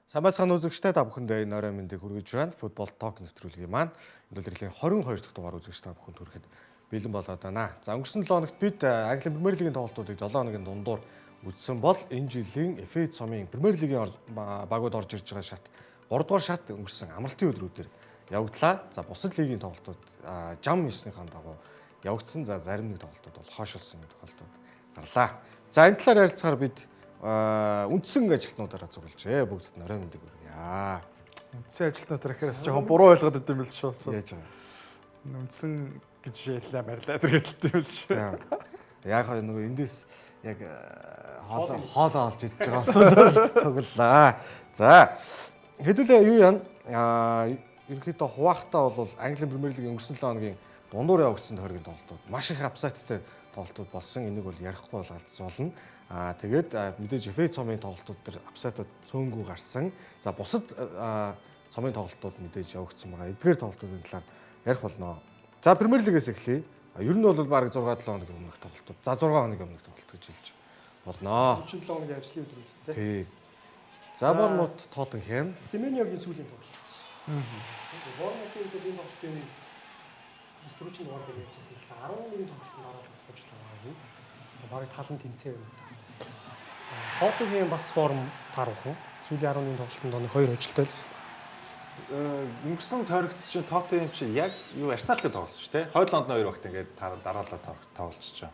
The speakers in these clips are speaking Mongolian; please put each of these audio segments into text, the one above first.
Самбайцхан үзэгчтэй та бүхэндээ энэ орой мэндийг хүргэж байна. Футбол ток нэвтрүүлгийн маань энэ удаагийн 22 дахь дугаар үзэгч та бүхэнд хүрэхэд бэлэн болоод байна. За өнгөрсөн 7 хоногт бид Англи Премьер Лигийн тоглолтуудыг 7 хоногийн дундуур үзсэн бол энэ жилийн FA цомын Премьер Лигийн багууд орж ирж байгаа шат 3 дугаар шат өнгөрсөн амралтын өдрүүдээр явагдлаа. За бусад лигийн тоглолтууд жам 9-ийн дагуу явагдсан. За зарим нэг тоглолтууд бол хойшилсан тохиолдлууд гарлаа. За энэ талаар ярилцахаар бид үндсэн ажилтнуудаараа зурлжээ. Бүгдд нь орой мэндийг хүргье. Үндсэн ажилтнуудаар ихэрэс жоохон буруу ойлгоод идэм билж шуусан. Яаж байгаа. Үндсэн гэж ярьлаа марлаа тэргэлтэй билж. Яг нөгөө эндээс яг хоол олж идэж байгаа асуудал цуглаа. За хэдүүлээ юу яана? Ерөнхийдөө хуваахтаа бол Английн Премьер Лигийн өнгөрсөн 7 хоногийн дундуур явагдсан тойргийн тоглолтууд маш их апсайттай тоглолтууд болсон. Энийг бол ярихгүй бол алдсан болно. Тэгээд мэдээж FA цомын тоглолтууд дээр апсайтууд цөөнгүй гарсан. За бусад цомын тоглолтууд мэдээж явагдсан байгаа. Эдгээр тоглолтуудын талаар ярих болно. За Премьер Лигээс эхлэе. Ер нь бол баг 6-7 хоногийн өмнөх тоглолтууд. За 6 хоногийн өмнөх тоглолт гэж хэлж болно. 37 хоногийн ажлын өдрүүд тийм. Тий. За Борнмут Тоттенхэм. Семеньогийн сүүлийн тоглолт. Борнмутын үед энэ тоглолтын стрүүчийн дугаар дээр ярьжсэн л 11 тоглолтод ороод тохиолдлоо. Бараг талан тэнцээ юм. Тоттенхэм бас форм таарах. Сүүлийн 11 тоглолтод оны 2 ажилтай байсан. Өнгөрсөн тойрогт чинь Тоттенхэм чинь яг юу Арсеналтай тоглосон шүү дээ. Хойлоонд 2 багт ингээд дараалал тоглолцож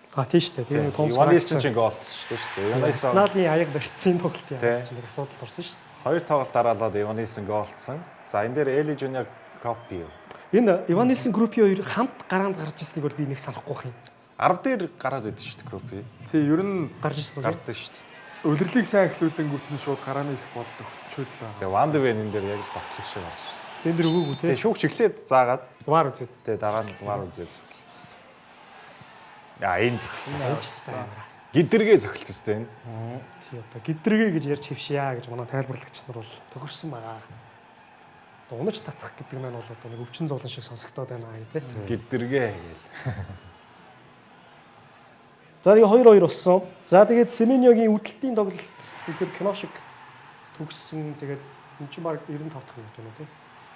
байгаа. Тийм шүү дээ. Тийм том Иванилсон чинь гоолтсон шүү дээ. Арсеналын аяг барьцсан тоглолт яасан чинь нэг асуудал орсон шүү дээ. Хоёр тоглолт дараалаад Иванилсон гоолтсон. За энэ дээр Эли Жуниор Кропио. Энэ Иванилсон Кропио хоёр хамт гараанд гарч ирснийг бол би нэг санахгүй юм. 10 дээр гараад идэв шүү дээ Кропио. Тий, ер нь гарч ирсэн үү? Гардаг шүү дээ. Улирлыг сайн эхлүүлэнгүүт нь шууд гарааны ирэх болол өгчөөдлөө. Тэгээ Ван де Вен энэ дээр яг л тоглох шиг болж ирсэн. Тэн дээр өгөөгүй тий. Тэгээ шүүгч эхлээд заагаад вар үзээд. Тэгээ дараа нь вар үзээд. Яа энэ зөвхөн гидэргээ зөвхөлтөс дээ энэ. Тий одоо гидэргээ гэж ярьж хөвшьяа гэж манай тайлбарлагч нар бол тохирсон байгаа. Унаж татах гэдэг нь бол одоо нэг өвчин зовлон шиг сонсогдоод байна тий. Гидэргээ гээл. За нэг 2-2 болсон. За тэгээд Семеньогийн үдэлтийн тоглолт ихээр кино шиг төгссөн. Тэгээд энэ чинь баг 95 дахь минут байна тий.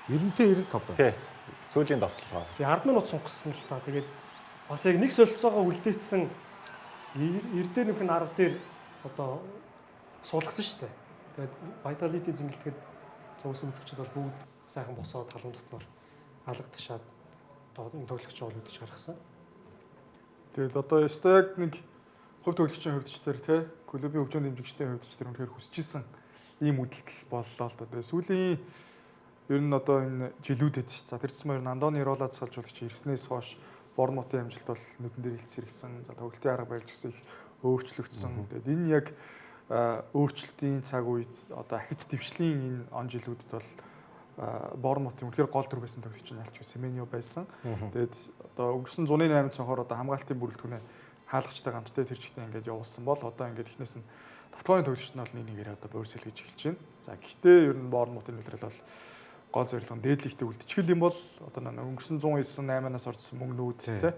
90-95 байна. Тий. Сүүлийн давталгаа. Тэгээ 10 минут сунгасан л та. Тэгээд бас яг нэг солилцоогоо үлдээсэн эрдээр нөх нь 10 дээр одоо суулгасан шүү дээ. Тэгээд Vitality зингэлтгэд зөвс үзэгчид бол бүгд сайхан босоод талан дотноор алга ташаад одоо энэ тоглогч бол үдэж гаргасан. Тэгээд одоо ёстой яг нэг хувь тоглогчийн хувьд ч тэр тий клубын хөгжөөний дэмжигчдийн хувьд ч тэр үнэхээр хүсэжсэн ийм үдэлтэл боллоо л да. Тэгээд сүүлийн ер нь одоо энэ жилүүдэд за тэр цэсмээр Андони Ролад салжуулагч ирснээс хойш Борнмутын амжилт бол нүдэн дээр илс хэрэгсэн. За тоглолтын арга барил гэсэн их өөрчлөгдсөн. Тэгээд энэ яг өөрчлөлтийн цаг үед одоо ахиц дэвшлийн энэ он жилүүдэд бол Борнмутын үнэхээр гол төр байсан тоглогч нь ялч Семеньо байсан. Тэгээд одоо өнгөрсөн 108 цонхоор одоо хамгаалтын бүрэлдэхүүнээ хаалгачтай гамттай тэр чигтээ ингээд явуулсан бол одоо ингээд эхнээс нь давтгааны тоглогч нь бол нэг нэгээр одоо бөөрсөл гэж эхэлж байна. За гэхдээ ер нь Борнмутын үлрэл бол гол зорилго нь дээдлэгтээ үлдчихэл юм бол одоо өнгөрсөн 109 8-аас орсон мөнгнүүд те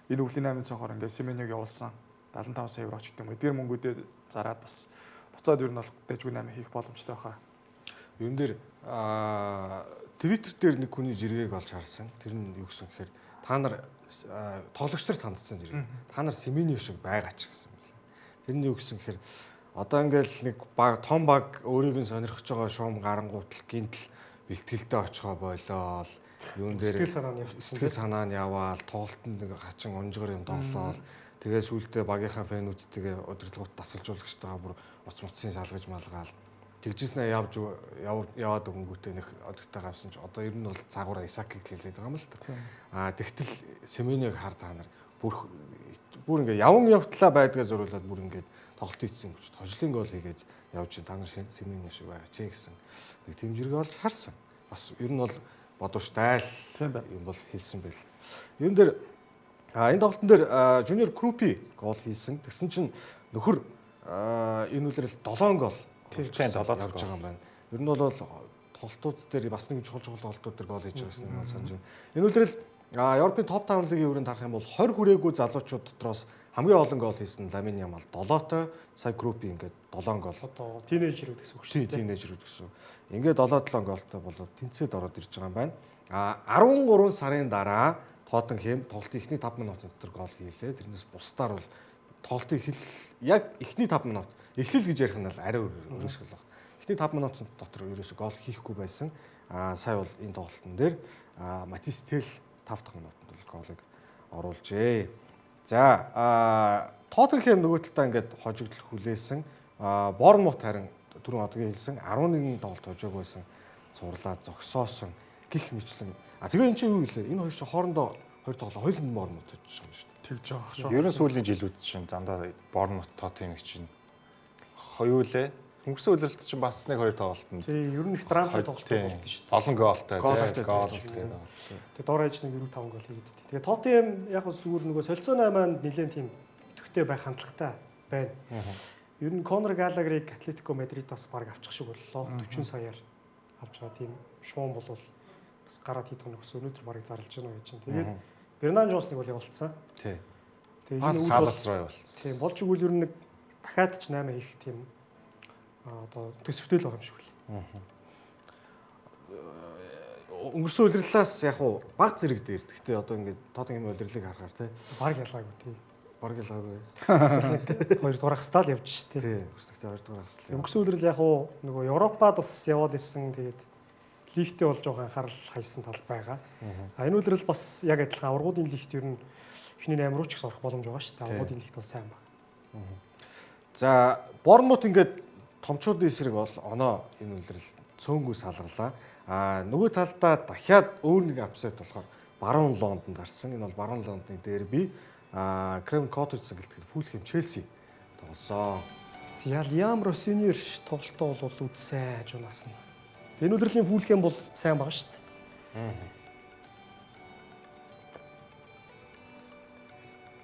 энэ өвлийн 8 цонхоор ингээд Семеньог явуулсан 75 сая евро ч гэдэг юм. Эдгээр мөнгүүдээ зараад бас буцаад ер нь бол дэжгүй 8 хийх боломжтой байхаа. Юун дээр Twitter дээр нэг хүний жиргэг олж харсан. Тэр нь юу гэсэн гэхээр та нар тоглогч нар тандсан жиргэг. Та нар Семеньо шиг байгаач гэсэн юм байна. Тэр нь юу гэсэн гэхээр одоо ингээл нэг том баг өөрийг нь сонирхож байгаа шуум гарангуутал гинтл бэлтгэлтэй очихоо болоод юун дээр сэтгэл санаа нь яваал тоглолтод нэг хачин унжгар юм тоглоол тэгээ сүултээ багийнхаа фэнүүдтэйгээ удирдлагууд тасалжуулагчтайгаа бүр уц муцсын салгаж малгаал тэгжснээ яваад өгөнгүүтээ нэг одогтой гавсан ч одоо ер нь бол цаагаараа Исакийг хэлээд байгаа юм л та. Тэгтэл Семеньог хар та нар бүр ингээ яван явтлаа байдгаа зөриулээд бүр ингээ тоглолт хийсэн гэж хожлын гол хийгээд явж та нар Семеньо шиг байгаа ч гэсэн нэг тэмжирэг олж харсан. Бас ер нь бол бодвч дайл юм бол хэлсэн байл. Юун дээр энэ тоглолтын дээр Жуниор Крупи гол хийсэн. Тэгсэн чинь нөхөр энэ үлрэл 7 гол тийм 7 явж байгаа юм байна. Ер нь бол тоглолтууд дээр бас нэг чухал тоглолтууд дээр гол хийж байгаа гэсэн юм санаж байна. Энэ үлрэл Европын топ 5 лигийн өрөөнд харах юм бол 20 хүрээгүй залуучууд дотроос хамгийн олон гол хийсэн Ламин Ямал 7-той, сая группи ингээд 7 гол. Одоо тинейжерүүд гэсэн үг шүү дээ. Тинейжерүүд гэсэн. Ингээд 7-7 голтой болоод тэнцээд ороод ирж байгаа юм байна. 13 сарын дараа Тоттенхэм тоглолтын эхний 5 минутын дотор гол хийлээ. Тэрнээс бусдаар бол тоглолтын яг эхний 5 минут эхлэл гэж ярих нь бол арай өрөөсгөл баг. Эхний 5 минутын дотор ерөөсө гол хийхгүй байсан. Сая бол энэ тоглолтын дээр Матис Тэл 5 дахь минутанд бол голыг оруулжээ. За Тоттенхэм нөгөө талдаа ингээд хожигдол хүлээсэн. Борнмут харин түрүүн одоогийн хэлсэн 11 тоглолт хожоог байсан. Цуурлаа зогсоосон гих мэтлэн. Тэгээ эн чинь юу гэлээ? Энэ хоёр чинь хоорондоо хоёр тоглоо хоёуланд Борнмут хийж байгаа юм шүү дээ. Тэгж байгаа шүү. Ерөн сүүлийн жилүүд чинь дандаа Борнмут Тоттенхэм чинь хоёулаа өнгөрсөн үеэрт чинь бас нэг хоёр тоглолтод. Тий, ер нь их драмтай тоглолт болдог шүү дээ. Олон гоолтой. Тэгээ дор хаяж нэг 9-5 гол хийгээд. Тэгээ Тоттенхэм яг нь сүүр нөгөө солилцооны маань нэлээд тийм өтөхтэй байх хандлагатай байна. Ер нь Конор Галагерийг Атлетико Мадридаас баг авчих шиг боллоо. 40 саяар авч байгаа тийм шуун бол бас гараад хийх нэг өнөөдөр барыг зарлж байна гэж чинь. Тэгээд Бернан Жонсныг бол явуулсан. Тий. Тэгээ энэ Салас руу явуулсан. Тийм болж игэл ер нь нэг дахиад ч 8 хийх тийм одоо төсөвтэй л байгаа юм шиг л. Өнгөрсөн удирлаас яг уу баг зэрэг дээр. Гэхдээ одоо ингээд Тоттенхэм удирлыг харахаар тий баг ялгаагүй тий. баг ялгаагүй. Хоёр дуурах стал явж штэ. Тий. Өсөлтөд хоёр дуурах стал. Өнгөрсөн удирал яг уу нөгөө Европад бас яваад исэн тэгээд лигтээ болж байгаа анхаарал хайсан тал байгаа. Энэ удирал бас яг адилхан аврагуудын лигт ер нь эхний 8 руу ч их орох боломж байгаа шүү дээ. Аврагуудын лигт бол сайн байна. За Борнмут ингээд томчуудын эсрэг бол оноо энэ удирал цөөнгөө салгарлаа. Нөгөө талдаа дахиад өөр нэг апсет болохоор Баруун Лондонд гарсан. Энэ бол Баруун Лондоны дерби. Крем Коттедж гэлтгэл Фулхэм Челси тоглосон. За Лиам Росинер тоглолтоо бол үзсэн жунаас нь. Энэ удиралын Фулхэм бол сайн байгаа шүү дээ.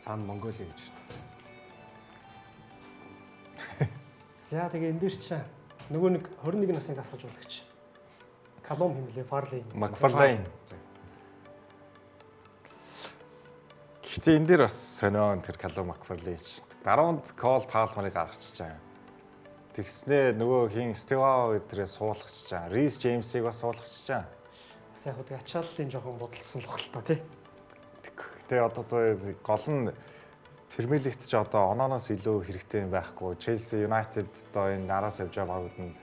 Цаана Монголиа гэж шүү дээ. За тэгээ энэ дээр чинь нөгөө нэг 21 насны дасгалжуулагч Калум хэмлээ Фарлей. Макфарлейн. Гэхдээ энэ дээр бас сонион тэр Калум Макфарлейн ч баруунд Кол Палмерыг гаргачихж байгаа. Тэгснээ нөгөө хин Стевао гэдрээ суулгачж байгаа. Рис Джеймсийг бас суулгачж байгаа. Бас яг хөө ачааллын жоохон бодолцсон л баг л та тий. Тэгтээ одоо гол нь Премьер лигт ч одоо онооноос илүү хэрэгтэй юм байхгүй. Челси, Юнайтед одоо энэ нараас явж байгаа багууд нь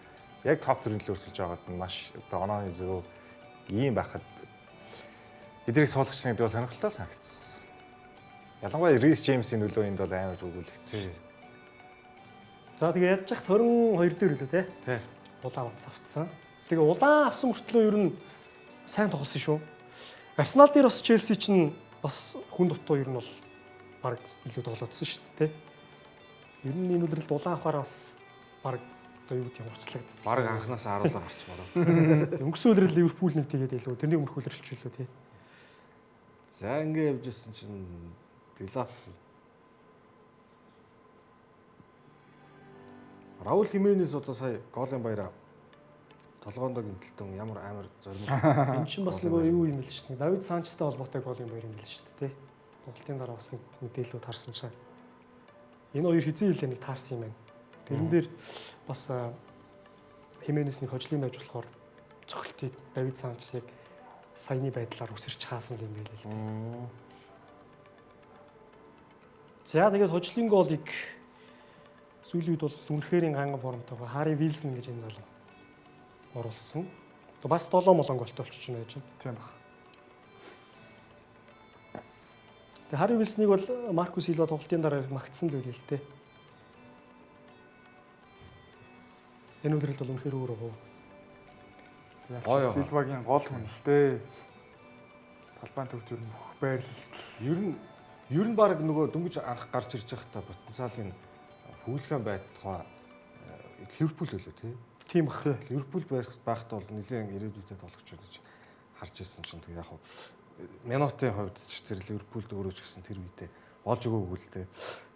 яг топ 4-ийн л өрсөлж байгаад нь маш одоо онооны зөв ийм байхад эдрийг суулгачна гэдэг бол сонирхолтой санагдсан. Ялангуяа Рис Джеймсийн нөлөө энд бол амар өгүүлэгцээ. За тэгээ яаж яхад 22 дээр үлээ тий. Улаан утас авцсан. Тэгээ улаан авсан мөртлөө ер нь сайн тоглосон шүү. Арсенал дээр бас Челси чинь бас хүн дутуу ер нь бол баг илүү тоглоодсон шүү дээ. Ер нь энэ үлрэлд улаан авахаар бас баг одоо юу гэдэг юм хуцлагдсан. Бараг анханаас харуулаа гарч мараа. Өнгөрсөн үлрэл Ливерпул нэг тэгээд илүү тэрний өмнөх үлрэлч билүү тий. За ингэ явж ирсэн чинь Делаф Раул Хименес одоо сая голын баяраа толгоондоо гэмтэлтэн ямар амар зоримог. Энд чинь бас нөгөө юу юм л шүү дээ. Давид Санчестай холбоотой голын баяр юм л шүү дээ тий. Тоглолтын дараа бас нэг мэдээлэлүүд харсан чаа. Энэ хоёр хизээ хилээ нэг таарсан юм байна. Тэрэн дээр бас Хименес нэг хожлын байж болохоор цогцолтыг Давид Санчесыг саяны байдлаар үсэрч хаасан юм байл л дээ. За тэгээд хожлын голыг сүүлийн үед бол үнэхээр ганган формтойгоо Хари Вилсон гэж энэ залуу оруулсан. Бас 7 молон голтой болчих юм байж байна. Тийм баг. Тэгээ Хари Вилсныг бол Маркус Силва тоглолтын дараа магтсан л байл л дээ. Энэ өдрөлд бол үнэхээр өөр гоо. Тэгээд Силвагийн гол хүн л дээ. Талбайн төвчөр мөх байрлал. Ер нь баг нөгөө дөнгөж анх гарч ирж байхдаа потенциалын Фулхэм байтугай Ливерпул байлоо тий. Тийм бах. Ливерпул байхдаа бол нэлээд ирээдүйдээ тоглож байна гэж харж ирсэн чинь тэг яг хав минутын хувьд ч тэр Ливерпулд өөрөө ч гэсэн тэр үедээ болж өгөөгүй л дээ.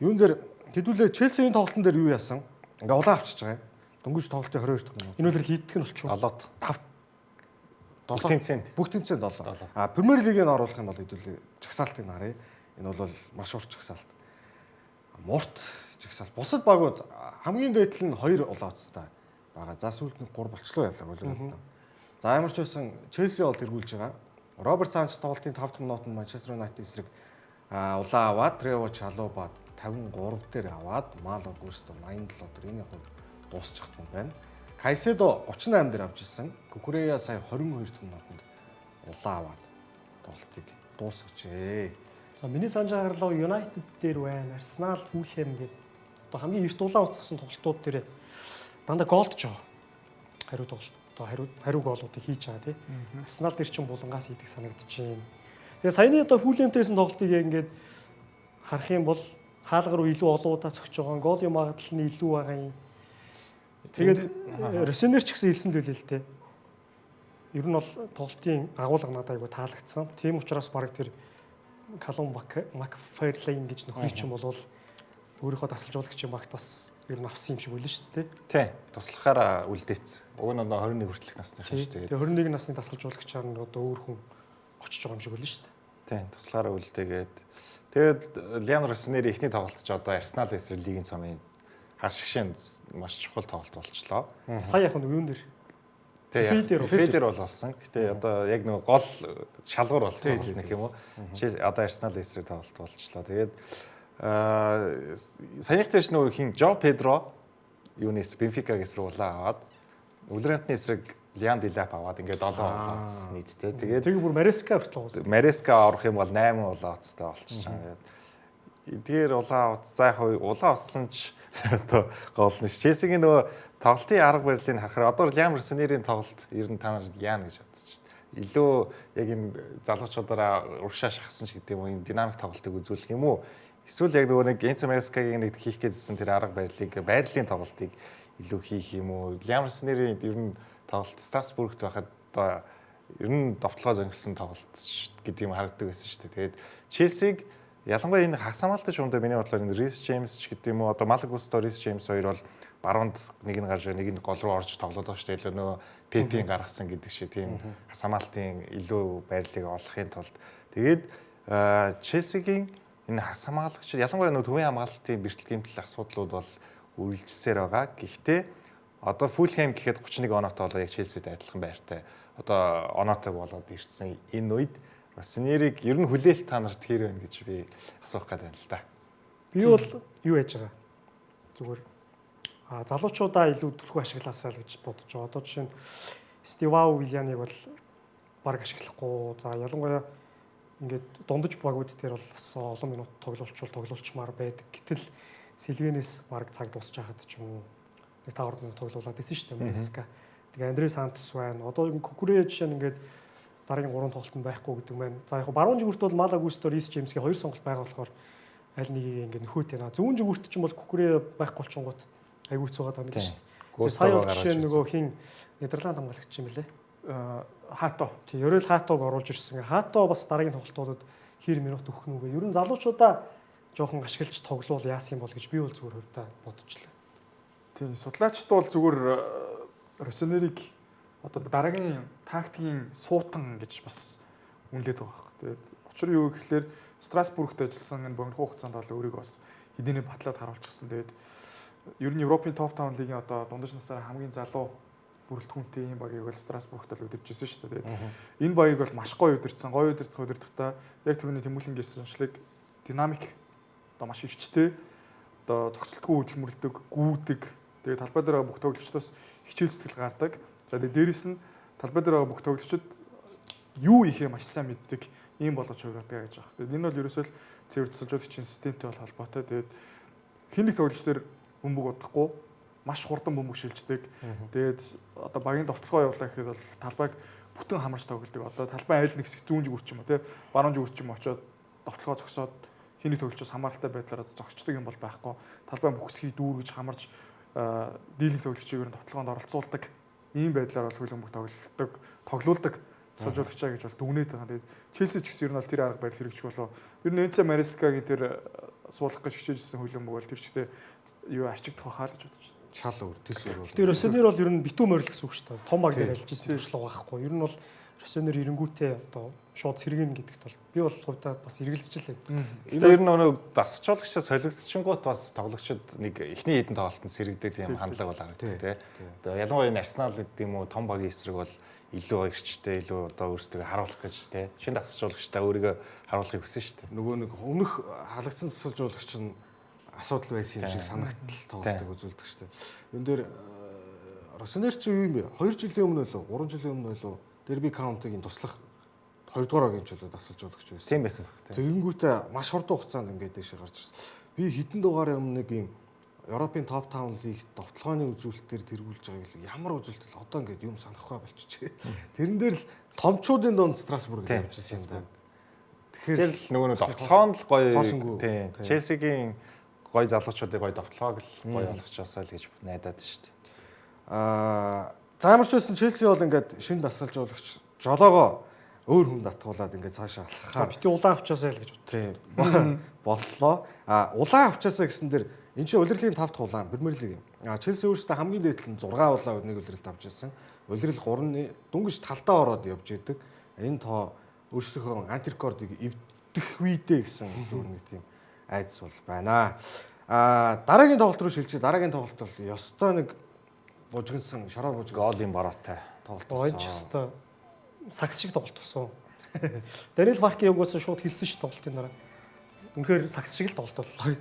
Юун дээр хэдүүлээ Челсигийн тоглолтын дээр юу яасан? Ингээ улаан авчиж байгаа юм. Дөнгөж тоглолтын 22 дахь минут. Энэ үл хийдэх нь болчихоо. Алоод Бүх тэмцээнд. Бүх тэмцээнд 7. Премьер лигийн оруулах юм бол хэдүүлээ жагсаалтыг харъя. Энэ бол маш урт жагсаалт. Мурт жагсаалт. Бусад багууд хамгийн дээдл нь 2 улаацтай байгаа. За сүүлд нь 3 болчлоо ялаа болоо. За ямар ч байсан Челси бол тэргүүлж байгаа. Роберт Санчес тоглолтын 5 дахь минутанд Манчестер Юнайтед эсрэг улаан аваад Трево Чалоба 53 дээр аваад Мало Густо 87 дээр энэ яг дуусчих юм байна. Кайседо 38 дээр авч ирсэн. Кукурея сая 22 дахь минутанд улаан аваад тоглолтыг дуусгажээ. За миний санаж байгаагаар Юнайтед дээр байна. Арсенал, Фулхэм гэдэг одоо хамгийн эрт улаан уцсан тоглолтууд дээр дандаа голдж байгаа. Хариу тоглолт одоо хариу гоолуудыг хийж байгаа тийм. Арсенал дээр чинь булангаас идэх санагдчихээн. Тэгээ саяны одоо Фулхэмтэйсэн тоглолтыг ингээд харах юм бол хаалга руу илүү олон удаа цогч байгаа. Голын магадлал нь илүү байгаа юм. Тэгээд Росинер ч гэсэн хэлсэн дээ л дээ. Ер нь бол тоглолтын агуулга надад айгу таалагдсан. Тийм учраас баг тэр Калум Макферлейн гэж нөхөр чинь болвол өөрийнхөө дасгалжуулагчийн багт бас ер нь авсан юм шиг үлэн шүү дээ. Тий. Туслахаараа үлдээц. Уг нь 21 хүртэлх насных шүү дээ. Тэгээ 21 насны дасгалжуулагчаар нь одоо өөр хүн очиж байгаа юм шиг үлэн шүү дээ. Тий. Туслахаараа үлдээгээд тэгээд Лиам Росинери ихний тоглолт ч одоо Арсенал эсрэг лигийн цомын хар шигшээнд маш чухал тоглолт болчлоо. Сая яг нь юун дээр Федер бол болсон. Гэтэ одоо яг нэг гол шалгуур бол тоглолт нэг юм уу. Чи одоо Арсенал эсрэг тоглолт болчлоо. Тэгээд саяхан дээр нөгөө хин Жо Педро юунес Бенфикагээс улаан аваад Улрентны эсрэг Лиам Дилап аваад ингээд 7 улаан нийтдээ. Тэгээд бүр Мареска хүртэл ууссан. Мареска орох юм бол 8 улаан уцтай болчихсон. Эдгээр улаан уц за яг улаан уцсан ч одоо гол нь Челсигийн нөгөө тоглолтын арга барилыг харахаар одоо Лиам Росинерийн тоглолт ер нь та нар яана гэж бодож байна. Илүү яг энэ залуучуудаараа урагшаа шахсан шиг гэдэг юм уу, юм динамик тоглолтыг үзүүлэх юм уу? Эсвэл яг нөгөө нэг Энцо Марескагийн нэг хийх гэжсэн тэр арга байрлалын тоглолтыг илүү хийх юм уу? Лиам Росинерийн ер нь тоглолт Страсбургт байхад одоо ер нь довтлогоо зөнгөсөн тоглолт гэдэг юм харагддаг байсан шүү дээ. Тэгээд Челсиг ялангуяа энэ хагас хамгаалалтын шугамдаа миний бодлоор энэ Рис Джеймс ч гэдэг юм уу, одоо Мало Густо, Рис Джеймс хоёр бол баруунд нэг нь гарч нэг нь гол руу орж тоглоод байгаа шүү дээ. Илүү нөгөө Пепийн гаргасан гэдэг шиг тийм хагас хамгаалтын илүү байрлалыг олохын тулд тэгээд Челсигийн энэ хагас хамгаалагч ялангуяа нөгөө төвийн хамгаалтын бэрхтэлгэмтэл асуудлууд бол үргэлжсээр байгаа. Гэхдээ одоо Фулхэм гэхэд 31 оноотой болоо яг Челсид адилхан байртай. Одоо оноотой болоод ирсэн энэ үед Росинерийг ер нь хүлээлт та нарт хэр байна гэж би асуух гэдэг юм л да. Би бол юу яаж байгаа? Зүгээр залуучуудаа илүү түлхүү ашиглаасаа л гэж бодож байгаа. Одоо жишээ нь Стивау Вильяныг бол баг ашиглахгүй. За ялангуяа ингээд дундаж багууд дээр бол бас олон минут тоглуулчмаар байдаг. Гэтэл Силвенес баг цаг дуусч байхад ч юм уу нэг 5 минут тоглуулад байсан шүү дээ Мареска. Тэгээ Андре Сантос байна. Одоо Кукурея жишээ нь ингээд дараагийн 3 тоглолтод байхгүй гэдэг маань. За яг баруун жигүүрт бол Мало Густо, Рис Джеймсгийн 2 сонголт байгаа болохоор аль нэгийг ингээд нөхөөтэй наа. Зүүн жигүүрт ч юм бол Кукурея байхгүй болчингууд айгүй цугаад байна л шүү дээ. Сая жишээ нөгөө хин Нидерланд хамгаалагч юм лээ. Хато. Тий, Ерөөл Хатог оруулж ирсэн. Хато бас дараагийн тоглолтуудад хэр минут өгөх нүгэ. Ер нь залуучуудаа жоохон ашиглаж тоглуул яасан юм бол гэж би бол зүгээр хөвдөө бодчихлаа. Тий, судлаачд бол зүгээр Росинерийг одоо дараагийн тактикийн суутан гэж бас үнэлээд байгаа. Тэгээд учир юу гэхээр Страсбургт ажилласан энэ богино хугацаанд бол өөрийгөө бас хэдийнэ батлаад харуулчихсан. Тэгээд ер нь Европын топ 5 лигийн одоо дундаж насаараа хамгийн залуу бүрэлдэхүүнтэй энэ багийг бол Страсбургт л удирдчихсэн шүү дээ. Тэгээд энэ багийг бол маш гоё удирдсан. Гоё удирдахдаа яг түрүүний Тэмүүлэнгийн сонслыг динамик одоо маш эрчтэй одоо зогсолтгүй хөдөлмөрлөдөг, гүйдэг. Тэгээд талбай дээр байгаа бүх тоглогчдоос хичээл сэтгэл гардаг. За тэгээд дээрэс нь талбай дээр байгаа бүх тоглогчид юу ихээ маш сайн мэддэг ийм болгож хувиргадаг гэж байна. Тэгээд энэ бол ерөөсөө л цэвэр засалжуулагчийн системтэй бол холбоотой. Тэгээд хин нэг тоглогч төр бөмбөг удахгүй маш хурдан бөмбөг шилждэг. Тэгээд одоо багийн довтлогоо явуулах гэхэд бол талбайг бүтэн хамарч тоглодог. Одоо талбай айл нэг хэсэг зүүн жигүүр ч юм уу тий баруун жигүүр ч юм очоод довтлогоо зогсоод хин нэг тоглогчоос хамааралтай байдлаар зогсчдөг юм бол байхгүй. Талбай бүх хэсгийг дүүргэж хамарч дийлэнх тоглогчийг ер нь довтлогоонд оролцуулдаг. Ийм байдлаар бол хөлбөмбөг тоглуулдаг салжуулагчаа гэж бол дүгнээд байгаа. Тэгээд Челси ч гэсэн ер нь бол тэр арга барил хэрэгжих болов. Ер нь Энцо Марескагийн тэр суулгах гэж хичээжсэн хөлбөмбөг бол тэр чигтээ юу арчигдах байхаа л гэж бодож байна. Шал өөр, тис өөр. Тэр Росинер бол ер нь битүү морил гэсэн үг шүү дээ. Том баг дээр ажиллаж ирсэн туршлага байхгүй. Ер нь бол Росонер ирэнгүүтээ одоо шууд сэргэн гэдэгт бол би бол хувьдаа бас эргэлзэж лээ. Тэр нөгөө дасчуулагчаа солигдчихингууд бас тоглогчид нэг эхний хэдэн тоглолтод сэрэгдэг тийм хандлага бол харагддаг тий. Одоо ялангуяа энэ Арсенал гэдэг юм уу том багийн эсрэг бол илүү эрчтэй илүү одоо өөрсдөө харуулах гэж тий. Шинэ дасчуулагчтай өөрийгөө харуулахыг хүсэн шүү дээ. Нөгөө нэг өмнөх халагдсан засалжуулагч нь асуудал байсан юм шиг санагдтал тоглолтыг үзүүлдэг шүү дээ. Энд дээр Росонер чи юу юм бэ? 2 жилийн өмнө болов 3 жилийн өмнө болов Дерби каунтыг туслах 2 дугаар огийн чөлөө дасалжуулагч байсан. Тийм байсан баг тий. Тэгэнгүүтээ маш хурдан хугацаанд ингээд дэше гарч ирсэн. Би хэдэн дугаарын өмнө нэг юм Европын топ 5 лигт довтлогооны үзүүлэлтээр тэргүүлж байгааг л ямар үзүүлэлт л одоо ингээд юм санахгүй болчихжээ. Тэрэн дээр л томчуудын донд Страсбург явж ирсэн юм байна. Тэгэхээр л нөгөө нэг довтлогоон л гоё тий. Челсигийн гоё залуучуудыг гоё довтлогоог л гоё болгочихосоо л гэж найдаад шүү дээ. За ямар ч байсан Челси бол ингээд шинэ дасгалжуулагч жолоогоо өөр хүн татгуулаад ингээд цаашаа алхахаар Бити улаан авчаасаа л гэж бод. тийм боллоо. Улаан авчаасаа гэсэн дэр энэ чинь улирлын 5 дахь улаан Премьер лиг юм. Челси өөрөөсөө хамгийн дээдлэн 6 улаан нэг улиралд авч ирсэн. Улирал 3-ны дүнгиж талдаа ороод явж идэг. Энэ тоо өөрсдийнхөө антирекордыг эвдэх үедээ гэсэн зүгээр нэг тийм айдас бол байна. Дараагийн тоглолт руу шилжиж дараагийн тоглолт бол ёстой нэг бужигнсан шороо бужигнсан Голын бороотой тоглолт Ойч өстой сакс шиг тоглолт болсон. Даниэл Фаркийн угаас шууд хэлсэн шүү тоглолтын дараа. Үнэхээр сакс шиг л тоглолт боллоо.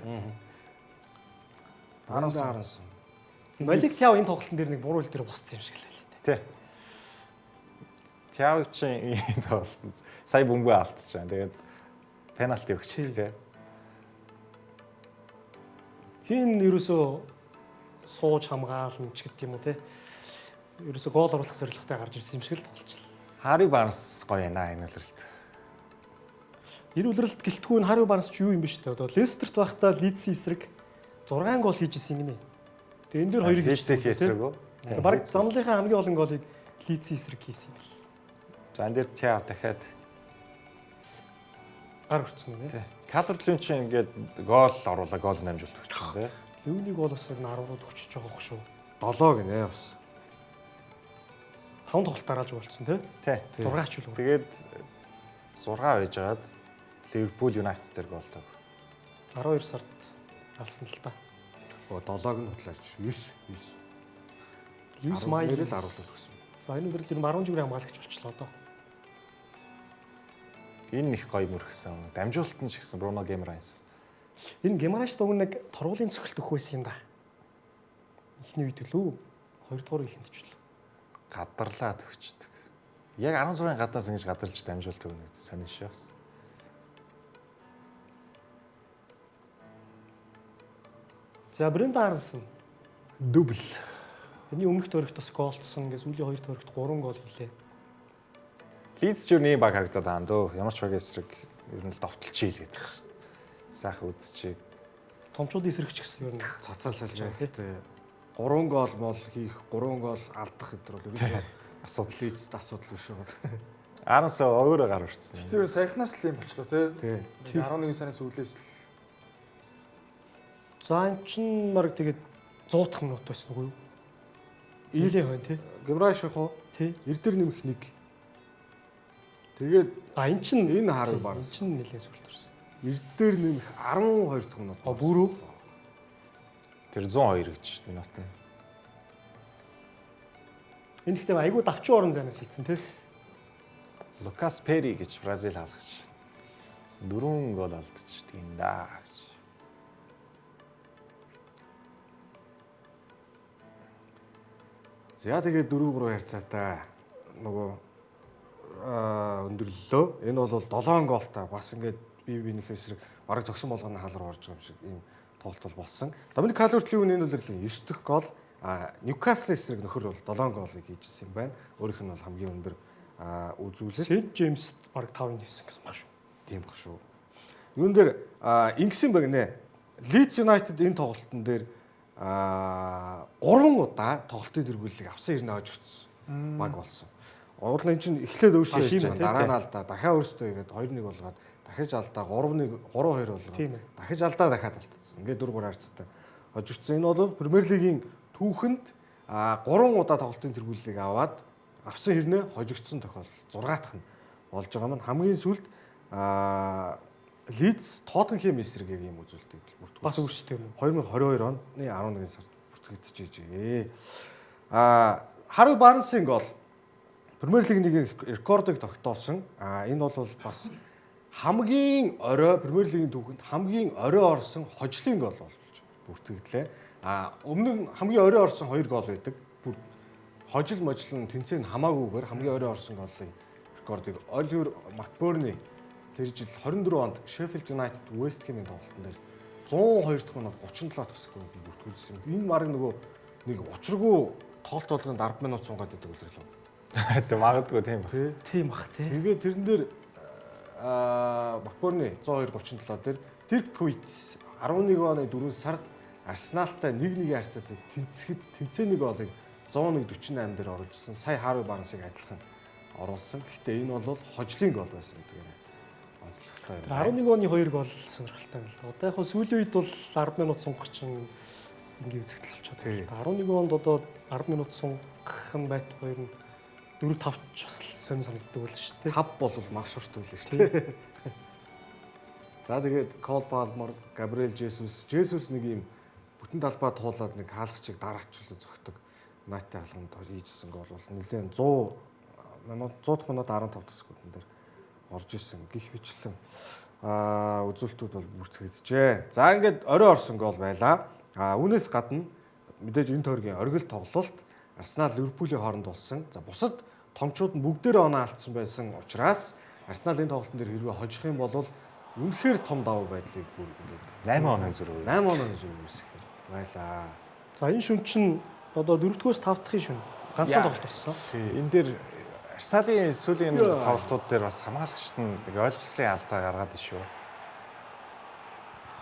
Харансан. Малик Тяв энэ тоглолтын дээр нэг буруу хэл дээр босцсон юм шиг л байлаа. тий. Чаавчин энэ тоглолтод сая бөмбөг алдчихсан. Тэгээд пенальти өгч тий. Хин ерөөсөө сууж хамгаална ч гэдэг юм уу те. Ерөөсөө гол оруулах зорилготой гарч ирсэн юм шиг л тоглолчлаа. Хари Барнс гоё наа энэ үлрэлт. Энэ үлрэлт гэлтгүй нь Хари Барнс ч юу юм бэ шүү дээ. Одоо Лестерт байхдаа Лидсийн эсрэг 6 гол хийж исэн гинэ. Тэгээ энэ дээр хоёрыг Лидсийн эсрэг үү? Бараг замлынхаа хамгийн олон голыг Лидсийн эсрэг хийсэн юм байна. За энэ дээр Тяв дахиад Гар хүрсэн үү? тий. Калвертын чинь ингээд гол оруулаа, гол намжуулт өгсөн тий. Юунийг бол бас 10-ууд өчөж байгаа хөх шүү. 7 гинэ бас. 5 тоглолт дарааж болцсон тий. Тий. 6 ч үлээ. Тэгээд 6 байжгаад Ливерпул Юнайтед дээр гол тав. 12 сард алсан л та. 7-г нь хутлаач 9. 9 май л аруулах гэсэн. За энэ үлрэлт ер нь 10 жигүүрийн хамгаалагч болчлоо одоо. Энэ их гоё мөрхсөн. Дамжуулалт нь ч гэсэн Бруно Гемрайс. Энэ Гемараш дуг нэг торгуулийн цохилт өгөх байсан юм да. Эхний үед лүү 2 дугаар ихэнд ч лөө. Гадарлаад өгчдөг. Яг 16-ын гаднаас ингэж гадарлаж дамжуулт өгнө гэж сонин шүү. За Брендан Арлсон Дубл. энэ өмнөх төрөгт бас голдсон. Ингээ сүүлийн 2 төрөгт 3 гол хийлээ. Лидс ч нэг баг харагдаад байгаа дөө. Ямар ч баг эсрэг ер нь л довтолчих хийлгээд байна шүү дээ. Сайхан үзчихээ. Томчуудын эсрэгч гэсэн ер нь Цацаал салж байхтэй 3 гол мол хийх 3 гол алдах гэдэг бол ерөнхийдөө асуудал Лидсд асуудал биш байгаа. Аранс өөрөө гар урцсан. Тэр саяхнаас л юм болчлоо тий. Тий. 11 сарын сүүлээс л За эн чин марг тэгээд 100 дахь минут байсан уу юу? Ийлээ хойно тий. Гемраш хоо Тий. эрдэр нэмэх 1. Тэгээд Эн чин энэ Хари эн Барнс чин нэлээд сүлтэрсэн. эрдэр нэмэх 12 дахь минут. Бүрүү. Тэр 102 гэж минут нь. Энэ ихтэй айгүй давчин орон зайнаас хийцэн тий. Лукас Пери гэж Бразил хаалгач. 4 гол алдчихдаг юм да гэж. За тэгээд 4-3 харьцаатай нөгөө өндөрлөлөө. Энэ бол 7 гоолтай бас ингээд бинийх эсрэг бараг зогсон болгоны хаал руу орж байгаа юм шиг ийм тоглолт бол болсон. Доминик Калверт-Лewin энэ үлрэлийн 9 дахь гол Ньюкасл эсрэг нөхөр бол 7 гоолыг хийжсэн юм байна. Өөрийнх нь бол хамгийн өндөр үзүүлэлт. Сент Джеймс бараг 5-ын хийсэн гэсэн баг шүү. Тийм баг шүү. Юун дээр ингэсэн баг нэ. Leeds United энэ тоглолтын дээр 3 удаа тоглолтын тэргүүлэлийг авсан ирнэ хойж өгсөн. Баг болсон. Уул нь чинь эхлээд өөрсдөө Тийм хийж ээ, дараа нь алдаа дахиад өөрсдөө игээд 2-1 болгоод дахиж алдаа 3-1 3-2 болгоод дахиж алдаа дахиад алдсан. Ингээд 4-3 харьцаатай хожигдсон. Энэ бол Премьер лигийн түүхэнд 3 удаа тоглолтын тэргүүлэлийг аваад авсан хэрнээ хожигдсон тохиолдол 6 дахь нь болж байгаа маань хамгийн сүүлд Лидс Тоттенхэм эсрэгийг юм үзүүлдэг бүртгэж. Бас өөрсдөө юм. 2022 оны 11 сард бүртгэгдчихэжээ. Харви Барнсын гол Премьер Лигийн рекордыг тогтоосон. Энэ бол бас хамгийн орой Премьер Лигийн түүхэнд хамгийн орой орсон хожлын гол болж бүртгэгдлээ. Өмнө нь хамгийн орой орсон 2 гол байдаг. Бүр хожил можлон тэнцэн хамаагүйгээр хамгийн орой орсон голын рекордыг Оливер Макберни тэр жил 24 онд Sheffield United West Ham-ийн тоглолтын дээр 102 дахь минут 37 дахь секунд бүртгүүлсэн. Энэ баг нэг учиргүй тоолт болгонд 10 минут сунгаад байдаг үлрэл юм. Тэг магадгүй тийм ба. Тийм бах тий. Тэгээд тэрэн дээр Макберни 102-37 дээр Dirk Kuyt 11 оны 4 сард Арсеналтай 1-1 харьцаатай тэнцээний голыг 101-48 дээр оруулсан. Сая Харви Барнсыг адилхан оруулсан. Гэхдээ энэ бол хожлын гол байсан гэдэг юм. Онцлогтой юм. 11 оны 2 гол сонирхолтой юм л да. Одоо яг хөө сүүлийн үед бол 10 минут сунгах чинь ингээ үзэгдэл болчиход байна. 11 онд одоо 10 минут сунгах нь байтугай нь 4-5 ч бас сонирхдаг байл шүү дээ. 5 бол маш урт үлээ шүү дээ. За тэгээд Кол Палмер, Габриэл Жесус нэг юм бүтэн талбай туулаад нэг хаалгачийг дараачуулж зөгтөг. Найттай халганд хийжсэн гол бол нэлээд 100 дахь минут 15 дахь секундын дээр орж исэн гих бичлэн үзүүлэлтүүд бол бүртгэгдэжээ. За ингээд орой орсон гол байлаа. Үүнээс гадна мэдээж энэ тойргийн оргил тоглолт Арсенал Ливерпулийн хооронд болсон. За бусад томчууд нь бүгдээрээ оноо алдсан байсан учраас Арсенал энэ тоглолтын дээр хэрвээ хожих юм бол үнэхээр том давуу байдлыг бүр ингээд 8 оны зүрх. 8 оны зүрх үүсгэх байлаа. За энэ шүн чинь одоо 4-р 5 дахь шүн ганцхан тоглолт болсон. Энэ дээр Арсеналын сүүлийн тоглолтууд дээр бас хамгаалагчт нь нэг ойлгослын алдаа гаргаад байна шүү.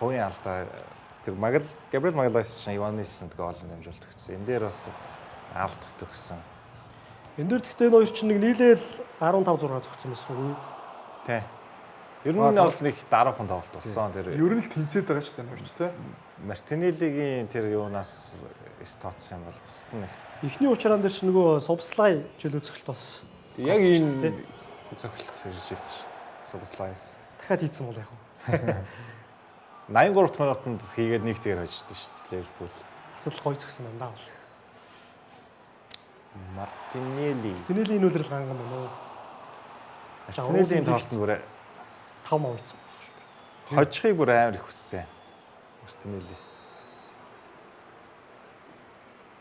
Хувийн алдаа тэр Габриэл Магалайс чинь Иванисэнд гол дамжуулт өгсөн. Энэ дээр бас алдах төгсөн. Энэ дээр гэхдээ энэ хоёр чинь нэг нийлээл 15-6 зөгцсөн байсан уу? Тий. Ер нь бол нэг дараахан тоглолт болсон. Тэр Ер нь л тэнцээд байгаа шүү дээ нөрч тий. Мартинеллигийн тэр юунаас тооцсон юм бол бусд нь Эхний уучраан дээр ч нөгөө Субслай жилүү цогт бас яг энэ зөвхөлт ирж ирсэн шүү дээ. Субслайс. дахиад хийцэн бол яг уу. 83 минутанд хийгээд нэг тэгэр хожижтэй шүү дээ. Ливерпул. Асал гоё зөгсөн юм даа. Мартинелли. Тэнэлийн үлрэл ганган байна уу? Мартинеллийн тоглолтод бүр 5 мав ийцэн. хожихыг бүр амар их хүссэн. Мартинелли.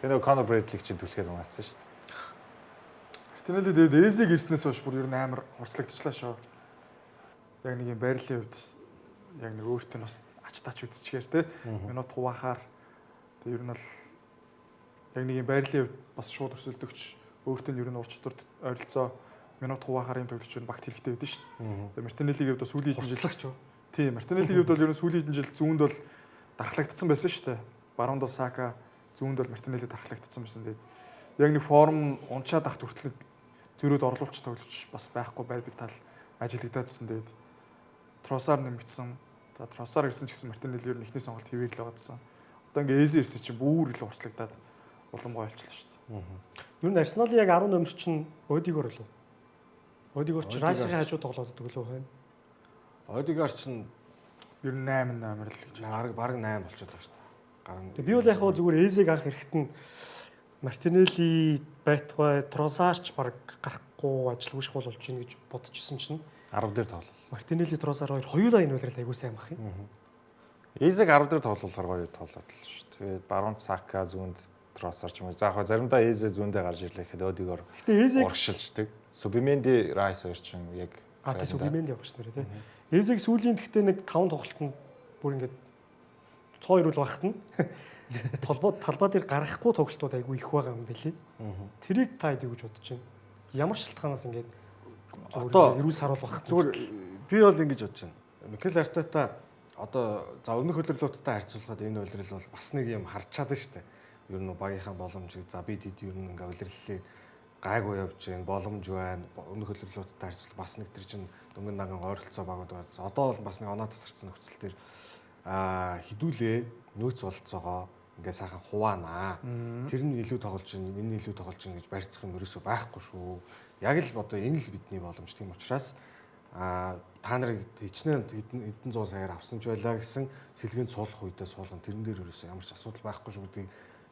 Тэр нөгөө Конор Брэдлиг чинь түлхээд унаацсан шүү дээ. Мартинелли тэгээд Эзиг ирснээс хойш бүр ер нь амар хурцлагдчихлаа шүү. Яг нэг юм байрлалын хувьд яг нэг өөртөө бас ач тач үзчихээр те минут хуваахаар тэг ер нь бол яг нэг юм байрлалын хувьд бас шууд өрсөлдөгч өөртөө ер нь ур чадварт ойролцоо минут хуваахаар юм тоглож байгаа багт хэрэгтэй байдаг шүү дээ. Тэг Мартинеллигийн хувьд бас сүүлийн хэдэн жил тийм Мартинеллигийн хувьд бол ер нь сүүлийн хэдэн жил зүүнд бол дархлагдсан байсан шүү дээ. Баруун дол Сака зүүнд бол Мартинелли дархлагдсан байсан. Тэгээд яг нэг форм унчаад ахт хүртэл зөрөөд орлуулж тоглож бас байхгүй байдаг тал ажиглагдаадсэн. Тэгээд Тросар нэмэгдсэн. За Тросар ирсэн ч гэсэн Мартинелли ер нь ихний сонголт хэвээр л байгаадсан. Одоо ингээ Эзи ирсэн чинь бүр их урслагадаад уламгой олчлаа шүү дээ. Ер нь Арсеналын яг 10 номер чинь Одигор лөө. Одигор ч Райсгийн хажуу тоглоод байдаг лөө байна. Одигор чинь Ер нь 8 номер л гэж. баг 8 болчиход байгаа шүү дээ. Тэгээ би бол яг хөө зүгээр Эзиг анх ирэхэд нь Мартинелли байтугай Тросарч баг гарахгүй ажилгүй шхуул болж ийн гэж бодчихсон чинь 10 дээр тоглол. Мартинелли Тросар хоёр хоёулаа энэ үлрэл айгуу сайн бах юм. Эзэг 10 дээр тоглохоор гоё тоглоод л шүү. Тэгээд баруун Сака зүүнд Тросар ч юм уу. За яг заримдаа Эзэ зүүндээ гарч ирлээ гэхэд Одигор Гэтэ Эзиг урагшилждаг. Субименди Райс хоёр ч яг тийм Субименди явах шнэр тий. Эзиг сүүлийн гэхдээ нэг 5 тоглолтод бүр ингээд цоо ирүүл багт нь талбай дээр гарахгүй тоглолтууд айгүй их байгаа юм билий. Тэрийг та хэд юу гэж бодож байна? Ямар шалтгаанаас ингээд одоо эрүүл саруул багт зүгээр би бол ингэж бодож байна. Микел Артета одоо за өмнөх хөлөрлөлттэй харьцуулахад энэ улирал бол бас нэг юм харж чадсан шүү дээ. Ер нь багийнхаа боломжийг за бид хэд ер нь ингээ улирлалыг гайгүй явж гэн боломж байна. Өмнөх хөлөрлөлттэй харьцуулах бас нэг төр чинь дөнгөн наган ойролцоо багууд байсан. Одоо бол бас нэг оноо тасарсан нөхцөл төр хідүүлээ нөөц болцоогоо ингээ сайхан хуваанаа. Тэр нь илүү тоглож байна, энэ нь илүү тоглож байна гэж барьцах юм ерөөсөө байхгүй шүү. Яг л одоо энэ л бидний боломж. Тийм учраас та нарыг хичнээн хэдэн зуун саяар авсан ч байлаа гэсэн сэлгээнд суулгах үедээ суулгана. Тэрэн дээр ерөөсөө ямар ч асуудал байхгүй шүү гэдгийг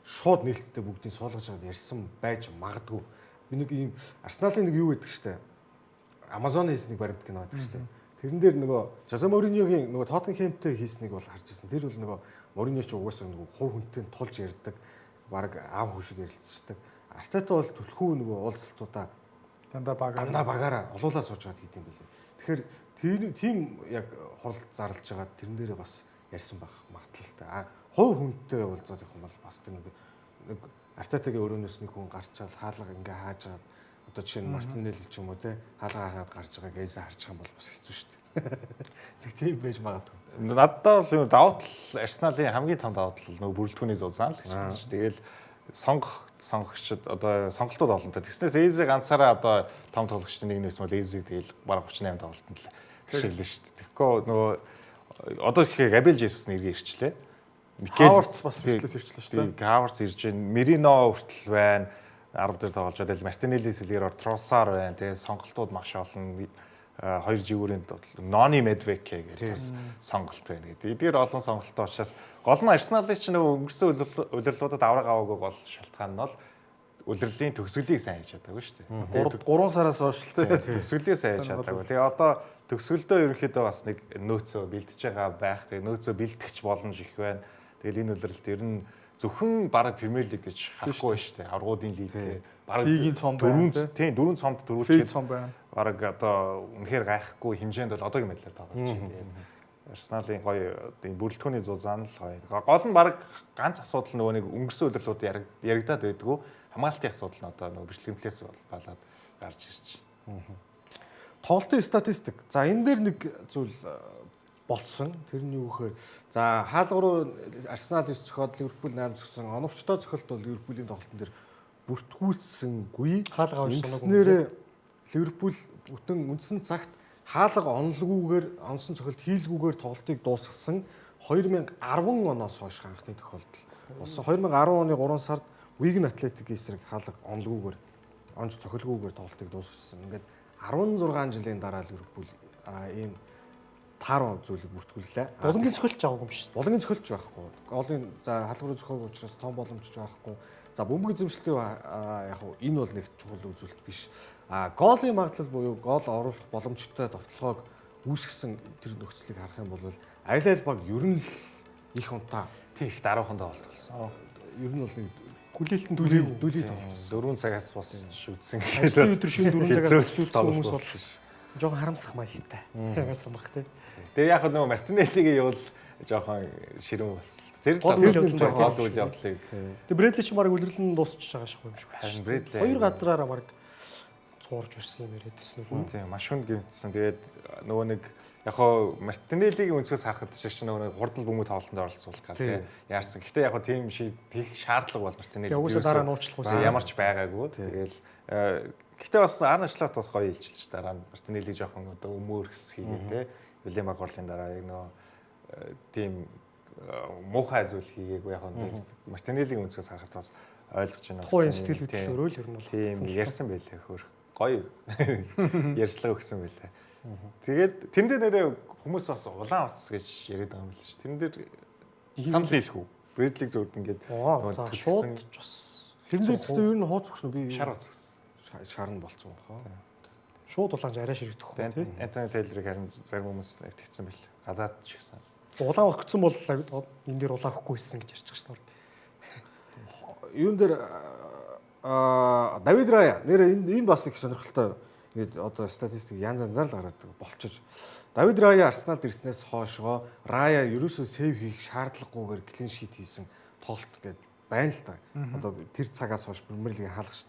шууд нээлттэй бүгдийг суулгаж аваад ярьсан байж магадгүй. Би нэг ийм Арсеналын нэг юу гэдэг штэ. Amazon хийсэн нэг баримт кино гэдэг штэ. Тэрэн дээр нөгөө Жозе Мориньогийн нөгөө Тоттенхэмтэй хийснийг бол харж ирсэн. Тэр бол нөгөө Мориньо ч угаасаа нөгөө хувь хүнтэй тулж ярьдаг, баг аав хүү шиг ярилцдаг. Артета бол түлхүү нөгөө уулзалтуудаа дандаа багаараа олуулаа сууж байгаа гэдэг юм билээ. Тэгэхээр тийм яг хурал зарлж байгаа тэрэн дээрээ бас ярьсан байх магадлалтай. Хувь хүнтэй уулзаад их юм бол бас тэр нэг Артетагийн өрөөнөөс нэг хүн гарч чад хаалга ингээ хааж байгаа. Одоо жишээ нь Мартинелли ч юм уу те хаалга хаагаад гарч байгаа Гейза харж байгаа юм бол бас хэцүү шүү дээ. Тэг тийм байж магадгүй. Надад бол юу давуу тал Арсеналын хамгийн том давуу тал нөгөө бүрэлдэхүүний зузаан л гэж байна шүү. Тэгэл сонгогчд одоо сонголтууд олонтой. Тэгснээс Эйзэ ганцаараа одоо том тоглогчдын нэг нэс бол Эйзэг тэгэл бараг 38 тоглолтод л жишээлээ шүү дээ. Тэгэхгүй нөгөө одоо ихээ Габриэл Жесус нэргээ ирчлээ. Хаварц бас бичлээс ирчлээ шүү дээ. Хаварц ирж байна. Мерино хүртэл байна. 10 дээр тоглож байгаа. Мартинелли Сэлгэроор Тросар байна. Тэгээ сонголтууд маш олон. 2 живүүрийн Нони Медвеке гэдэг бас сонголт байна гэдэг. Эдгээр олон сонголттой учраас гол нь Арсеналын ч нөгөө өнгөрсөн улирлуудад авраг аваагүй гол шалтгаан нь бол улирлын төгсгөлийг сайн хийж чадаагүй шүү дээ. 3 сараас хойш л те төгсгөлийг сайн хийж чадаагүй. Тэгээ одоо төгсгөлдөө ерөнхийдөө бас нэг нөөцөө бэлдэж байгаа байх. Тэгээ нөөцөө бэлтгэж боломж их байна. Тэгэл энэ улирлд ер нь зөвхөн бараг Премьер Лиг гэж харахгүй шүү дээ. Аврагуудын лиг те. Бараг лигийн цом байна. Тийм 4 цомд дөрвөлж цом байна. Бараг одоо үнэхээр гайхгүй хэмжээнд бол одоогийн байдлаар тоглож байна. Тэгээд Арсеналын гоё энэ бүрэлдэхүүний зузаан л гоё. Гол нь бараг ганц асуудал нөгөө нэг өнгөрсөн улирлууд яригадаад байдгүй. Хамгаалтын асуудал нь одоо нөгөө бичлэгдлээс болоод гарч ирж байна. Тоглолтын статистик. За энэ дээр нэг зүйл болсон. Тэр нь юу гэхээр за хаалгаруу Арсенал 9 цохоод Ливерпул 8 зогсон. Оновчтой цохолт бол Ливерпулийн тоглолтын дээр бүртгүүлсэнгүй. Хаалга авч санаагүй. Ливерпул бүтэн үндсэн цагт хаалга онолгүйгээр онсон цохилт хийлгүйгээр тоглолтыг дуусгасан 2010 оноос хойш анхны тохиолдол болсон. 2010 оны 3 сард Wigan Athletic эсрэг хаалга онолгүйгээр онж цохилгүйгээр тоглолтыг дуусгасан. Ингээд 16 жилийн дараа Ливерпул ийм тааруу зүйлийг бүртгүүллээ. Боломжийн цохилж аваагүй юм шүү. Боломжийн цохилж байхгүй. Голын за хаалгаруу зохиог учраас том боломжч байхгүй. За бөмбөг эзэмшилтэй яг энэ бол нэг чухал үзүүлэлт биш. Голын магадлал буюу гол оруулах боломжтой товтлогоог үүсгэсэн тэр нөхцөлийг харах юм бол аль аль баг ер нь их унтаа тийх даруухандаа болтолсон. Ер нь бол нэг Хүлээлтэн дүлий тоглолт. 4 цагаас бос шүтсэн. Ажлын өдөр шөнө 4 цагаас шүтсэн хүмүүс бол жоохон харамсах маягтай байсан баг тий. Тэгээ яг нөгөө Мартинеллигийн явал жоохон ширүүн бас. Тэр гол үйл явдлыг. Тэгээ Брэдли ч баг үлрэлэн дуусчихж байгаа шиг юм шиг байна. Харин Брэдли хоёр газраараа баг цуурж ирсэн юм яриадсэн үг. Тийм маш хүнд гэмтсэн. Тэгээд нөгөө нэг яг хоо Мартинеллигийн өнцгөөс харахад шиг нөгөө нэг хурдл бөмбөг тоглолтод оролцуулах гал тийм яарсан. Гэхдээ яг хоо тийм тийх шаардлага бол Мартинелли юусе дараа нууцлах байсан. Ямар ч байгаагүй. Тэгээл гэхдээ бас Арне Слот бас гоё илчилж ш дараа Мартинелли жоохон одоо өмөр хэс хийгээ тийм Вильям Агорлын дараа яг нөгөө тийм муухай зүйл хийгээгүй яг хоо Мартинеллигийн өнцгөөс харахад бас ойлгож байна. Тухайн сэтгэл хөдлөлөөр л ер нь бол тийм ярьсан байлээ хөр гоё ярьслага өгсөн байлээ. Тэгээд тэн дээр нэрээ хүмүүс бас улаан утас гэж яриад байгаа юм л ш. Тэн дээр санал хийх үү? Брэдлиг зөвд ингээд шууд бас тэн дээр гэхдээ ер нь хууц өгсөн би шар утас өгсөн. Шар нь болцсон бохоо. Шууд улаанж арай ширэгдэх үү тийм. Антони Тейлерыг харин зарим хүмүүс итгэцсэн байл. Гадаад ч гэсэн. Улаан өгсөн бол энэ дээр улаан өгөхгүй байсан гэж ярьж байгаа шүү дээ. Юун дээр Давид Рая нэр энэ бас их сонирхолтой. Ингээд одоо статистик янз янзаар л гараад болчихж. Давид Рая Арсеналд ирснээс хойшоо Рая ерөөсөө сейв хийх шаардлагагүйгээр клин шит хийсэн тоглолт гээд байна л та. Одоо тэр цагаас хойш Премьер Лигийн хаалгач.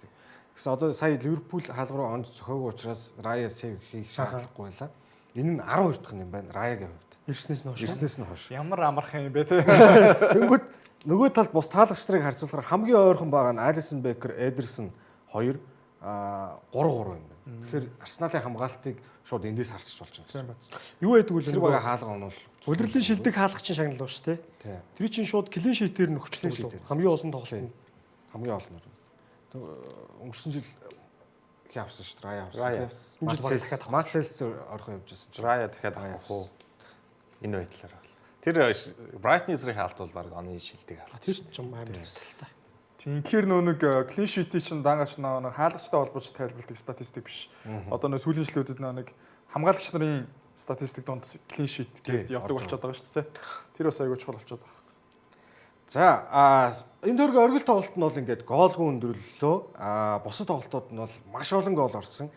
Гэсэн одоо сая Ливерпул хаалга руу онц зөхөөгүй учраас Рая сейв хийх шаардлагагүй байлаа. Энэ нь 12 дахь юм байна Раягийн хувьд. Ирснээс нь хойш. Ямар амархан юм бэ те. Тэнгүүд нөгөө талд бус таалагч нарыг харьцуулахаар хамгийн ойрхон байгаа нь Алисон Бекер, Эдерсон 2 3 юм байна. Тэгэхээр Арсеналын хамгаалтыг шууд эндээс харчих болж Тийм байна. бац. Юу байдаг вэ? Тэр бага хаалга онол. Улирлын шилдэг хаалгачин шагнал ба шүү дээ. Тий. Тэр чинь шууд клин шитээр Clean нөхчлөө sheet-ээр. хамгийн олон тоглолт. Хамгийн олон. Өнгөрсөн жил хий авсан шүү дээ. Рай авсан. Рай тий. авсан. Энэ жил бараг дахиад Мацелс орхон явж байсан чинь. Рая дахиад авах уу? Энэ байдлаар бол. Тэр Брайтны эсрэг хаалт бол баг оны шилдэг хаалт. тэр ч юм амар өсөл та. Тийм тэгэхээр нэг клин шитийн чинь дангаач нэг хаалгачтай холбож тайлбарладаг статистик биш. Одоо нэг сүүлийн жилүүдэд нэг хамгаалагч нарын статистик донд клин шит гэдэг явдаг болчиход байгаа шүү дээ. Тэр бас аягүй чухал болчиход байгаа. За энэ төргийн оргил тоглолт нь бол ингээд гоолгүй өндөрлөлөө. Бусад тоглолтууд нь бол маш олон гол орсон.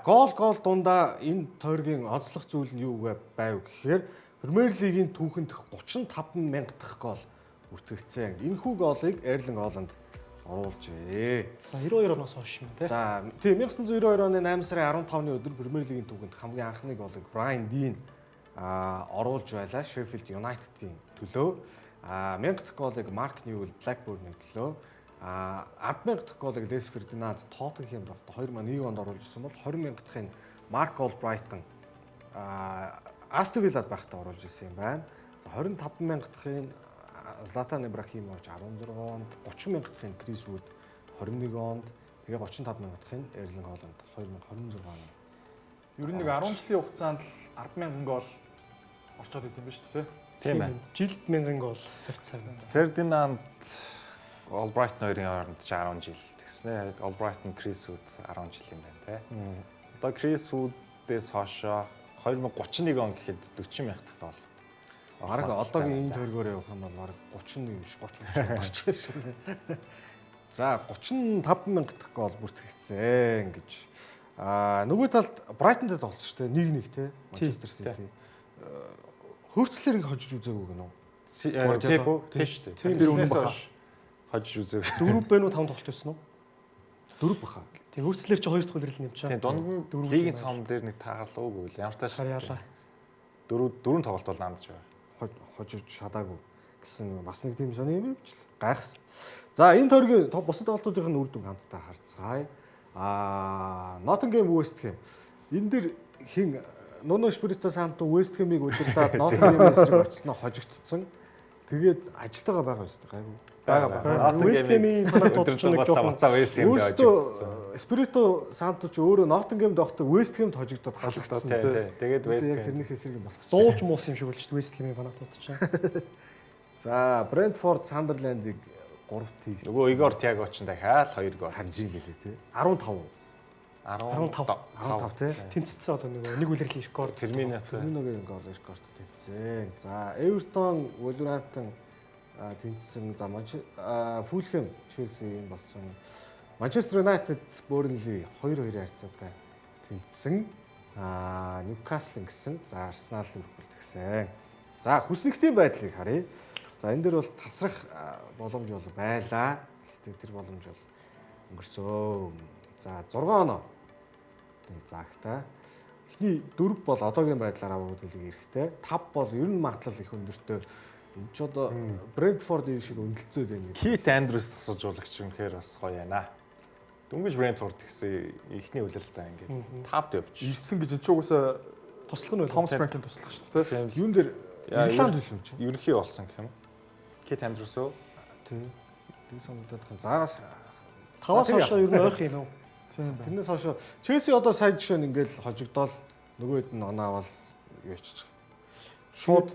Гол дундаа энэ тойргийн онцлог зүйл нь юу байв гэхээр Премьер лигийн түүхэнд 35,000 дахь гол бүртгэгдсэн. Энэхүү голыг Эрлинг Холланд оруулжээ. За 92 оноос хойш юм тий. За тийм 1992 оны 8 сарын 15-ны өдөр Премьер лигийн түүхэнд хамгийн анхны голыг Брайан Дин оруулж байлаа. Sheffield United-ийн төлөө. 1000 дахь голыг Марк Ньюэлл Blackburn-ийн төлөө. 10,000 дахь голыг Лес Фердинанд Тоттенхэм давхад 2001 онд оруулж ирсэн бол 20,000 дахь нь Марк Олбрайтон Астон Виллад байхдаа оруулж ирсэн юм байна. За 25,000 дахь нь Златан Ибрахимович 16 онд, 30,000 дахь нь Крис Вуд 21 онд, тэгээ 35,000 дахь нь Эрлинг Холланд 2026 онд. Ер нь нэг 10 жилийн хугацаанд 10,000 гол орчоод идэв юм ба шүү дээ. Тийм байна. Жилд 1000 гол тавьцсан байна. Фердинанд Олбрайтон хоёрын хооронд ч 10 жил тэгснэ. Олбрайтон Крис Вуд 10 жил юм байна те. Одоо Крис Вудээс хоошоо 2031 он гэхэд 40,000 дахь гол. Бараг одоогийн энэ тойргоор явах юм бол бараг 31 биш 30 гарч ирсэн. За 35,000 дахь гол бүртгэгдсэн гэж. Нөгөө талд Брайтонтэй тоглосон шүү дээ. 1-1 те. Манчестер Сити. Хөрцлөрийг хожиж үзээгүй гэнэ үү? Пепо тийш үү. Тийм, Тэр үнэн үнээс баха. хойш хожиж үзээгүй. 4 бэ нү 5 тоглолт байсан уу? 4 баха. Тийм хөрцлөр чи 2 дахь үлрэл нэмчихэ. Тийм дунд нь Дөрөв лигийн шин цом дээр нэг таагалуугүй л ямар тааш Харьяалаа. дөрөв тоглолт бол наандж байгаа. Хожиж шадаагүй гэсэн бас нэг тийм сони юм биш л гайхсан. За энэ тойргийн бусад тоглолтуудын үр дүн хамтдаа харцгаая. Ноттингем West Ham. Энэ дэр хин Нуно Шпирито Санто West Ham-ыг удирдаад Ноттингем эсрэг очсноо хожигдсон. Тэгээд ажилтгаа байгаа юм шүү дээ. Гайгүй. Бага. West Ham-ийн талаар дуудчих нэг жоохон West Ham дээр Өөртөө Спирито Санто ч өөрөө Ноттингем доохтой West Ham-д хожигдоод халагдсан. тий. Тэгээд West Яг Ham тэрнийх эсрэг юм болох ч. дуулж муус юм шиг болж шүү дээ West Ham-ийн фанат дуудчих. За Брентфорд Сандерландыг 3-т хийх. нөгөө Игор Тиаго ч дахиад 2 гол харж ийн гэлээ те. 15. 15 те. Тэнцсэн одоо нэг үлрэлийн рекорд. Ферминогийн гол рекорд тэнцсэн. За Эвертон, Wolverhampton тэнцсэн. За Фулхэм, Челси болсон. Манчестер Юнайтед, Бurnley 2-2 харьцаатай тэнцсэн. Ньюкасл гэсэн. За Арсенал, Ливерпул тэгсэн. За хүснэгтийн байдлыг харъя. За энэ дээр бол тасрах боломж бол байлаа. Гэхдээ тэр боломж бол өнгөрцөө. За 6 оноо. Заагтаа. Эхний 4 бол одоогийн байдлаар аваад хэлэх хэрэгтэй. 5 бол ер нь магадлал их өндөртэй. Энд ч одоо Брентфорд шиг өндлцөөд байна. Кит Андрюс тасалжуулагч үнэхээр бас гоё яана. Дөнгөж Брентфорд гэсэн ихний үлрэлтээ ингээд 5-д явж. Ирсэн гэж энэ ч угсаа туслах нь Томас Франкийн туслах шүү дээ. Юун дээр Ирланд хөлөө чи. Ерөнхий болсон гэх юм. Кит Андрюс үү? Тийм. Тэг санагдаад байна. Заагаас 5-аас хойш ер нь ойрхон юм уу? Тийм байна. тэрнээс хойш Челси одоо сая жишээ нь ингээл хожигдоод нөгөөд нь оноо авал юу ячих. Шууд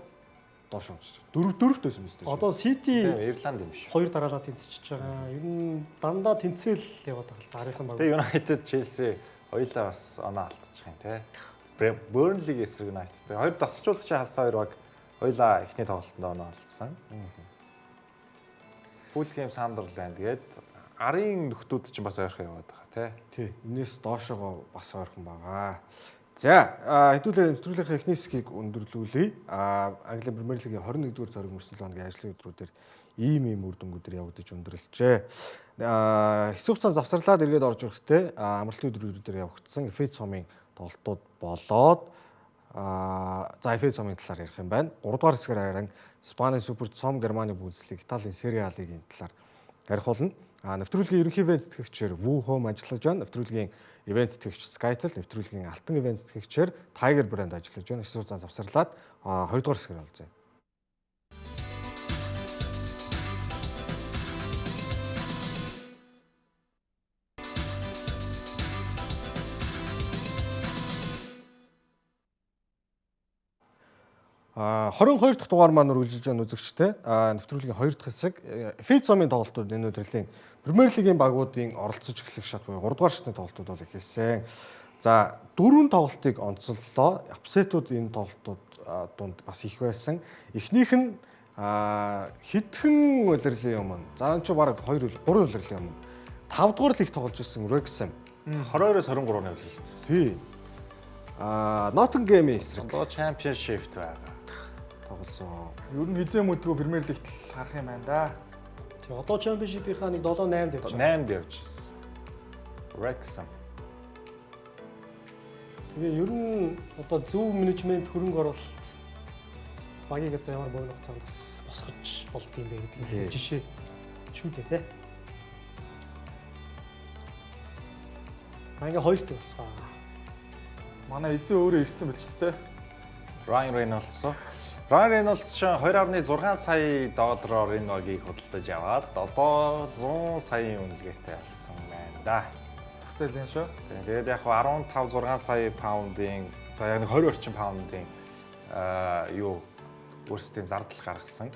доош онцож. Дөрөвт байсан биз дээ. Одоо City Ирланд юм биш. 2 дараалал тэнцэж байгаа. Ер нь дандаа тэнцэл яваад байгаа л дараагийн баг. Тэгээ United Chelsea хоёулаа бас оноо алдчих юм те. Burnley эсрэг United. Хоёр дасгалжуулагчийн халсан хоёр баг хоёулаа эхний тоглолтод оноо алдсан. Fulham Sunderland гээд арын нөхдүүд ч бас ойрхон яваад байгаа те. Тий. Энээс доошогоо бас ойрхон байгаа. За, хэдүүлээ нэвтрүүлгийнхээ эхний хэсгийг өндөрлүүлье. Английн Премьер Лигийн 21-р тойрог мөрсөл хоногийн ажлын өдрүүдээр ийм үр дүнгуудээр явагдаж өндөрлжээ. Хэсэг хугацаанд завсарлаад эргээд орж ирэхдээ амралтын өдрүүдээр явагдсан FA цомын тоглолтууд болоод за FA цомын талаар ярих юм байна. 3 дугаар хэсгээр харин Испаний Супер цом, Германы Бундслиг, Италийн Сери А лигийн талаар ярих болно. Нэвтрүүлгийн ерөнхий ивент тэтгэгчээр Woo Home ажиллаж байна. Нэвтрүүлгийн ивент тэтгэгч Skytel, нэвтрүүлгийн алтан ивент тэтгэгчээр Tiger брэнд ажиллаж байна. Их суудаа завсарлаад 2 дугаар хэсгээр олзъя. А 22 дахь дугаар маань үргэлжилж байгаа үзэгчтэй. Нэвтрүүлгийн 2 дахь хэсэг Фид цомын тоглолтууд энэ өдрийн Премьер Лигийн багуудын оролцож эхлэх шат буюу 3 дугаар шатны тоглолтууд бол эхэлсэн. За 4 тоглолтыг онцоллоо. Апсетууд энэ тоглолтууд дунд бас их байсан. Эхнийх нь хэдхэн удирлын өмнө. За энэ ч бараг 2 3 удирлын өмнө 5 дугаар лиг тоглож ирсэн Wrexham 22-оос 23-ны үлээлт. тий. Nottingham-ийн эсрэг Одоо Championship-т байгаа. тоглосон. Ер нь хизээ мөдгөө Премьер Лигт харах юм байна да. Тэг одоо Championship-ийнхаа нэг 7-8 явж байгаа. 8-д явж ирсэн. Wrexham. Тэгээ ер нь одоо зөв менежмент хөрөнгө оруулалт багийг одоо ямар богино хугацаанд бас босгож болдгийм бэ гэдэг жишээ шүү дээ тий. Ингээ хоёрт болсон. Манай эзэн өөрөө ирсэн байл ч тээ. Ryan Reynolds. Ryan Reynolds 2.6 сая доллараар энэ багийг худалдаж аваад одоо 100 саяын үнэлгээтэй болсон байна да. Зах зээлийн шүү. Тэгээд яг 15-6 сая паундын одоо яг 20 орчим паундын юу өөрсдийн зардал гаргасан.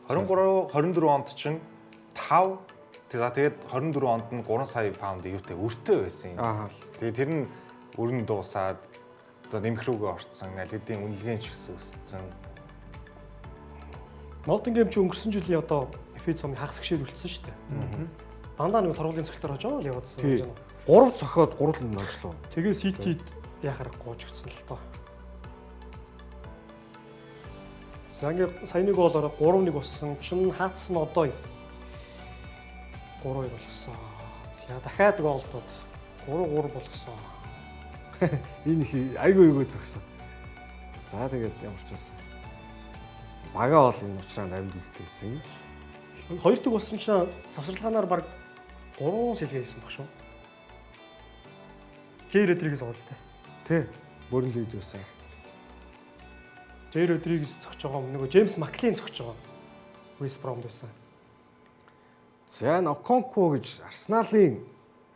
23-24 онд чинь 5 тэгээд 24 онд нь 3 сая паундын юутай өртөө байсан юм. Тэгээд тэр нь өрн дуусаад одоо нэмэх рүүгээ орцсон. Аль хэдийн үнэлгээ ч гэсэн өссөн. Nottingham ч өнгөрсөн жилийн одоо FA цомын хагас гişээр үлдсэн шүү дээ. Дандаа нэг торгуулийн цогтор хожоо л явуулсан гэж байна. 3 цохоод 3 нь ножлоо. Тэгээ City-д яхаар гоожгдсан л тоо. Саяны саяны гоолоор 3-1 болсон. Чин хаацс нь одоо 3-2 болсон. За дахиад гоолдод 3-3 болгосон. Энэ их айгүй зогсон. За тэгээд ямар ч байсан. Бага бол энэ учраас амьд үлдээсэн. 2 дэг болсон чинь завсралгаанаар баг 3 сэлгээ хийсэн баг шүү. Jay Rodriguez уустай. Тэ. Бүрэн лид байсан. Jay Rodriguez зогч байгаа юм. Нөгөө James McLean зогч байгаа. West Brom байсан. За Okonkwo гэж Арсеналын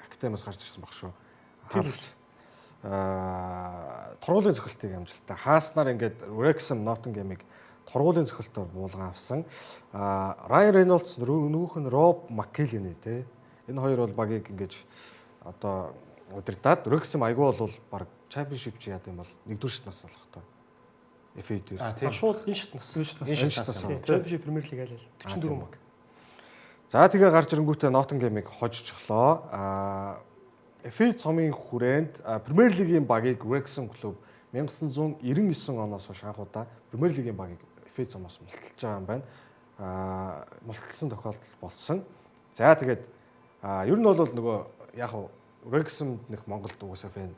академиас гарч ирсэн баг шүү. Тэгэлж. Торгуулийн цохилтыг амжилттай хааснаар ингээд Wrexham Nottingham-ыг торгуулийн цохилтоор буулган авсан. Ryan Reynolds нөгөөх нь Rob McElhenney те. Энэ хоёр бол багийг ингээд одоо удирдаад Wrexham айгүй бол баг Championship чи яад юм бол нэгдүгээр шатнаас алах тоо. FA дээр. Шууд энэ шатнаас. Энэ шатнаас. Championship Premier League айл 44 баг. За тэгээ гарч ирэнгүүтээ Nottingham-ыг хожчихлоо. FA цомын хүрээнд Премьер Лигийн багийг Wrexham клуб 1999 оноос хойш анхудаа Премьер Лигийн багийг FA цомоос мулталж байгаа юм байна. Мулталсан тохиолдол болсон. За тэгээд ер нь бол нөгөө яг Wrexham нэг Монголд угаасаа фэн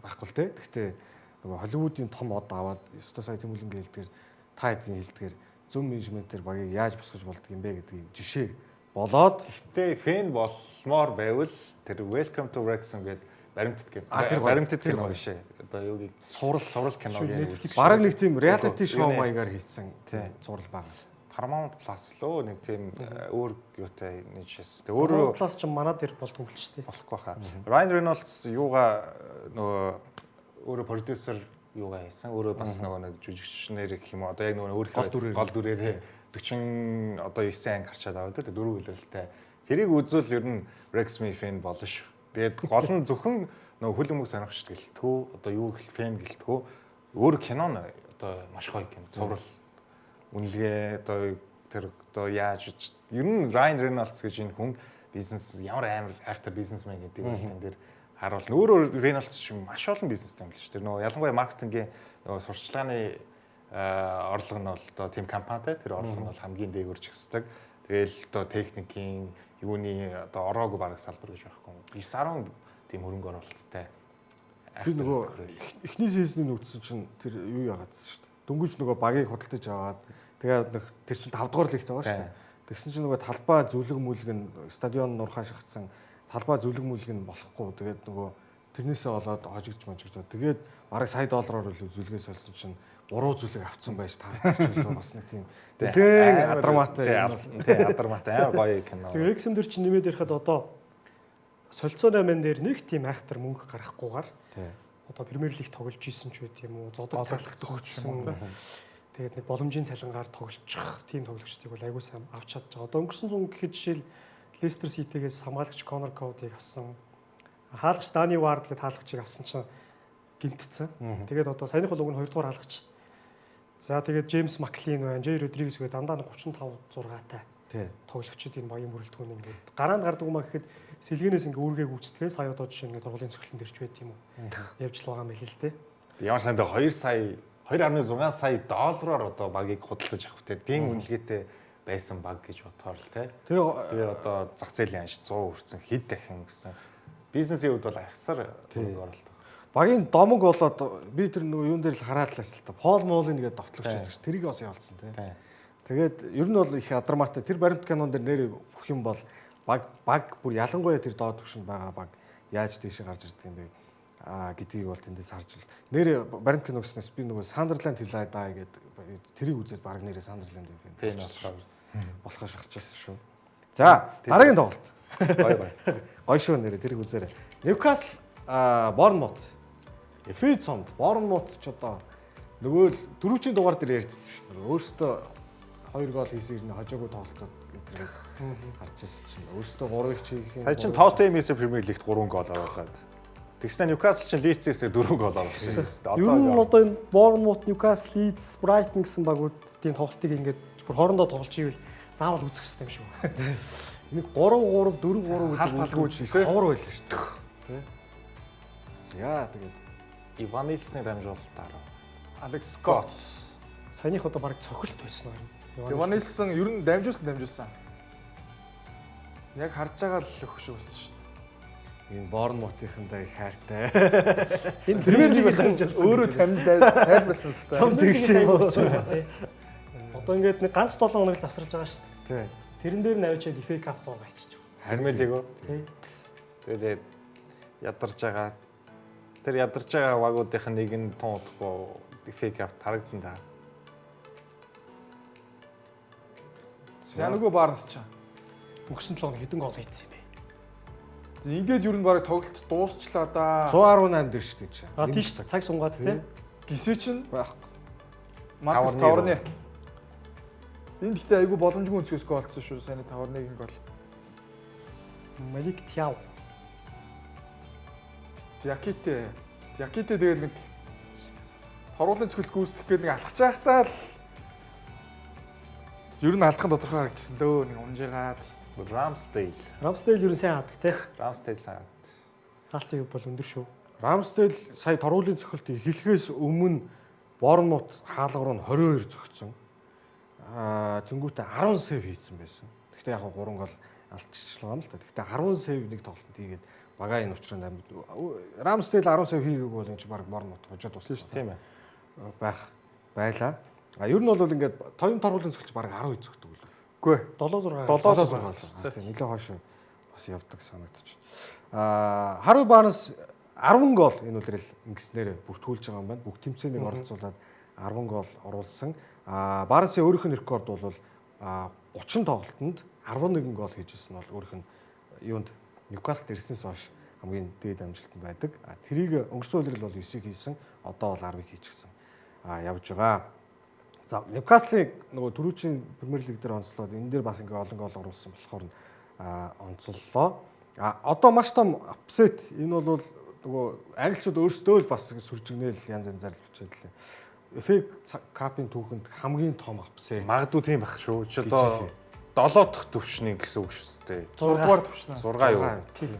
байхгүй л те. Гэхдээ нөгөө Холливуудын том од аваад 9 сая тэмүүлэнгээ хэлдгээр та хэдийн хэлдгээр зөв менежментээр багийг яаж босгож болдго юм бэ гэдгийг жишээ болоод Гэтэ фэн болмоор байвал тэр Welcome to Wrexham гэдэг баримтат гэв. Баримтат гэх юм шээ. Одоо юугийг цуврал киногийн үйл. Бараг нэг тийм reality show маягаар хийцэн зураг байгаа. Paramount Plus лөө нэг тийм өөр юутай нэг шээс. Тэг Өөрөө Plus ч манад дээр болдгоо л шүү дээ. болохгүй хаа. Ryan Reynolds юугаа нөгөө өөрөө продюсер юугаа хийсэн. Өөрөө бас нөгөө нэг жүжигчнэр гэх юм уу. Одоо яг нөгөө өөрийнхөө гол дүрээрээ 40 одоо 9 анги гарчаад аваад тэ дөрөв үйлрэлтэй. Тэрийг үзвэл ер нь Wrexham фэн болно шүү. Тэгээд гол нь зөвхөн нөгөө хөл өмг сонирхч гэлтгүү одоо юу гэл фэн гэлтгүү өөр кино нь одоо маш гоё кино. Цуврал үнэлгээ одоо тэр одоо яаж ер нь Ryan Reynolds гэж энэ хүн бизнес ямар амар артер бизнесмен гэдэг нь тэн дээр харуулна. Өөрөө Reynolds ч маш олон бизнестэй юм л шүү. Тэр нөгөө ялангуяа маркетингийн нөгөө сурчлагын орлого нь бол одоо team компанитай тэр орлого нь бол хамгийн дээгүүрч хэсдэг. Тэгэл одоо техникийн юуны одоо ороогүй бараг салбар гэж байхгүй юм. 9-10 team хөрөнгө оруулалттай. Би нөгөө эхний сизний нөхцөл чинь тэр юу яагаадсэн шүү дээ. Дөнгөж нөгөө багийг худалдаж аваад тэгээд тэр чинь 5 дугаар лигт байгаа шүү дээ. Тэгсэн чинь нөгөө талбай зүлэг мүлэг нь стадион нурхаа шигтсэн талбай зүлэг мүлэг нь болохгүй. Тэгээд нөгөө тэрнээсээ болоод хожигдж. Тэгээд бараг $100 илүү зүлгээ сольсон чинь 3 зүлэг авцсан байж таалагдчихлоо бас нэг тийм. Тэгээд адармаатай юм бол тий адармаатай амар гоё кино. Тэгээд Рексэм дээр чинь нэмээд ирэхэд одоо солилцооны амин дээр нэг тийм айхтар мөнгө гаргахгүйгээр одоо Премьер Лиг тоглож исэн ч үгүй тийм үү зодог талах төгссөн. Тэгээд нэг боломжийн цалингаар тоглочих тийм тоглогчдыг бол аягүй сайн авч чадж байгаа. Одоо өнгөрсөн зун гэхэд жишээл Лестер Ситигээс хамгаалагч Конор Коудыг авсан. Хаалгач Дани Вард гээд хаалгачийг авсан чинь гимтцсэн. Тэгээд одоо саяных бол уг нь 2 дугаар хаалгач. За тэгээд Джеймс Маклин байна, Жей Родригес гээд дандаа 35 6-тай тоглогчид энэ баян бүрэлдэхүүн ингээд гараанд гардаг юм а гэхэд сэлгэнээс ингээ үүргээ гүйцэтгээ сая одоо жишээ ингээ тургуулын цогцлон дэрч байт юм уу. Явж л байгаа юм хэлээ л дээ. Ямар санд 2.6 сая доллараар одоо багийг худалдаж авах тийм үнэлгээтэй байсан баг гэж бодохоор л тий. Тэгээ одоо зах зээлийн анш 100 хүрсэн хэд дахин гэсэн бизнесийн хувьд бол ахсар хөрөнгө оруулалт. Багийн домог болоод би тэр нөгөө юун дээр л хараад лээс л та Пол Молын нэгээд довтлогч байдаг ш. Тэрийг бас явуулсан тий. Тэгээд ер нь бол их адармаатай тэр баримт канон дээр нэр өгөх юм бол баг бүр ялангуяа тэр доод түвшинд байгаа баг яаж тийшээ гарч ирдэг юм бэ гэдгийг бол тэндээс харж л нэр баримт кино гэснээс би нөгөө Сандерланд Хилайдаа гэдэг тэрийг үзээд баг нэрээ Сандерланд юм болохоо шахчихсан шүү. За дараагийн тоглолт. Гоё шүү нэрээ тэрийг үзээрэй. Ньюкасл Борнмут Эфес цомд Борнмут ч одоо нөгөө л дөрөвчийн дугаар дээр ярьдсан шүү. Өөрөөсөө 2 гол хийсэн ирнэ хожоогүй тоглолтод энэ гарч ирсэн чинь өөрөөсөө 3-ыг хийх юм. Сая чинь Тоттенхэмээс Премьер Лигт 3 гол оруулаад. Тэгснэ Ньюкасл чинь Лидсээс 4 гол оруулсан. Ер нь одоо энэ Борнмут, Ньюкасл, Лидс, Брайтон гэсэн багуудын тоглолтыг ингээд бүр хоорондоо тоглож ивэл заавал үзэх хэрэгтэй юм шүү. Нэг 3-3 4-3 гэдэг үлгүүч ховор байлаа шүү дээ. Тэ. За тэгээд Иванилсны дамжуулалтаар Алекс Скотт. Саяных одоо баг цохилт байсан юм. Иванилсон ер нь дамжуулсан. Яг харж байгаа л өгөх шүү байсан шүү дээ. энэ Борнмутынхандаа их хайртай. Энэ Премьер Лигээс дамжуулсан. Өөрөө тайлбарсан л та. Том тэгсэн юм уу? Одоо ингээд нэг ганц 7 хоног л завсарлаж байгаа шүү Тий. дээ. Тэрэн дээр навчаад FA Cup 100 байчих. Премьер Лиг үү? Тий. Тэгээд ядарч байгаа. Тэр ядарч байгаа багуудынх нь нэг нь тун удахгүй FA Cup тарагдан да. Януго Барнс ч. Өнгөрсөн 7 хоног хэдэн гол хийсэн юм бэ? Ингээд ер нь барыг тоглолт дуусчлаа да. 118 дээр шүү дээ чи. Тийш цаг сунгаад тий. Гисээ чинь Байхгүй. Маркус Таврны. Энд гэхдээ айгүй боломжгүй өнцгөөс гол олцсон шүү. Сайн 5-1 гол. Малик Тяв. Яките тэгээд нэг хоруулын цэцгэлт гүйцэтгэх гээд нэг алхаж байхдаа л ер нь алдах нь тодорхой харагдсан дөө нэг унжгаад. Рамсдейл ер нь сайн хаадаг тий. Рамсдейл сайн. Хаалтын бол өндөр шүү. Рамсдейл сая торгуулийн цохилт эхлэхээс өмнө Борнмут хаалга руу нь 22 зөгцсөн. Тэнгүүтээ 10 сейв хийсэн байсан. Гэхдээ яг 3 гол алдчихлаа юм л та. Гэхдээ 10 сейв нэг тоглолтод хийгээд багаа энэ учраас Рамсдейл 10 сейв хийгээг бол энэ ч баг Борнмут хожоод туссан шүү Тийм ээ. Байлаа. Ер нь бол ингээд тоён торгуулийн цогч баг 10 зөгтөг үл. Үгүй 7-6. Тийм нэлээд хойш бас явдаг санагдчих. Харви Барнс 10 гол энэ үлрэл ингэснээр бүртгүүлж байгаа юм байна. Бүх тэмцээнийг оролцуулаад 10 гол оруулсан. Барнсын өөрийнх нь рекорд бол 30 тоглолтод 11 гол хийжсэн бол өөрийнх нь юунд Ньюкасл ирснээс хойш хамгийн дээд амжилтанд байдаг. Тэрийг өнгөрсөн үлрэл бол 9-ийг хийсэн. Одоо бол 10-ыг хийчихсэн. Явж байгаа. За Ньюкаслыг нөгөө түрүүчийн Премьер Лиг дээр онцлоод энэ дээр бас ингээ олон гол оруулсан болохоор онцлолоо. Одоо маш том апсет энэ бол нөгөө англичууд өөрсдөө л бас сүржигнэл янз янзаар л бичээдлээ. FA Cup-ын түүхэнд хамгийн том апсет. Магадгүй тийм байх шүү. Чи одоо 7 дахь төвшний гэсэн үг шүү дээ. 6 дугаар төвшнө. 6 юу? Тийм.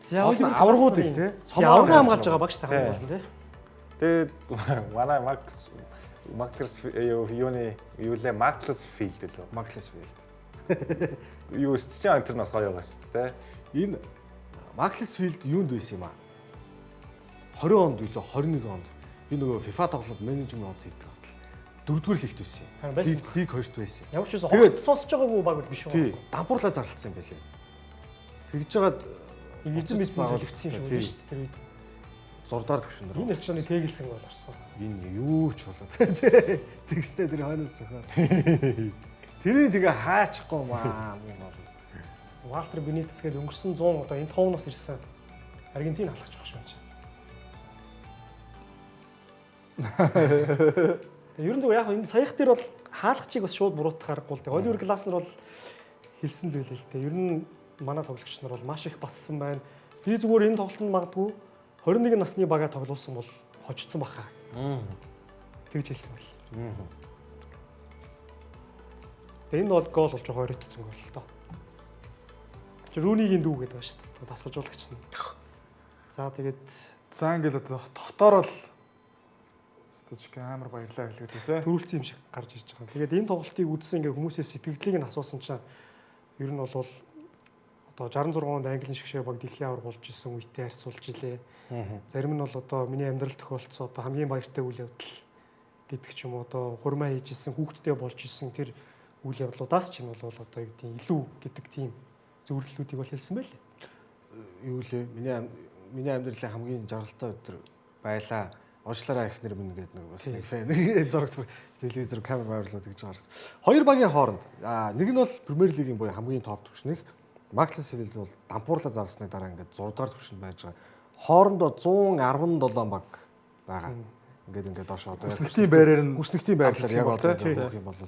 За аваргууд их тий. Цомоо хамгаалж байгаа багш тахын болно тий. Тэгээд манай Маклсфилд лөө. Маклсфилд. Юу стичэн антер нас гоё байгаас тэ. Энэ Маклсфилд юунд байсан юм аа? 20 онд үлээ 21 онд би нөгөө FIFA тоглолт менежмент хийдэг багтал 4-р лигт байсан Харин юм. байсан. Лиг 2-т байсан. Ямар ч байсан Тэгээд- огт сонсож байгаагүй баг биш үү? Тий, дампуурлаа зарлцсан юм байлээ. Тэгж жагаад Эзэн мэдсэн Байгуулалт зөвлөгдсөн юм шиг тий. үү шүү дээ. Тэр үед 6-р төвшөнд энэ рестораны тэгэлсэн гол орсон. энэ юу ч болоод тэгстэй тэр хойноос зөхөө. Тэрийг тэгээ хаачихгүй маа юм бол. Валтер Бенитес гээд өнгөрсөн 100 одоо энэ тоогноос ирсэн Аргентин халахч баг шүү. Тэгээ ер нь зөв яг энэ саях дээр бол хаалгачийг бас шууд буруутгах аргагүй л дээ. Оливер Гласнер бол хэлсэн л байлээ л дээ. Ер нь манай тоглогч нар бол маш их бассан байна. Би зүгээр энэ тоглолтод магадгүй 21 насны багаа тоглуулсан бол хожицсон баха. Тэгж хэлсэн байл. Тэгээ энэ бол гол болж байгаа оройтцсон гол л доо. Рүүнигийн дүү гэдэг байна шүү дээ. Дасгалжуулагч нь. За тэгээд За ингээл одоо дотоор л стажик амар баярлаа хэлгээд тий. төрүүлсэн юм шиг гарч ирж байгаа. Тэгээд энэ тоглолтыг үзсэн ингээ хүмүүсээс сэтгэлдлийг нь асуусан чинь ер нь бол одоо 66 онд Английн шгшээ баг дэлхийн аварга болж исэн үетэй харьцуулж илээ. Зарим нь бол одоо миний амьдрал тохиолдсон одоо хамгийн баяртай үйл явдал гэдэг ч юм уу одоо хурмаа хийж исэн хүүхдтэй болж исэн тэр үйл явдлуудаас ч нь бол одоо юу гэдэг илүү гэдэг тийм зөвлөлүүдийг бол хэлсэн байлээ. Юу лээ? Миний амьдралын хамгийн жаргалтай өдөр байлаа. Уучлаарай эхнэр минь гэдэг нэг бас нэг фэн зурагт телевизээр камер байрлуулад гэж байгаа. Хоёр багийн хооронд нэг нь бол Премьер Лигийн буюу хамгийн топ түвшнийг Маклсвилл бол дампуурлаа зарсны дараа ингээд 6-р түвшинд байж байгаа. Хоорондоо 117 баг байгаа. Ингээд доошоо одоо Хүснэгтийн байраар нь хүснэгтийн байрлалаар яг одоо тий. явах юм бол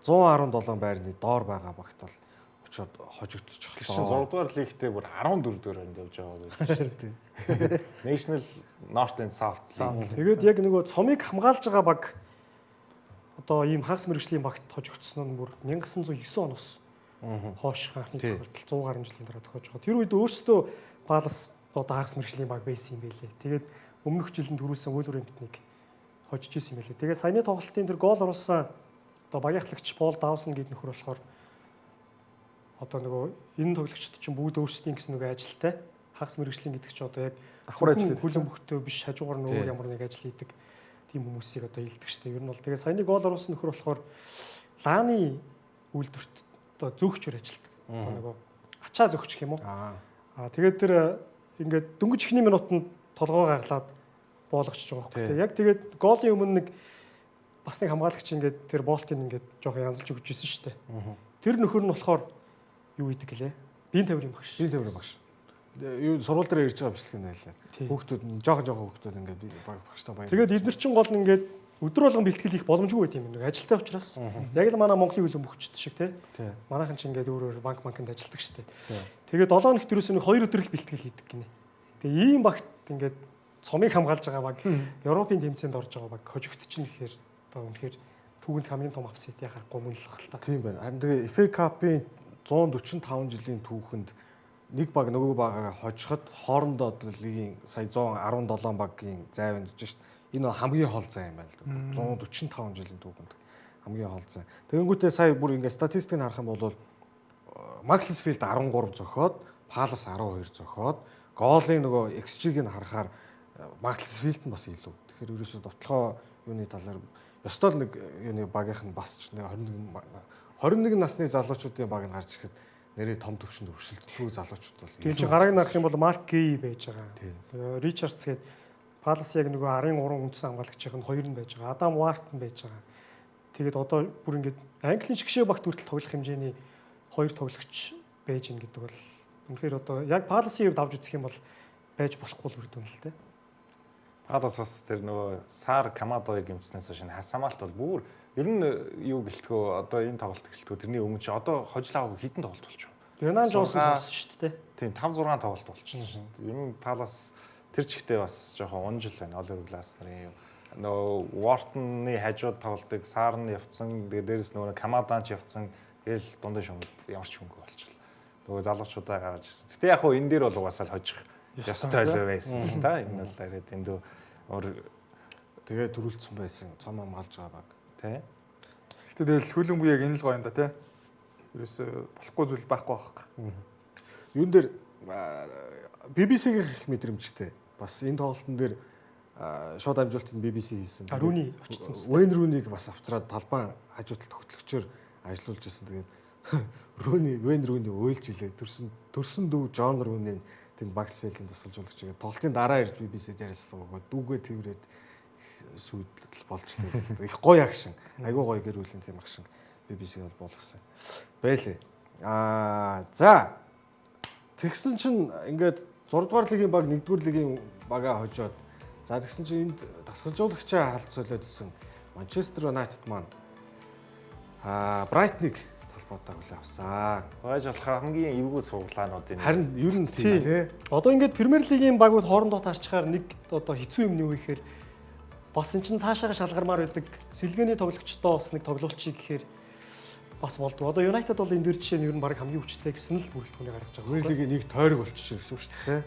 117 байрны доор байгаа багт бол очиод хожигдчих Шин 6-р лигтээ бүр 14-р онд явж байгаа гэж тий. National North and South. Тэгээд яг нөгөө цомыг хамгаалж байгаа баг одоо ийм хагас мэрэгжлийн багт хожигдсон нь бүр 1909 оноос хойш анхны тохиолдол 100 гаруй жилийн дараа тохиолж байгаа. Тэр үед өөрсдөө Палас одоо хагас мэрэгжлийн баг байсан юм байлээ. Тэгээд өмнөх жилд төрүүлсэн Wolverhampton-ыг хожиж исэн юм байлээ. Тэгээд саяны тоглолтын тэр гол оруулсан одоо багийн ахлагч Пол Давсон гэдэг нөхөр болохоор одоо нөгөө энэ тоглогчд чинь бүгд өөрсдийн гэсэн нөгөө ажилтай хагас мэрэгжлийн гэдэг чинь одоо яг давхар ажил хүлэн бөхтөө биш хажуугаар нь өөр ямар нэг ажил хийдэг тийм хүмүүсийг одоо илдэг штэ. Ер нь бол тэгээ саяны гол оруулсан нөхөр болохоор Лааны үйлдвэрт одоо зөөгчөр ажилтдаг. Одоо нөгөө ачаа зөөгч гэх юм уу? Тэгээд тэр ингээд дөнгөж ихний минутанд толгоо гаргалаад боологчж байгаа хөөх. Тэгээ яг тэгээд голын өмнө нэг бас нэг хамгаалагч ингээд тэр болтыг ингээд жоох янзалж өгч ирсэн штэ. Тэр нөхөр нь болохоор юу хийдэг гэлээ? Биеийн тавирын багш. Биеийн тавирын багш. Юу сургууль дээр ирж байгаа бичлэг нь байлаа. Хүүхдүүд нь жоохон хүүхдүүд ингээд багштай баяр. Тэгээд эдгээр чин гол нь ингээд өдөр болгон бэлтгэл хийх боломжгүй байт юм нэг ажилтай учраас. Яг л манай Монголын хөлөн бөхчд шиг те. Манайхан ч ингээд өөр банкнд ажилладаг штэ. Тэгээд 7 хоногт ерөөсөө нэг 2 өдөр л бэлтгэл хийдэг гинэ. Тэгээд ийм багт ингээд цомыг хамгаалж байгаа баг Европын тэмцээнд орж байгаа баг хожигдчихнэ гэхээр одоо үнэхээр түүнд хамгийн том апсет яхахгүй мөн л хэл та. Тийм байна. Харин тэгээ FA Cup-ын 145 жилийн түүхэнд нэг баг нөгөө багаа хожиход хоорондоо лигийн сая 117 багийн зай байна гэж шít. Энэ хамгийн хол зай юм байна л да. 145 жилийн түүхэнд хамгийн хол зай. Тэгэнгүүтээ сая бүр ингээд статистикийг харах юм бол Macclesfield 13 зөхиод, Palace 12 зөхиод, гоолын нөгөө XG-г нь харахаар Macclesfield нь бас илүү. Тэгэхээр ерөөсөө довтлохоо юуны талаар ёстой л нэг юуны багийнх нь бас ч 21 насны залуучуудын баг нь гарч ирэхэд нэрээ том төвшөнд өрсөлддөг залуучууд бол. Тийм чи гарааг нарах юм бол Марк Гей байж байгаа. Ричардс гээд Палас яг нөгөө 13 үндсэн хамгаалагчийн 2 нь байж байгаа. Адам Вартн байж байгаа. Тэгээд одоо бүр ингээд Английн шгшээ багт хүртэл тоглох хэмжээний 2 тоглогч байж гин гэдэг бол үнэхээр одоо яг Паласын хувьд авч үзэх юм бол байж болохгүй л үрдүн л дээ. Палас бас тэр нөгөө Сар Камадоыг гимцснээс хойш хасамалт бол бүр ер нь юу гэлтгөө одоо энэ тоглолт гэлтгөө тэрний өмнө чи одоо хожлаа хідэн тоглолт болчих. Бернан Джонсон болсон шүү дээ. Тийм 5 6 тоглолт болчихсон шүү дээ. Ер нь Палас тэр чигтээ бас жоохон унжил байна. Оливер Гласнерын юу. Нөгөө Wharton-ы хажууд тоглолтыг Сар нь явцсан. Тэгээ дээрэс нөгөө Камаданч явцсан. Тэгэл дундаа шонгод ямар ч хөнгө болчихлоо. Нөгөө залуучуудаа гаргаж ирсэн. Гэтэ яг хуу энэ дээр бол угаасаа л хожих ёстой л байсан л да. Энэ бол дараад энэ дөө тэгээ төрүүлсэн байсан. Цом хамгаалж байгаа баг. Тэ. Гэтэ тэгэл хөлөн буяг энэ л гоё юм да тий. Ерөөсө болохгүй зүйл байхгүй байх. Юун дээр BBC-ийн их мэдрэмжтэй. Бас энэ тоглолтын дээр шууд амжилтанд BBC хийсэн. Рүүний очсон гэсэн. Wayne Rooney-г бас авчраад талбай хажууталт хөтлөгчөөр ажиллуулж байсан. Тэгээд Wayne Rooney уйлж илээ. Төрсөн дүү John Rooney тэнд Maxwell-ийн тасгалжуулагч тэгээд тоглолтын дараа ирж BBC-д ярилцлага өгөөд дүүгээ тэрврээд сүйдэл болжлоо. Их гоё акшн. Айгуу гоё гэр бүлийн тийм акшн BBC бол болгосон. Байлээ. За. Тэгсэн чинь ингээд 6 дугаар лигийн баг 1 дугаар лигийн багаа хожоод за тэгсэн чинь энд тасгалжуулагчаа халдсуулаад исэн Манчестер Юнайтед маань Брайтныг талбайдаа хүлээн авсан. Байж болох хамгийн эвгүй сургалаануудын Харин ер нь тийм тий. Одоо ингээд Премьер лигийн багууд хоорондоо таарчаар нэг одоо хэцүү юм нь юу гэхээр бас эн чинь цаашаа шалгармаар байдаг. Сэлгээний тоглогчдоо бас нэг тоглолчийг гэхээр бас болдгоо. Одоо Юнайтед бол энэ дөр жишээ нь ер нь баг хамгийн хүчтэй гэсэн л бүрэлдэхүүнийг гаргаж байгаа. Премьер лигийн нэг тойрог болчихсон гэсэн үг шүү дээ.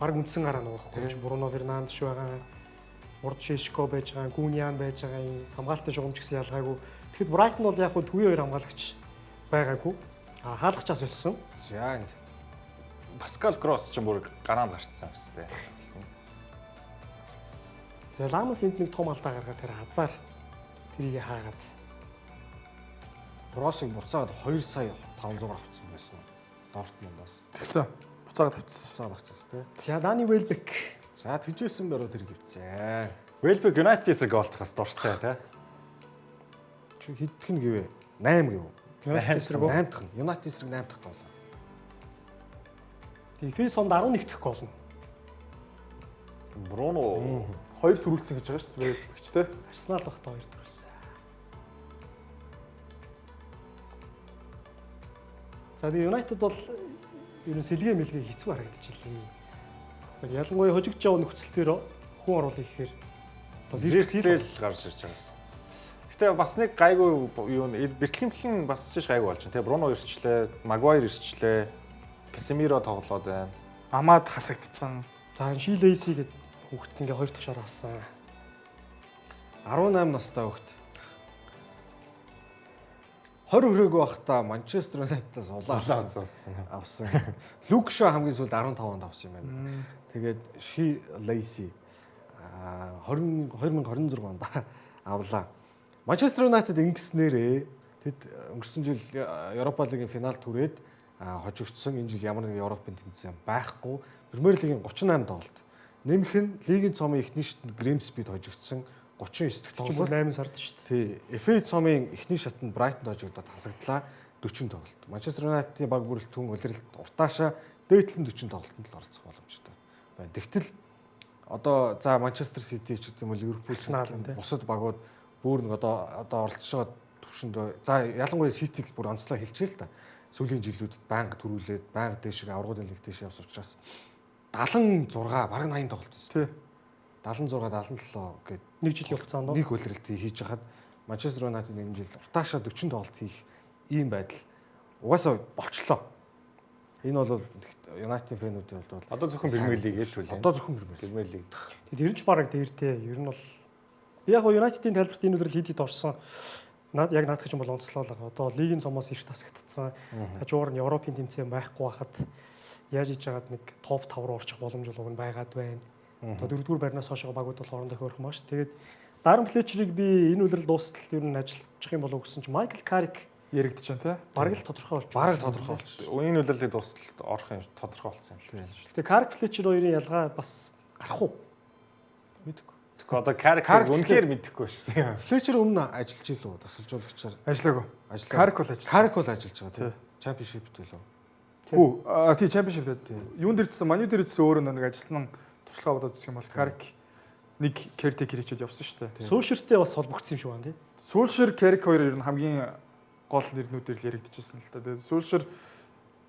Баг үндсэн гараа нуухгүй. Бруно Фернандеш байгаа. Урд Шешко байж байгаа, Гүниан байж байгаа юм. Хамгаалтын шугамч гэсэн ялгаагүй. Тэгэхэд Брайтон бол яг хөө төвийн хоёр хамгаалагч байгаагүй. Хаалгачаас өссөн. За энд Паскал Гросс ч бүр гараанд гарцсан юм тест. За Ламас энд нэг том алдаа гаргаад тэр хазаар тэрийг хаагаад Бросыг буцаад 2 сая 500 авчихсан байсан. Дортмундаас. Тэгсэн. Буцаагаад авчихсан. Буцаад авчихсан тий. за Дани Велбек За тэжээсэн баруу тэр гівцээ. Welbeck United-ээс голтох бас дуртай тий. Чи хэддэх нь гэвэ? 8 гэв. Юнайтед эсрэг гол. 8 дахь нь. Юнайтед эсрэг 8 дахь гол. Дефенс онд 11 дэх гол нь. Бруно 2 төрүүлсэн гэж байгаа шүү дээ. Welbeck те. Арсенал тогтоо 2 төрүүлсэн. За тэгээ Юнайтед бол ер нь сэлгээ мэлгээ хэцүү харагдчихлээ. Тэгээ ялангуяа хожигч яваа нөхцөлтөөр хүн оруулах гэхээр одоо зэрэгцэл гарч ирж байгаас. Гэтэ бас нэг гайгүй юу бэртлэмхэн бас ч гайгүй болж байна тий. Бруно ирчлээ, Магуайр ирчлээ, Касемиро тоглоод байна. Амаад хасагдсан. за Шилейси гэдэг хүүхэд ингээ 2 дахь шар авсан. 18 настай хүүхэд. 20 хүрээгүй байхдаа Манчестер Юнайтедаас улаан авсан. Люк Шо хамгийн сүүлд 15 онд авсан юм байна. Тэгээд Ши Лейси 2026 онд авлаа. Манчестер Юнайтед ингэснээрээ тэд өнгөрсөн жил Европа лигийн финалд хүрээд хожигдсон. Энэ жил ямар нэг Европын тэмцээн байхгүй. Премьер лигийн 38 тоглолт. Нэмэх нь лигийн цомын эхний шатнд Грэмспид хожигдсон 39 дэх тоглолт. 8 сард шүү дээ. Тий. FA цомын эхний шатнд Брайтонд хожигдоод хасагдлаа 40 тоглолт. Манчестер Юнайтедийн баг бүрэлдэхүүн улиралд уртаашаа дээдлэн 40 тоглолтод л оролцох боломжтой байна. Тэгтэл одоо за Манчестер Сити ч гэдэм үү Ливерпул бусад багууд бүр нэг одоо оролцож байгаа төвшөнд за ялангуяа Ситиг бүр онцлоо хэлчихээ л та. Сүүлийн жилүүдэд банк төрүүлээд банк дэшиг аврагын лиг дэшиг явсан учраас 76 бараг 80 тоглолт байсан. Тий. 76 77 гээд Нэг жилийн хугацаанд нэг үлрэлт хийж хахад Манчестер Юнайтед энэ жил уртаашаа 40 тоглолт хийх ийм байдал угаасаа болчлоо. Энэ бол Юнайтед фэнүүдийн хувьд бол Одоо зөвхөн Премьер лиг л хүлээн. одоо зөвхөн Премьер лиг. тэгээд ер нь ч бараг дээртэй. Ер нь бол би яг Юнайтедийн тайлбарт энэ өдрөл хэд орсон. Яг наадах юм бол онцлоо л байгаа. Одоо лигийн цомоос их тасагдсан. Хажуугаар нь Европын тэмцээн байхгүй хахад яаж иж байгаад нэг топ 5 руу орчих боломж бол байгаад байна. Одоо 4-р байрнаас хойшоо багууд бол хоорондоо хөөрөх маш. Тэгээд Даррен Флетчерийг би энэ үлрэл дуустал ер нь ажиллах юм болов гэсэн чинь Майкл Карик Яригдчихэв тий. бараг л тодорхой болж Бараг тодорхой болчихсон. Энэ үлрэлтийн дуусталд орох юм тодорхой болсон юм шиг байна. Тэгээ Карик Флетчер хоёрын ялгаа бас гарах уу? Мэдгүй. Тэгэхээр одоо Карик үнэхээр мэдэхгүй шүү дээ. Флетчер өмнө ажиллаж илүү тасалжуулагчаар Ажиллаагүй. ажиллаа. Карик бол ажилласан. Карик бол ажиллаж байгаа тийм. Чемпионшипт байлоо. Хүү тий чемпионшип дээр. Юунд ирсэн? Маний дээр ирсэн өөрөө нэг ажилтнан туршлагаа бодоод үзэх юм бол Карик нэг Кертек хийчихэд явсан шүү дээ. Сүүлширтэй бас холбогдсон юм шиг байна тий. Сүүлшир Карик хоёр ер нь хамгийн гол нэрнүүдээр л яригдчихсэн л та. Тэгээд сүүлшир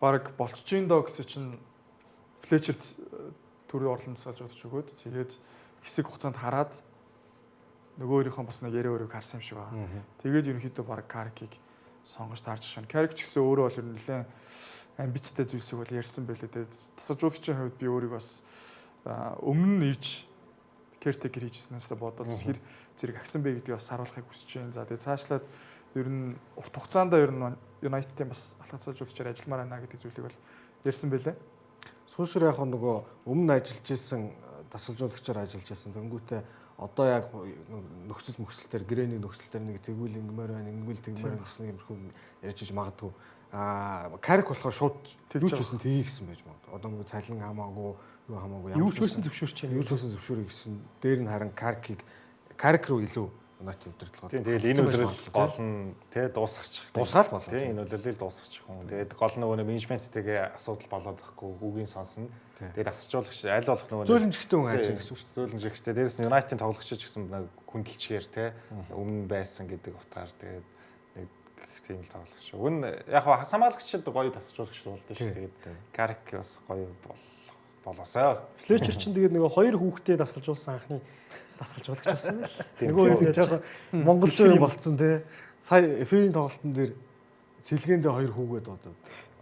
баг болчих чинь доо гэсэн чинь Флетчерт төрийн орлонд салж бодож өгөөд тэгээд хэсэг хугацаанд хараад нөгөө өөрийнхөө бас нэг яриа өрөөг харсан юм шиг байна. Тэгээд ерөнхийдөө баг Карикийг сонгож таарч шин. Карик ч гэсэн өөрөө бол ер нь нэлээд амбицтай зүйлсийг бол ярьсан байлээ. Тэгээд тасалжуулагчийн хувьд би өөрийг бас өмнө нь ирж Кертекер хийжсэнээс бодоод хэр зэрэг агсан бэ гэдгийг бас харуулахыг хүсэж байна. За тэгээд цаашлаад ер нь урт хугацаанд ер нь Юнайтедийн бас алхах цаажуулагчаар ажилламаар байна гэдэг зүйлийг бол ярьсан байлээ. Сүүлшир яг нөгөө өмнө ажиллаж исэн дасгалжуулагчаар ажиллаж байсан. Тэнгүүтээ одоо яг нөхцөл мөксөлтөр грэний нөхцөлтөр нэг тэгвэл ингэмээр байна, ингэвэл тэгмээр гэсэн юмрхүү ярьж иж магадгүй. Карик болохоор шууд юу ч байсан тгий гэсэн байж магадгүй. Одоо нэг цалин хамаагүй, юу хамаагүй Юу ч байсан зөвшөөрч байна. юу ч байсан зөвшөөрөй гэсэн. Дээр нь харин карик руу илүү United удирдлагууд. Тийм тэгэл энэ үлрэл гол нь тий дуусгачих. Дуусгаал болоо. Тийм энэ үлрэлийг дуусгачих хүн. Тэгээд гол нөгөө менежменттэйгээ асуудал болоод байхгүй үгийн сонсно. Тэгээд асарчуулагч аль болох нөгөө Зөөлөнжигтэй хүн хайж гэсэн үг шүү дээ. зөөлөнжигтэй. Дээрээс нь United-ийн тоглогч ч гэсэн хүндэлчгээр тий өмнө байсан гэдэг утгаар тэгээд нэг тийм л тоглогч шүү. Үн яг хамаалагчид гоё тасарчуулагч болдсон шүү. Тэгээд Карик бас гоё болоосоо. Флечер чинь тэгээд нөгөө хоёр хүүхдээ дасгалжуулсан анхны дасгалжуулагч болсон байл. Нөгөө нэг жоохон монголчууд болцсон тий. Сая FA-ийн тоглолтын дээр сэлгээндээ хоёр хүүгээд одоо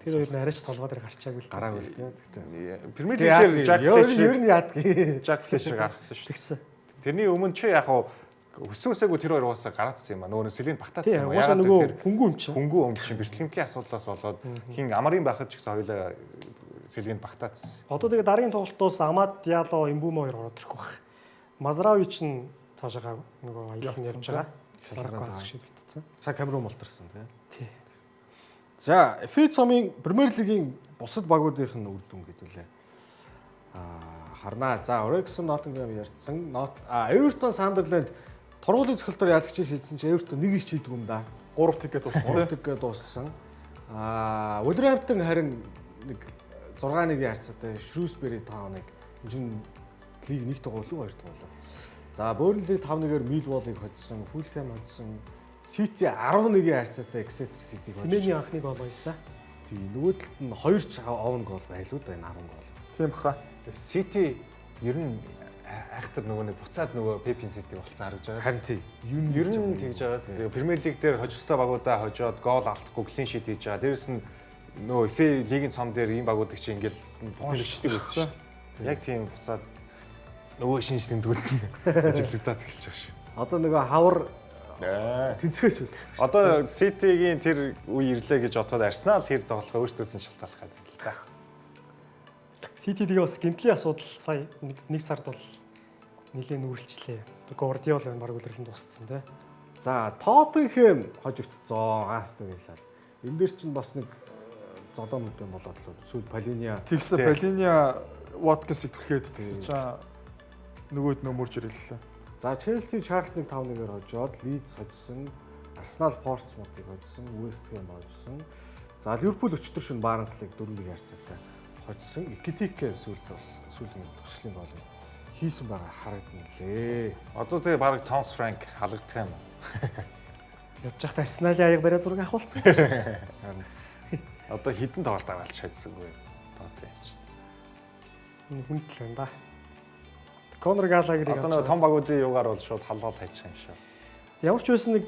Тэр хоёр нарийч толгой дээр гарчаагүй л гараагүй л тий. Премьер лигээр Ер нь яадгийг. Жак Флешер гаргасан шүү. тэгсэн. Тэрний өмнө чи яг өсөөсөөгүй тэр хоёр уусаа гараадсан юм а. Нөгөө сэлгийн багтаацсан Тийм юм. уусаа нөгөө хөнгүү юм чинь. хөнгүү өмч чинь бэртлэмтлийн асуудлаас болоод хин амарын байхад ч гэсэн хоёулаа сэлгэнд багтаацсан. Одоо тэгээд дараагийн тоглолтоос Амад Диало Имбумо хоёр ороод ирэх байх. Мазрави чинь цаашаа нөгөө аялал нь явж байгаа. Бараг ганц шийдэлтсэн. Цаг Камерун болторсон тий. Тий. За, FA цомын Премьер лигийн бусад багуудынх нь үр дүн гэдүүлээ. Харнаа. За, Wrexham Nottingham ярьсан. Everton Sunderland торгуулийн цохилтоор яалагч шийдсэн чи Everton нэг их шийддэг юм да. 3 тикет дууссан. 3 тикет дууссан. Wolverhampton харин нэг 6-1-ийн харьцаатай Shrewsbury Town-ыг энэ чинь лиг 1 дугаар уу 2 дугаар уу. За, Burnley 5-1-ээр Millwall-ыг хоцсон, Fulham хоцсон, City 11-ийн харьцаатай Exeter City-г Симэний анхны гол байсан. тийм нөгөө талд нь 2 овн гол байлуу да энэ 10 гол. Тийм баха. Сити ер нь айхтар нөгөө нэг буцаад нөгөө Пепин Сити болцсон харагдж байгаа. Харин тийм. Ер нь тэгж байгаас Премьер лиг дээр хожигстой багуудаа хожоод гол алдахгүй клин шит хийж байгаа. Дээрээс нь нөгөө FA лигийн цом дээр ийм багуудыг чи ингээл бүтээлчдэг байсан шүү дээ. Яг тийм буцаад нөгөө шинжлэндүүд нь ажиглагдаад эхэлж байгаа шүү. Одоо нөгөө хавар тэнцвэрч болж байгаа. Одоо Ситигийн тэр үе ирлээ гэж бодоход Арсенал хэр тоглохоо өөртөөс нь шалтгаалах гэдэг л та. Сити тэгээ бас гэмтлийн асуудал сая нэг сард бол нэлээд нүрэлчлээ. Гвардиол байна баг үлрэлэн дууссан тий. За, Тоттенхэм хожигдсон Астон Вилла. Энэ дээр чинь бас нэг зодоо мөдөн болоод л сүүл Палиния Тэгсэн Палиния Watkins-ийг түлхээд тэгсэн чинь нөгөөд нөмөрж ирэлээ. За, Челси Чарлтныг 5-1-ээр хожоод, Лидс хоцсон, Арсенал Портсмутыг хоцсон, West Ham хоцсон. За, Ливерпул өчтөр шин Барнслиг 4-1 харьцаатай хоцсон. Экитикэ сүүлийн тусгалын гол хийсэн байгаа харагдана лээ. Одоо тэгээ баг Томс Франк халагдах юм. Ядж захт Арсеналын аяг бариа зураг авахулсан. Одоо хідэн тоглолт аваалж хайцсангүй. Тоотой яаж. Энэ хүндэл байна да. Конор Галагерийг Одоо нэг том багуудын юугаар бол шууд халуул хайчих юм шиг. ямар ч байсан нэг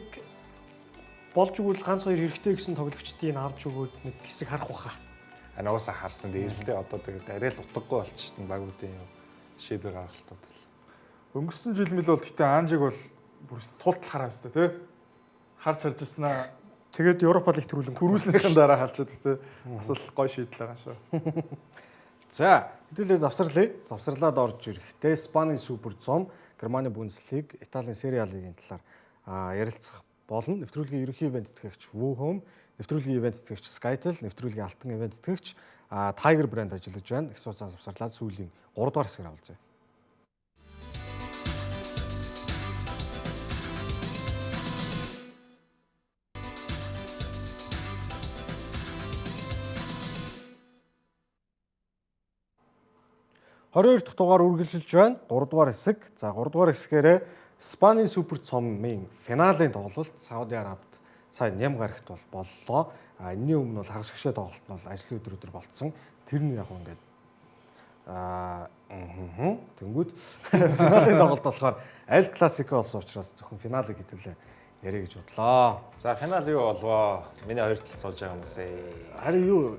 болж игэл ганц хоёр хэрэгтэй гэсэн тоглогчдыг авч өгөөд нэг хэсэг харах баха. Нуусаа харсан дээрэлтэй одоо тэгээд арай л утгагүй болчихсон багуудын шийдвэр гаргалтууд л. Өнгөрсөн жил мэл бол гэтээ Анжиг бол бүр тултал хараа юмстай тий. Харж харж ирснаа Тэгээд Европа лиг төрүүлснийхэн дараа халчаад тий. Бас л гоё шийдэл байгаа шүү. За, хэдүүлээ завсарлаа. Завсарлаад орж ирэхдээ Испаний супер зом, Германы Бундслиг, Италийн Serie A лигийн талаар ярилцах болно. Нэвтрүүлгийн ерөнхий ивент тэтгэгч WooHome, нэвтрүүлгийн ивент тэтгэгч Skytel, нэвтрүүлгийн алтан ивент тэтгэгч Tiger брэнд ажиллаж байна. Их сууцаа завсарлаад сүүлийн 3 дугаар хэсгээр авалзаа. Хорёор дахь дугаар үргэлжилж байна. 3 дугаар хэсэг. За 3 дугаар хэсгээрээ Испаний супер цомын финалийн тоглолт Сауди Арабид сая ням гарагт бол боллоо. Энэний өмнө бол хагас гişэ тоглолт нь бол ажлын өдөр болцсон. Тэр нь яг ингээд тэнгүүд финалийн тоглолт болохоор Аль Классико болсон учраас зөвхөн финалыг хэдүүлээ ярих гэж бодлоо. За финал юу болвоо? Миний хоёр тал суулж байгаа хүмүүс ээ. Харин юу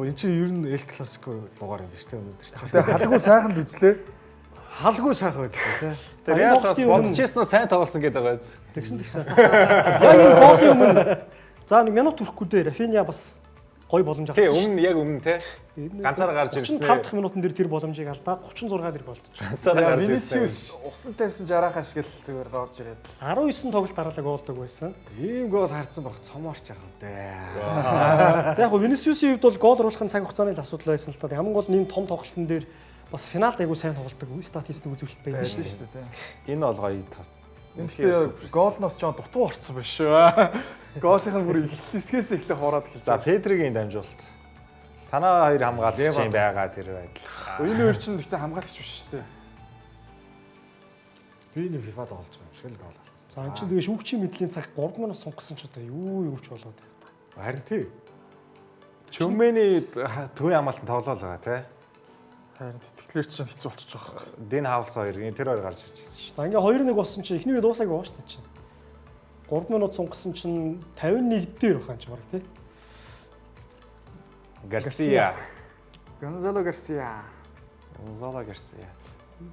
энэ чинь ер нь Аль Классико дугаар юм биш үү өнөөдөр чинь. Тэгээ халгүй сайхан л үзлээ. Халгүй сайхан байлаа тий. Тэр яа бас бодчихсон сайн тоглосон гэдэг байгаа биз. Тэгсэн. Яг энэ гоолын өмнө за нэг минут хүрэхгүй дээр Рафиня бас гоё боломж Тий, авсан. өмнө яг өмнө те. Ганцаараа гарч ирсэн. 35 дахь минутын дээр тэр боломжийг алдаа 36 дэх болдог. Ганцаараа гарч ирсэн. Винисиус усан тавьсан жарах ашигла зүгээр орж ирээд. 19 тоглолт дараалал гоолдог байсан. Ийм гол харсан баг цомоорч байгаа л дээ. Яг гоо Винисиусийн хувьд бол гол оруулахын цаг хугацааны л асуудал байсан л та. Хамгийн гол нь том тоглолтын дээр бас финалд айгуу сайн тоглолдог статистик үзүүлэлт байсан Байсан шүү дээ. Энэ бол гоё тав. Энд гэхдээ гоолноос жоон дутуу орцсон биш шүү. Гоолынх нь бүр эхлэлсгээс эхлэх хураад эхэлж. За Педригийн дамжуулалт. Танаа хоёр хамгаалагч юм байгаа тэр байдал. Энэ хоёр чинь гэхдээ хамгаалагч биш шүү дээ. Би нэг FIFA-д олж байгаа юм шиг л гол алдсан. За энэ чинь тэгээ шүүгчийн мэдлийн цаг 3 минут сунгасан ч одоо юу ч болоод байна. Харин тий. Чөммөний төвийн хамгаалтанд тоглоол байгаа те. Харин тэтгэлэр чинь хэцүү болчихж байгаа. Дэн Хаус хоёр тэр хоёр гарч ирж байсан шүү. За ингээ 2-1 болсон чинь эхний үе дуусаагүй баа шүү дээ чинь. 3 минут сунгасан чинь 51 дээр бахан ч баг тий. Гарсия. Гонзало Гарсия. Зола Гарсия.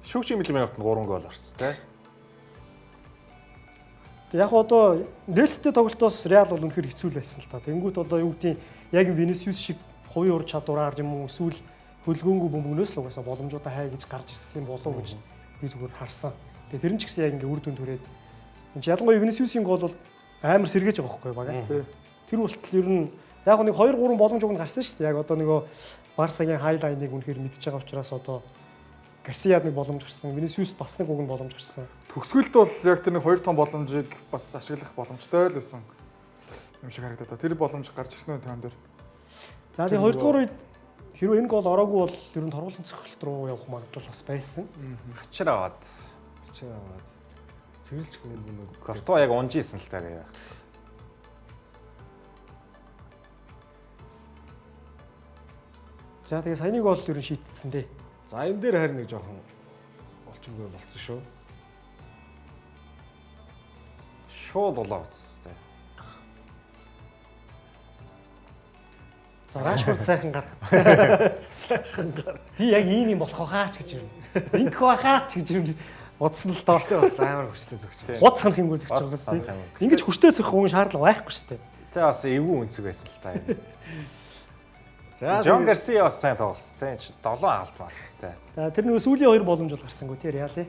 Шүүгчийн мэдлэг минутанд 3 гол орсон те. Тэг яг одоо нээлттэй тоглолтоос Реал бол үнэхээр хэцүү л байсан л та. Тэнгүүт одоо юу гэдгийг яг Винисиус шиг хувийн ур чадвараар юм уу эсвэл хөлгөөнгөө бөмбөгнөөс л угаасаа боломжуудаа хай гэж гарч ирсэн болов уу гэж би зүгээр харсан. Тэгээ тэр нь ч гэсэн яг ингээ үр дүн төрээд энэ ч ялангуяа Винисиусийн гол бол амар сэргээж байгаа байхгүй бага. Тэр болтол ер нь яг нэг 2 3 боломж уг нь гарсан шүү дээ. Яг одоо нөгөө Барсагийн хайлайныг үнэхээр мэдж байгаа учраас одоо Гарсияд нэг боломж гарсан. Винисиус бас нэг уг нь боломж гарсан. Төгсгөлд бол яг тэр нэг 2 том боломжийг бас ашиглах боломжтой л байсан юм шиг харагдаад байна. Тэр боломж гарч ирсэн үү тань дээр. За тэгээ 2 дугаар үед хэрвээ энэ гол ороогүй бол ер нь торгуулийн цогцолт руу явах магадлал бас байсан. Хачир аваад. Чи аваад цэвэрлж гүн Кортуа яг унжижсэн л таараа. За тэгээ саяны гол ер нь шийтдсэн дээ. За энэ дээр харин нэг жоохон олчмгүй болцсон шүү. Шууд улаа уцстай. За Рашфорд сайхан гар. Сайхан гар. Би яг ийм юм болох хаач гэж юм. Ингэх байхаач гэж юм бодсон л доо. Бас амар хүчтэй зөгч. Гуц ханах юм гэж байгаа юм тийм. Ингэж хүчтэй зөх хүн шаардлага байхгүй шүү дээ. Тэ бас эвгүй үнцэг байсан л та энэ. За Жон Гарсия бас сайн тоглосон те. 7 алт болтой. За тэр нэг сүүлийн 2 боломж бол гарсангүй тийм Реал.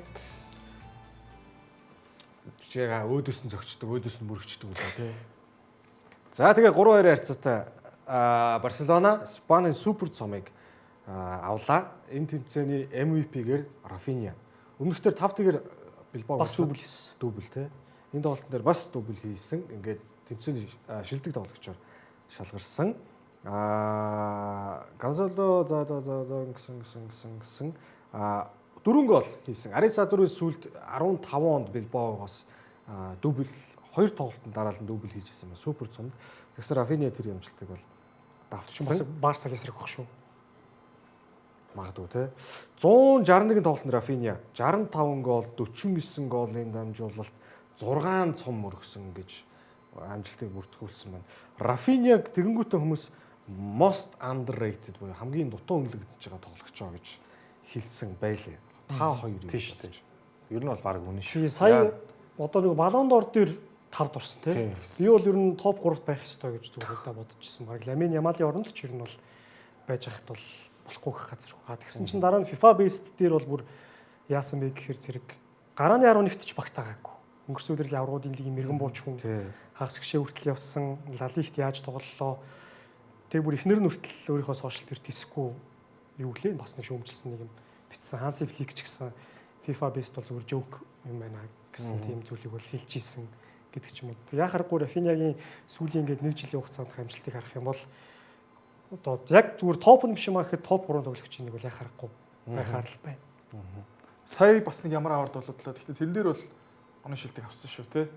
Жига өөдөөс нь зөгчдөг, өөдөөс нь мөрөгчдөг үлээ тий. За тэгээ 3-2 харьцаатай Барселона Испанийн супер цомыг авлаа. Энэ тэмцээний MVP-гээр Рафиня. Өмнөхдөр 5-1-ээр Билбао бас дубль хийсэн. Дубль тий. Энэ тоглолтын дээр бас дубль хийсэн. Ингээд тэмцээний шилдэг тоглогчоор шалгарсан. Гонсало за гэсэн 4 гол хийсэн. Арисадорос сүүлд 15 онд Билбаогоос дубль 2 тоглолтын дараалан дубль хийжсэн байна. Супер цомд. Тэгсэн Рафиня тэр амжилтыг бол давтсан. Барсаг эсрэг өгөх шүү. Магадгүй те. 161 тоглолтод Рафиня 65 гол, 49 голын дамжуулалт, 6 цом мөргсөн гэж амжилтыг бүртгүүлсэн байна. Рафиняг тэгэнгүүтээ хүмүүс most underrated буюу хамгийн дутуу үнэлэгдэж байгаа тоглогчоо гэж хэлсэн байлээ. Та хоёр юу тийш дээ. Ер нь бол баг үнэн Би шүү. сая одоо нэг Балон дор дээр 5-д орсон тийм. Би бол ер нь топ 3-т байх ёстой гэж зүгээр удаа бодож ирсэн. Баг Ламин Ямалын оронд ч ер нь бол байж хахад бол болохгүй гэх газар. Тэгсэн чинь дараа нь FIFA based дээр бол бүр яасан бэ гэхээр зэрэг гарааны 11-т ч багтаагаагүй. Өнгөрсөн үеэрлийн аврагуудын лигийн мэрэгэн бууч хүн хагас гişээ хүртэл явсан. Лалигт яаж тоглолоо. Тэг бүр ихнэр нь хүртэл өөрийнхөө сошиал дээр тисэхгүй юу гэлээ бас нэг шүүмжилсэн нэг юм битсэн. Ханси Флик ч гэсэн FIFA based бол зүгээр joke юм байна гэсэн тийм зүйлийг бол хэлж ийсэн гэдэг ч юм уу. Яг харахгүй Рафинягийн сүүлийн ингээд 1 жилийн хугацаанд амжилтыг харах юм бол одоо яг зүгээр топ нь биш юм аа гэхэд топ 3 тоглогчийн нэг бол яг харахгүй байхаар л байна. Сая бас нэг ямар авард болодлоо. Гэхдээ тэрэн дээр бол оны шилдэг авсан шүү те.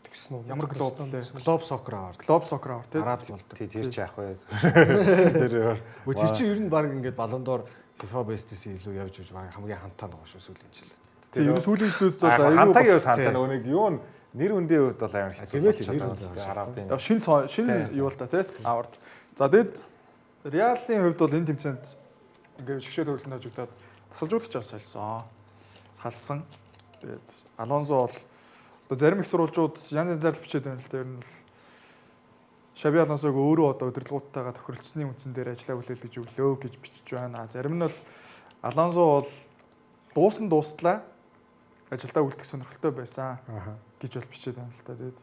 Тэгсэн үү? Ямар клуб лээ? Клуб сокер аваад. Клуб сокер авар те. Араб болдог. Тэр ч яах вэ? Тэр Тэр чинь ер нь баг ингээд Балон дор FIFA based-ээс илүү явж баг хамгийн хантаа байгаа шүү сүүлийн жил. Тийм ер нь сүүлийн жилүүд бол аюу хантагийн бас хантаа нөгөө нэг юу нэр үндийн хувьд бол амар хэцүү Тэгэл Арабын. шинэ юу л та те. Авард. За тэгэд Реалын хувьд бол энэ тэмцээнд ингээд шгшээ төвлөрөн хожигдоод тасалжуулагч авч салсан. Салсан. Тэгээд Алонсо бол одоо зарим их сурвалжууд янз янзаар л бичээд байна л да. Ер нь бол Шаби Алонсог өөрөө одоо удирдлагуудтайгаа тохиролцсны үндсэн дээр ажиллаа хүлээлгэж өглөө гэж бичиж байна. Зарим нь бол Алонсо бол дуустлаа ажилдаа үлдэх сонирхолтой байсан гэж бол бичээд байна л та. Тэгээд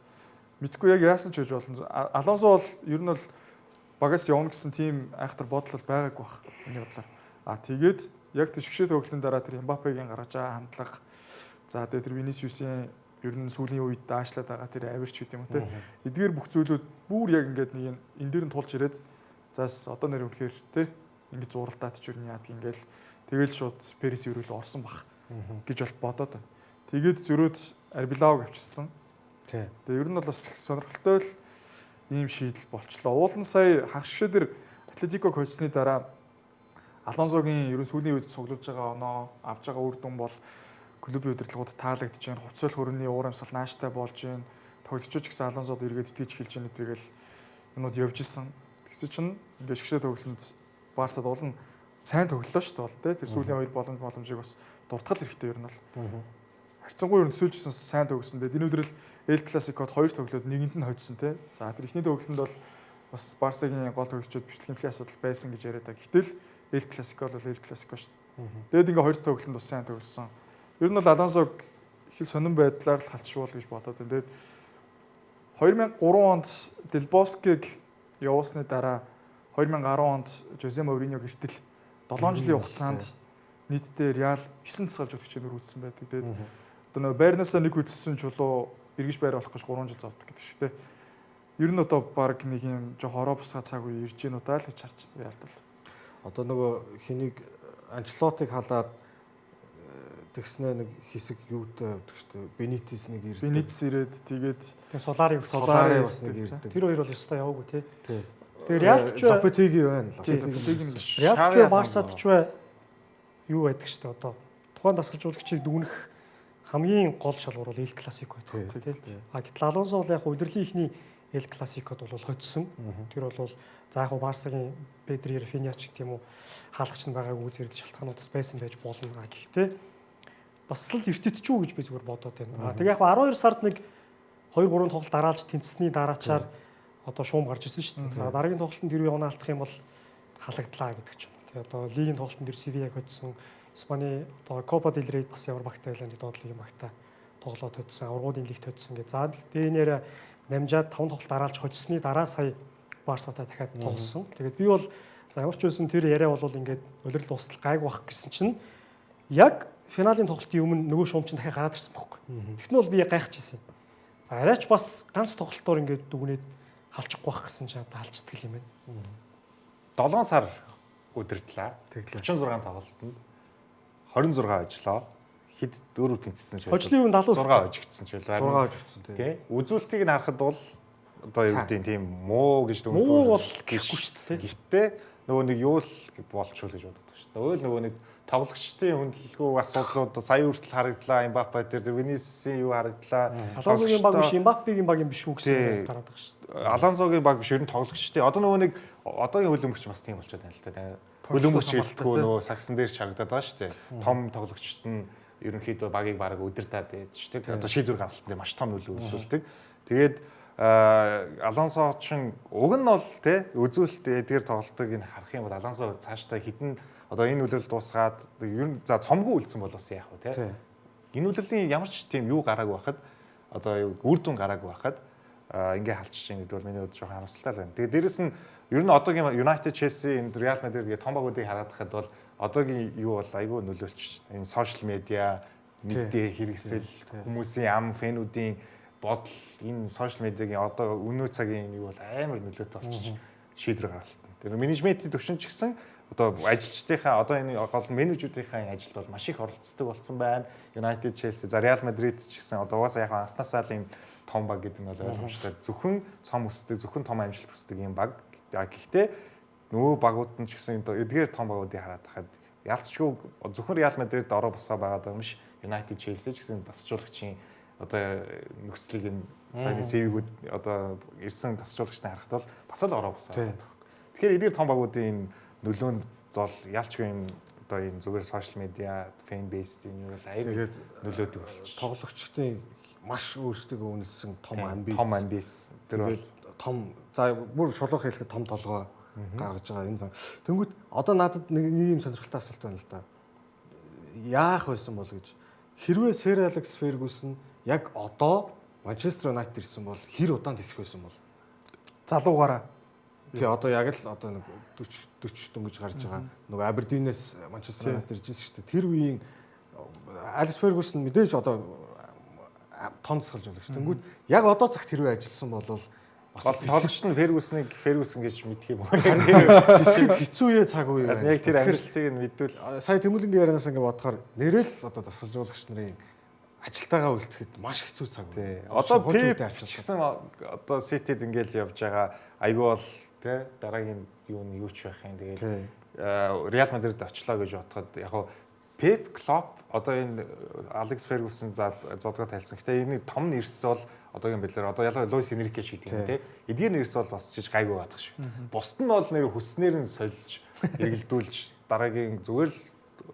мэдгүй яг яасан ч гэж болно. Алонсо бол ер нь бол багаас явна гэсэн тийм айхтар бодол бол байгаагүй баг. Миний бодлоор. Тэгээд яг тишгшээ төгөлтийн дараа тэр Мбаппегийн гаргаж байгаа хандлага за тэгээд тэр Винисиусийн ер нь сүүлийн үед даашлаад байгаа тэр авирч гэдэг юм уу те. Эдгээр бүх зүйлүүд бүр яг ингээд нэг энэ дээр нь тулж ирээд заас одоо нэр үнэхээр те ингээд зуралдаад ч ер нь яадаг ингээл тэгэл шууд Перес өрөөл орсон бах гэж бол бодоод байна. Тэгээд зөрөөд Арбилаог авчирсан. Тэгээ ер нь бол бас сонирхолтой л ийм шийдэл болчлоо. Уул нь сая хагшигшээ дээр Атлетико коучсны дараа Алонсогийн ерөн сүүлийн үед цуглуулж байгаа оноо авж байгаа үр дүн бол клубын удирдлагууд таалагдж байна. Хувьцаал хөрөний уур амьсгал нааштай болж байна. Тоглогчч гэсэн Алонсод эргээд итгэж эхэлж байна гэдгийг л юмуд явж исэн. Тэгсэн чинь ингээд шгшээ тоглолтод Барсад уул нь сайн тоглолоо шүү дээ. Тэр сүүлийн хоёр боломжийг бас дуртгал хэрэгтэй ер нь бол. Харьцангуй ер нь сүүлжсэн сайн төгсөн. Энэ өдрөл Эл Классикод 2 тоглоод нэгэнд нь хоцсон тий. За тэр ихний тоглолтод бол бас Барсагийн гол тоглогчид бичлэгийн асуудал байсан гэж яриад байгаа. Гэтэл Эл Классико бол Эл Классико шүү дээ. Тэгээд ингээ 2 тоглолтод бас сайн төгссөн. Ер нь бол Алонсог их сонирн байдлаар л халчвал гэж бодоод байна. Тэгээд 2003 онд Дел Боскег явуулсны дараа 2010 онд Жозе Мориньо гэртэл 7 жилийн хугацаанд нийтдээ Реал 9 цэцгэлж өгчөөр үүссэн байдаг. Тэгээд одоо нөө байрнаасаа нэг үтссэн чулуу эргэж байр болох гэж 3 жил зовдөг гэдэг шиг те. Ер нь одоо баг нэг юм жоо хороо бусгаа цаг үе ирж гин удаа л гэж харж байна. Реалд бол. Одоо нөгөө хэнийг Анчлотыг халаад тэгснэ нэг хэсэг юутай авдаг шүү дээ. Бенитес нэг ирдэг. Бенитес ирээд тэгээд Солари бас нэг ирдэг. Тэр хоёр бол өстой яваагүй тий. Тэгээ Реалч Лопетеги байна. Реалч Барсад ч юу байдаг шүү дээ одоо. Тухайн дасгалжуулагчийг дүгнэх хамгийн гол шалгуур бол Эл Классико байдаг тий. Гэтэл Алонсо бол яг удирдлын ихний Эл Классикод бол хоцсон. Тэр бол за яг Барсагийн Педри Рафиняч гэх юм уу хаалгач нь байгаагүй зэрэг шалтгаанууд бас байсан байж болно. Гэхдээ бас л эртэтчүү гэж би зүгээр бодоод байна. Тэгээ яг 12 сард нэг 2-3 тоглолт дараалж тэнцсэний дараачаар одоо шуум гарч ирсэн шүү дээ. За дараагийн тоглолтод тэр явна алдах юм бол халагдлаа гэдэг ч юм. Тэгээ одоо лигийн тоглолтод тэр Севиаг хоцсон. Испани одоо Копа дель Рей бас ямар багтаа байлаа нэг доотлогийн багтаа тоглоод хоцсон. Аврагуудын лигт хоцсон гэж. За тээнээр намжаад 5 тоглолт дараалж хоцсны дараа сая Барсатай дахиад тоглосон. Тэгээд би бол за ямар ч байсан тэр яриа бол ингээд улирал дуустал гайг бах гэсэн чинь яг финалийн тоглолтын өмнө нөгөө шуум чинь дахиад гараад ирсэн байхгүй. Тэгтэн бол би гайхаж ирсэн. За арайч бас ганц тоглолтоор ингээд дүгнээд халчихгүй байх гэсэн чинь одоо халцдаг юм байна. 7 сар удирдлаа. 36 тоглолтод 26 ажиллаа. Хэд дөрөв тэнцсэн ч хожлын үнд 76 хожигдсан ч байлаа. 6 хожигдсан тий. Үзүүлэлтийг нь харахад бол одоо юу гэдэг тийм муу гэж дүгнэх муу бол гэхгүй шүү дээ. Гэхдээ нөгөө нэг юу л болчихвол гэж боддог шүү дээ. Өөр нөгөө нэг тоглогчдын хөндлөлгүй асуудлууд сая хүртэл харагдлаа. Мбаппе дээр Винисиусийн юу харагдлаа. Алонсогийн баг биш, Мбаппегийн баг юм биш үү гэсэн гараад байгаа шүү дээ. Алонсогийн баг биш, ер нь тоглогчдын. Одоо нөгөө нэг одоогийн хөлбөмбөгч бас тийм болчиход байна л да. Хөлбөмбөгч хэлтгүү нөгөө сагсан дээр шагадаад байгаа шүү дээ. Том тоглогчд нь ерөнхийдөө багийг баг удирдаад байж шүү дээ. Одоо шийдвэр гаргалтанд маш том нөлөө үзүүлдэг. Тэгээд Алонсо ч уг нь бол тий үзүүлэлт эдгээр тоглолтыг нь харах юм бол Алонсо цаашдаа хідэн одоо энэ үлрэл дуусгаад ер нь за цомгүй үлдсэн бол бас яах вэ тий. Энэ үлрэлийн ямар ч тийм юу гараагүй байхад одоо үр дүн гараагүй байхад ингээ халчих чинь гэдэг бол миний хувьд жоохон харамсалтай л байна. Тэгээд дээрэс нь ер нь одоогийн United, Chelsea, энэ Real Madrid гэх том багуудыг хараад байхад бол одоогийн юу бол айгүй нөлөөлч энэ сошиал медиа мэдээ хэрэгсэл хүмүүсийн ам фэнүүдийн бодол энэ сошиал медиагийн одоо өнөө цагийн юу бол амар нөлөөтэй болчих шийдвэр гаргалтан. Тэр менежментийн төвшин ч гэсэн одоо ажилчдынхаа одоо энэ гол менежүүдийнхээ ажилд бол маш их оролцдог болсон байна. United, Chelsea, за Real Madrid ч гэсэн одоо угаасаа яг анхнаасаа л ийм том баг гэдэг нь бол ойлгомжтой. Зөвхөн цом өсдөг, зөвхөн том амжилт өсдөг ийм баг. Гэхдээ нөгөө багууд нь ч гэсэн эдгээр том багуудыг хараад байхад ялцчгүй зөвхөн Real Madrid ороо босгоо байгаа юм биш. United, Chelsea ч гэсэн тасжуулагчийн одоо нөхцөлийг нь сайн сэвгүүд одоо ирсэн тасжуулагчтай харахад бол бас л ороо босоо. Тэгэхээр эдгээр том багуудын нөлөөнд бол ялчгүй юм одоо энэ зүгээр сошиал медиа, фэн бейс юм бол аяг нөлөөдөг болчих. Тоглогчдын маш өөрсдөө үнэлсэн том амбиц. Том амбиц. Тэр бол том за бүр шулуух хэлэхэд том толгой гаргаж байгаа энэ зам. Тэнгүүт одоо надад нэг ийм сонирхолтой асуулт байна л да. Яах байсан бол гэж хэрвээ Sir Alex Ferguson яг одоо Manchester United ирсэн бол хэр удаан тисэх байсан бол залуугаараа. тий одоо яг л одоо нэг 40 дөнгөж гарч байгаа нөгөө Aberdeen-ээс Manchester United иржсэн шүү дээ. Тэр үеийн Alex Ferguson мэдээж одоо том засгалж байна шүү. Тэнгүүд яг одоо цагт хэрвээ ажилласан бол бас тоглогчд нь Ferguson гэж мэдх юм уу? Тэсгэд хэцүү ээ цаг үе байна. Яг тэр амжилтыг нь мэдвэл Сая Тэмүүлэнгийн ярианаас ингээ бодохоор нэрэл одоо дасгалжуулагч нарын ажилтайгаа үлдэхэд маш хэцүү цаг үе. Одоо Pep гэсэн одоо City-д ингээл явж байгаа айгүй бол тий дараагийн юу ч байх юм тэгээд Real Madrid очлоо гэж бодоход яг гоо Pep Klopp одоо энэ Alex Ferguson зодгоо тайлсан. Гэтэ энэ том нэрс бол одоогийн байдлаар одоо ялгаа Luis Enrique шиг тийм тий эдгээр нэрс бол бас жиж гайгүй байдаг шүү. Бусд нь бол нэр хүснээр нь сольж эргэлдүүлж дараагийн зүгээр л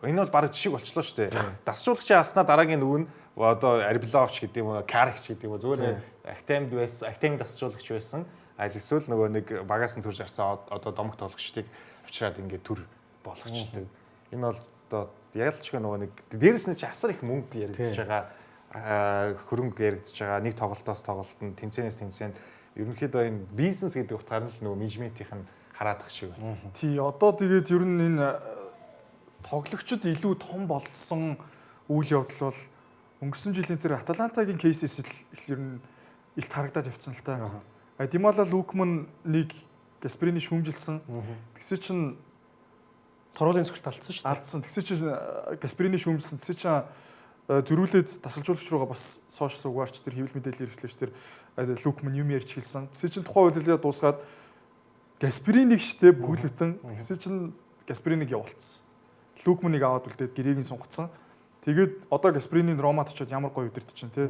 энэ бол бараг жишг болчлоо шүү дээ. Дасжуулагчийн аснаа дараагийн нөгөө нь одоо Arbelovic гэдэг юм уу, Carrick гэдэг юм уу зүгээр Academy байсан, Academy дасжуулагч байсан. Аль эсвэл нөгөө нэг багаас нь төрж арсан одоо домогт тоглогчдыг авчираад ингээд төр болгочтой. Энэ бол одоо ялч нөгөө нэг дээрэс нь ч асар их мөнгө яригдчихэж байгаа, хөрөнгө яригдчихэж байгаа. Нэг тоглолтоос тоглолтод тэмцээнээс тэмцээнд ерөнхийдөө энэ бизнес гэдэг утгаар нь л нөгөө менежментийнх нь хараадах шиг байна. Тий, одоо тэгээд ер нь энэ тоглогчид илүү том болсон үйл явдал бол өнгөрсөн жилийн тэр Аталантагийн кейсээс их ер нь илт харагдаад явцсан л та. Димала Лукман нэг Гасперини шүүмжилсэн. Тэгсэн чинь Торолын цогт алдсан шүү дээ. Алдсан. Тэгсэн чинь Гасперини шүүмжилсэн. Тэгсэн чинь зөрүүлээд тасалжуулагч руугаа бас сошиал суугаарч тэр хэвлэл мэдээлэл хэрэгслэгч тэр Лукман юм ярьж хэлсэн. Тэгсэн чинь тухайн үйлдэлээ дуусгаад Гасперинийг штэ бүглэтэн. Тэгсэн чинь Гасперинийг явуулсан. Лукманыг аваад үлдээд гэрээгийн сунгацсан. Тэгээд одоо Гасперинийн Ромад очиод ямар гоё өдөрт чинь тий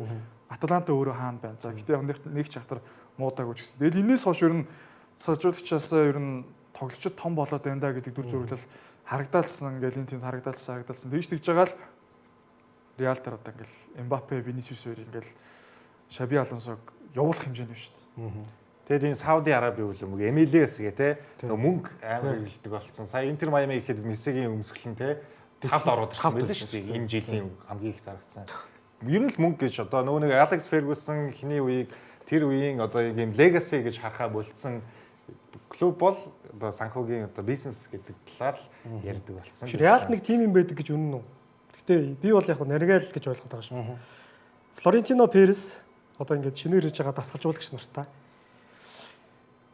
Аталанта өөрөө хаана байна. За гэхдээ нэг ч хатар муудаагүй ч гэсэн. Тэгэл энэс хойш ер нь сажуулагчаас ер нь тоглолчид том болоод байна да гэдэг дүр зураглал харагдаалсан. Ингээл энэ тэнд харагдаалсан. Тэгж тэгж байгаа л Реал дээр одоо ингээл Мбаппе, Винисиус хоёр ингээл Шаби Алонсог явуулах хэмжээний шүү дээ. Тэгэд энэ Сауди Араби үлэмэг MLS гэ те мөнгө амар илдэг болсон. Сая Интер Майами гэхэд Мессигийн өмсгөл нь те тавд ороод ирсэн байлээ шүү дээ. Энэ жилийн хамгийн их зарагдсан. Ер нь л мөнгө гэж одоо нөгөө нэг Alex Ferguson хиний үеийг тэр үеийн одоо ийм legacy гэж харахаа болцсон клуб бол одоо санхүүгийн одоо бизнес гэдэг талаар л ярьдаг болсон. Реал нэг тим юм байдаг гэж үнэн үү? Гэхдээ би бол яг Нергайл гэж ойлгоод байгаа шүү. Флорентино Перес одоо ингээд шинээр ирж байгаа дасгалжуулагч нартай.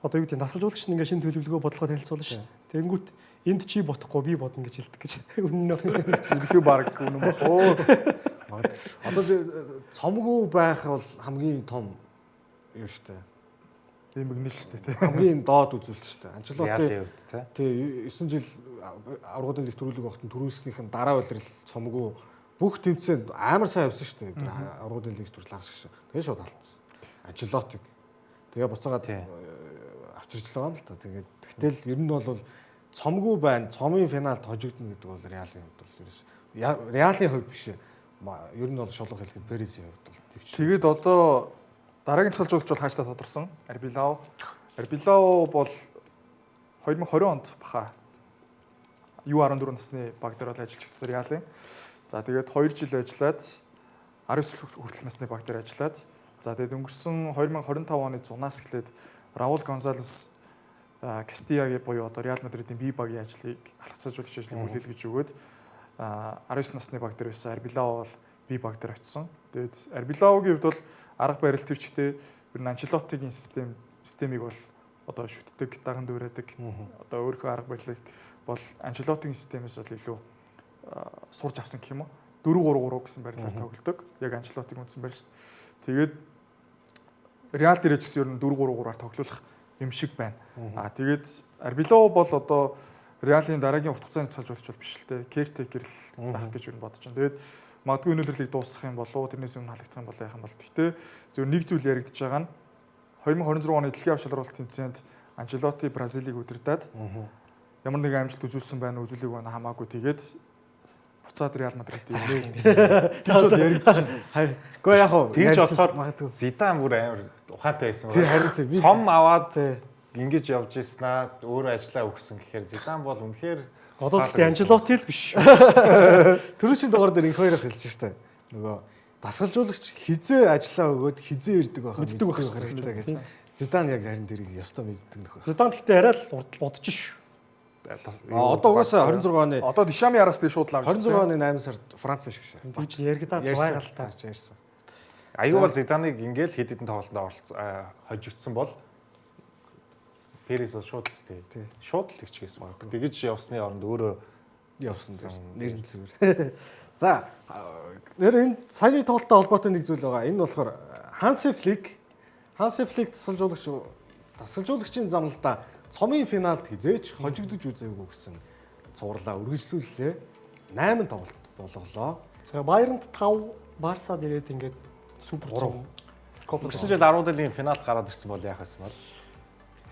Одоо юу гэдэг дасгалжуулагч нь ингээд шинэ төлөвлөгөө бодлого танилцуулна шүү дээ. Тэнгүүт энд чи бодохгүй би бодно гэж хэлдэг гэж. Үнэн үү? Зөвхөн баг үнэн болоо. Одоо цомгүй байх бол хамгийн том юу шүү дээ. Ийм мэгнэл шүү дээ тий. Хамгийн доод үзүүлэлт шүү дээ. Анчелоти тий 9 жил аврагын лиг төрүүлэг багтан төрүүлснийхэн дараа улирал цомгүй бүх тэмцээнд амар сайн явсан шүү дээ. Аврагын лиг төрүүлэг агш. Тэгээ шууд алдсан. Анчелотиг. Тэгээ буцаагаад авчирч л байгаа юм л та. Тэгээд тэгтэл ер нь бол цомгүй байна. Цомын финалд хожигдно гэдэг бол Реалын хувьд бол ерөөс Реалын хувьд биш. Ер нь бол шулуух хэлэхэд Пересийн хувьд бол төвч. Тэгээд одоо дараагийн цалжуулагч бол хаажлаа тодорсон. Arbelow бол 2020 онд баха U14 насны баг дээр бол ажиллаж ирсэн Реалын. За тэгээд 2 жил ажиллаад 19 хүртэл насны баг дээр ажиллаад за тэгээд өнгөрсөн 2025 оны зунаас эхлээд Раул Гонсалес Кастиягийн буюу одоо Реал Мадридын B багийн ажлыг алхацаажуулагч ажлыг хүлээлгэж өгөөд 19 насны баг дээр байсан Arbelow бол B баг дээр очсон. Тэгээд Arbelow-гийн хувьд бол арга барил төрчтэй ер нь Анчелотигийн системийг бол одоо шүтдэг, даган дүүрээдэг. Одоо өөрийнхөө арга барилыг бол Анчелотигийн системээс бол илүү сурж авсан гэх юм уу. 4-3-3 гэсэн барилаар тоглодог. Яг Анчелотиг үндсэн барил шүү дээ. Тэгээд Реал дээр ч гэсэн ер нь 4-3-3-аар тоглох юм шиг байна. Тэгээд Arbelow бол одоо Реалын дараагийн урт хугацааны цалжуулагч бол биш л дээ. Caretaker л байх гэж ер нь бодож байна. Тэгээд магадгүй өнөөдрийг дуусгах юм болов уу, тэрнээс өмнө халагдах юм болоо яах юм бол. Гэхдээ зөв нэг зүйл яригдж байгаа нь 2026 оны дэлхийн авч шалралт тэмцээнд Анчелоти Бразилийг удирдаад ямар нэгэн амжилт үзүүлсэн байна уу, үзүүлээгүй байна хамаагүй. Тэгээд буцаад Реал Мадрид ирээ. Тэгж бол яригдчих. Харин гэхдээ яг уу Тэгж ярьж болохоор магадгүй. Зидан бүр амар ухаантай байсан Тий харин тий. Би Цом аваад тий. ингэж явж ийснаа өөрөө ажиллаа өгсөн гэхээр Зидан бол үнэхээр Одоо тэгтээ Анжелоти л биш. Төрөчийн дугаар дээр инх хоёроо хэлж штэ. Нөгөө дасгалжуулагч хизээ ажиллаа өгөөд хизээ ирдэг байхаа Мэддэг байх хэрэгтэй гэж. Зидан яг харин тэрийг ёстой мэддэг нөхөр. Зидан тэгтээ арай л удаж шүү. Одоо угаасаа 26 оны Одоо Дишами араас тийш шууд лавж 26 оны 8 сард Франц шиг шээ. Тэгж яригадаад байгаа л та. Ярьсан. аюул бол Зиданыг ингээл хэд хэдэн тоглолтод хожигдсан бол Перес бол шууд л тий. Шууд л тэгчихсэн баг. Тэгэж явсны оронд өөрөө Явсан дээр нэрэн зүгээр. За нэр энэ саяны тоглолттой холбоотой нэг зүйл байгаа. Энэ болохоор Hansi Flick тасгалжуулагчийн замналдаа цомын финалд хизээч хожигдож үзээгүй гэсэн цувралаа үргэлжлүүллээ. 8 тоглолт болголоо. За Bayern-д 5, Барсад ирээд ингээд супер цом. өнгөрсөн жил 10 дэлхийн финалд гараад ирсэн бол яах вэ?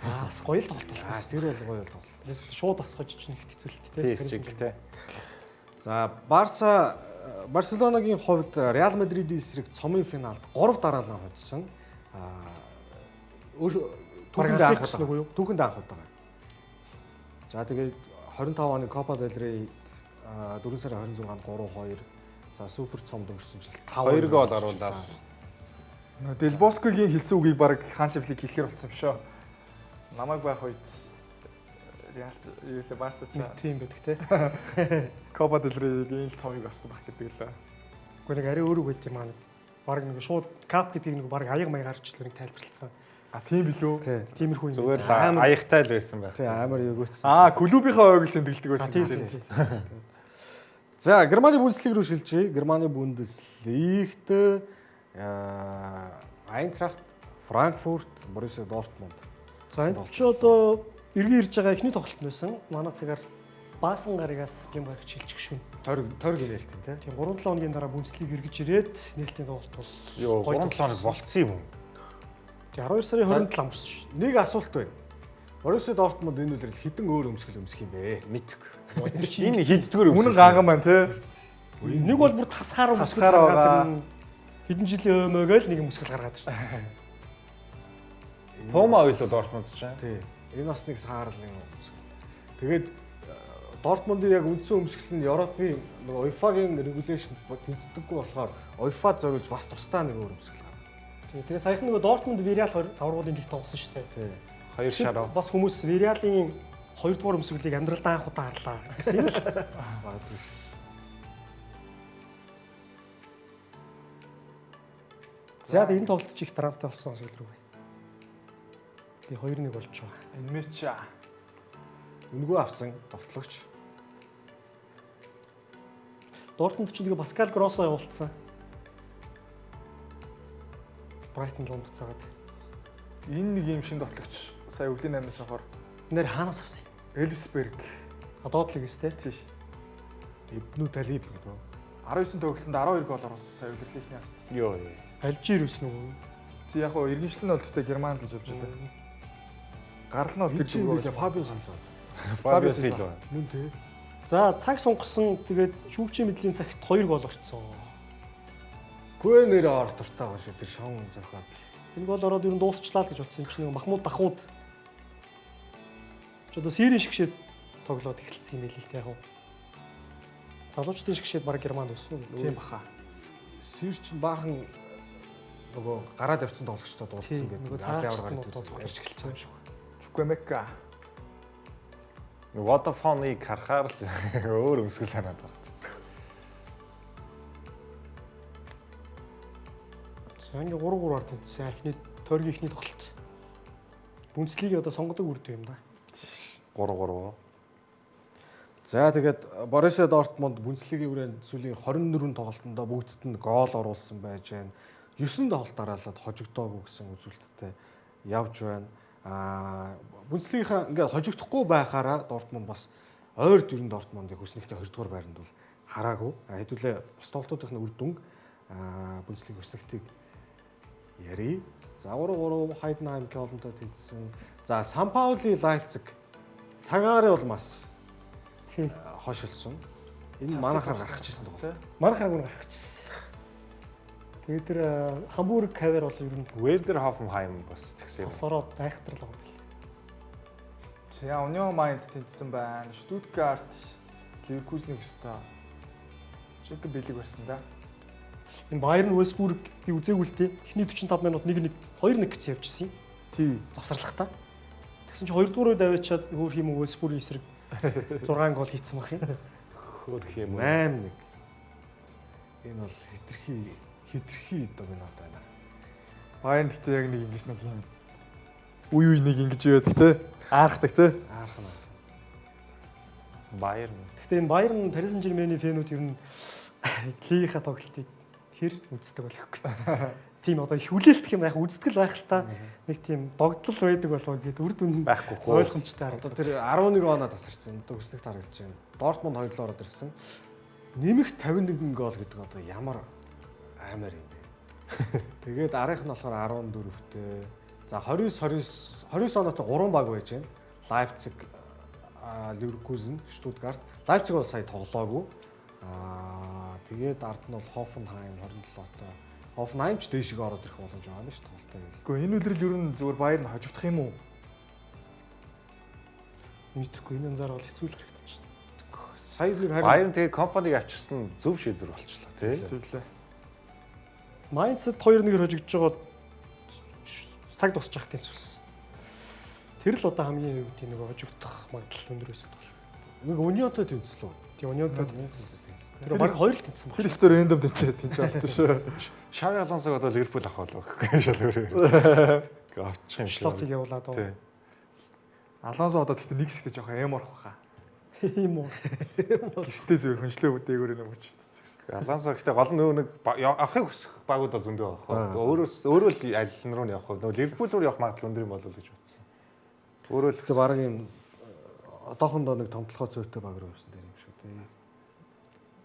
Бас гоё л тоглолт Аа болсон. тэр бол гоё л тоглолт. Тэрс шууд бас хожиж нэг хэцүүлт тий. PSG тий. За Барселонагийн хувьд Реал Мадридийн эсрэг цомын финалд 3 дараалан хоцсон. Түүхэнд анх удаа. Түүхэнд анх удаа. За тэгээд 25 оны Copa del Rey 4 сарын 26-нд 3-2. За супер цомд өнгөрсөн жил 2 гол оруулаад Дел Боскогийн хэлсэн үгийг баг Ханси Флик хэлэхэр болсон юм шүү. Намайг байх үед Реал юу л Барса ч Тийм байдаг тий. Copa del Rey-ийн л цомыг авсан баг гэдэг л. Гэхдээ нэг арай өөрөө байт юм аа. Бараг нэг шууд кап гэдгийг нэг бараг аяг маягаар ч л нэг тайлбарлалсан. А тийм билүү? Тиймэрхүү юм. зүгээр л аягтай л байсан байх. тий амар өгөөцсөн. Клубийнхаа ойг л тэмдэглэдэг байсан Тийм гэж тийм. байна. За Германы Бундслиг рүү шилжиж. Германы Бундслигт Айнтрахт, Франкфурт, Боруссия Дортмунд. За энэ ч одоо эргэн ирж байгаа эхний тоглолт байсан. Манай цагаар Баасан гаригаас Бим гарагч шилжих шүн. Тойрог нээлтэн тий. Тийм 3-7 хоногийн дараа Бундслиг эргэж ирээд нээлтийн тоглолт бол Йоо 3 7 болцсон юм уу? тийм 12 сарын 27 амарсан шүү. Нэг асуулт байна. Боруссия Дортмунд энэ үлрэл хідэн өөр өмсгөл өмсөх юм бэ? Мэдгүй. Энэ хиддгөр Үнэн ганган байна тий. Нэг бол бүр тасгаар өмсгөл Тасгаар гаргаад байгаа. ирнэ. Хэдэн жилийн өмнөөгөө л нэг өмсгөл гаргаад ирсэн. Пума ойл бол Дортмунд ч. Тий. Энэ бас нэг саарлын өмсгөл. Тэгээд Дортмундын яг үндсэн өмсгөл нь Европын нэг UEFA-гийн регуляшн тэнцдэггүй болохоор UEFA зориулж бас тусдаа нэг өөр өмсгөл гаргав. Тэгээ саяхан нөгөө Дортмунд Вириал 2 аврагын лиг тоглосон шүү дээ. Тий. Хоёр шараа. Бас хүмүүс Вириалын 2 дугаар өмсгөлийг амьдралдаа анх удаа харлаа гэсэн юм л. Магадгүй. За энэ тоглолт ч их драмтай болсон зүйл рүү. Тэгээ 2-1 болж байгаа. Энмеча. Үнгөө авсан товтлогч. Дортмунд ч нэг Паскал Гроссо явуулсан. Брайтон Лонд цагаад. Энэ нэг юм шин тоглогч. Сая өвлийн 8-аас хахаар Нэр хаанаас авсан юм? Элвсберг. Доотлог өстэй. Тийш. Ибнү Талиб гэдэг. 19 тоглолтод 12 гол оруулсан сая өвлийнхний аст. Йоо. Алжир өснө үү? Тий яг хоо иргэншлэн бол тэгтээ Герман л гэж явж байлаа. Гарал нь бол тэр Тэр чинь зүгээр. билээ Фабио Силва. Фабио Силва. Мөн тий. За цаг сунгасан тэгээд шүүгчийн мэдлийн цагт 2 гол орцсон. Гүй нэр орох дуртай байгаа шүү. Тэр шон зохиод. Энэ гол ороод ер нь дуусчлаа л гэж бодсон. Энд чинь нэг Махмуд Дахууд ч одоо Сирийн шгшээд тоглоод эхэлсэн юм байл л яг. Залуучдын шгшээд баг Германд өснө үү? Тийм баха. Сир чинь баахан нөгөө гараад явцсан тоглогчтой дуулсан гэдэг. Нөгөө Азийн цааш аваар нь гараад тоглож эхэлж байгаа юм шиг. Чукемека. Vodafone-ыг харахаар л өөр өмсгөл санаад байна. За ингээ 3-3-аар тэнцсэн. Эхний тойргийн эхний тоглолт. Бундслигийн одоо сонгодог үрдүү юм да. 3-3. За тэгээд Боруссия Дортмунд Бундслигийн хүрээнд сүүлийн 24 тоглолтонд бүгдд нь гол оруулсан байж байна. 9 тоглолт дараалаад хожигдоогүй гэсэн үзүүлэлттэй явж байна. Бундслигийнхаа ингээд хожигдохгүй байхаараа Дортмунд бас ойр дөрөнд Дортмундыг хүснэгтэй 20 дугаар байранд бол хараагүй. Хэдүүлээ бус тоглолтуудын үр дүнг Бундслиг хүснэгтийг яри. За 3-3 Хайденхайм Кёлнтой тэнцсэн. За Сан Паули Лайпциг цагаараа бол бас хошилсон. Энэ манайхаар гарах гэсэн байна. Манайхаар гүн гарах гэсэн. Тэгээд тэр Хамбург кавер бол ер нь Werder Hoffenheim бас тэгсэн. сосороо айхтрал байгаа юм. За Union Mainz тэнцсэн байна. Stuttgart Leverkusen-ийг өстой. Шигтэй бэлэг барьсан да. Энэ Bayern Wolfsburg би үзээгүй л дээ. Эхний 45 минут 1-1 2-1 гэсэн явжсэн юм. Тий. Завсарлахтаа. Тэгсэн чинь 2 дугаар үед аваачаад өөр юм Wolfsburg-ийн эсрэг 6 гол хийцэн бах юм. Хөөх юм уу? 8-1. Энэ бол хитрхи доминант байна. Bayern гэхдээ яг нэг ингэж нэг юм үе нэг ингэж яваад те. Аарахдаг те. Аархна. Bayern. Гэхдээ энэ Bayern Paris Saint-Germain-ийн фэнүүд ер нь лигийнхаа тоглолтыг хэр үздэг болохгүй. Тийм одоо их хүлээлтэх юм яг үздэг л байх л та. Нэг тийм догдлол байдаг болов гэд үр дүн Байхгүй хөө. ойлгомжтой Одоо харагдав. тэр 11 оноо тасарсан. Төгснөгт харагдаж байна. Дортмунд хоёрлоо ороод ирсэн. Нэмэх 51 гол гэдэг одоо ямар аймаар юм бэ? Тэгээд арийнх нь болохоор 14-тэй. За 29 оноотой 3 баг байж байна. Leipzig, Leverkusen, Stuttgart. Leipzig бол сая тоглоогүй. Тэгээд ард нь бол Hoffenheim 27-той. Hoffenheim ч дээшээ ороод ирэх боломж байгаа юм шүү дээ тоглолтоо гэвэл. Гэхдээ энэ үлрэл ер нь зүгээр Bayern хожигдох юм уу? Мэдхгүй энэ анзаар бол хэцүү л харагдаж байна. Сая нэг харин Bayern тэгээ компаниг авчирсан зөв шийдвэр болчихлоо тий. Зөвлөө. Mainz-д 2-1-ээр хожигдож байгаа цаг дуусчих тэнцвэрсэн. Тэр л одоо хамгийн юу гэдэг нэг хожигдох магадлал өндөр байсан бол. нэг Унионтой тэнцлээ. Тийм Унионтой тэр баг хоёр л тэнцсэн Тэр өстөр рэндом тэнцээ болсон шүү. Xavi Alonso-г одоо Ливерпул авах болов гэхгүй шалгавар. Авчих юм шиг. Шлотыг явуулаад Тий. Алонсо одоо тэгтээ нэг хэсэгт жоохон эморх баха. юм уу. Гэртээ зөв хөншлөө бүтээгүүр нэг өгч хэвчээ. Алонсо гэхдээ гол нь нэг авахыг хүсэх багуудаа зөндөө авах. Өөрөө л аль нь руу явах вэ? Нөгөө Ливерпул руу явах магадлал өндөр юм болов уу гэж бодсон. Өөрөө л Тэгээ баг юм одоохондоо нэг томтлохоо зүйтэй баг руу явсан дээр юм шүү дээ.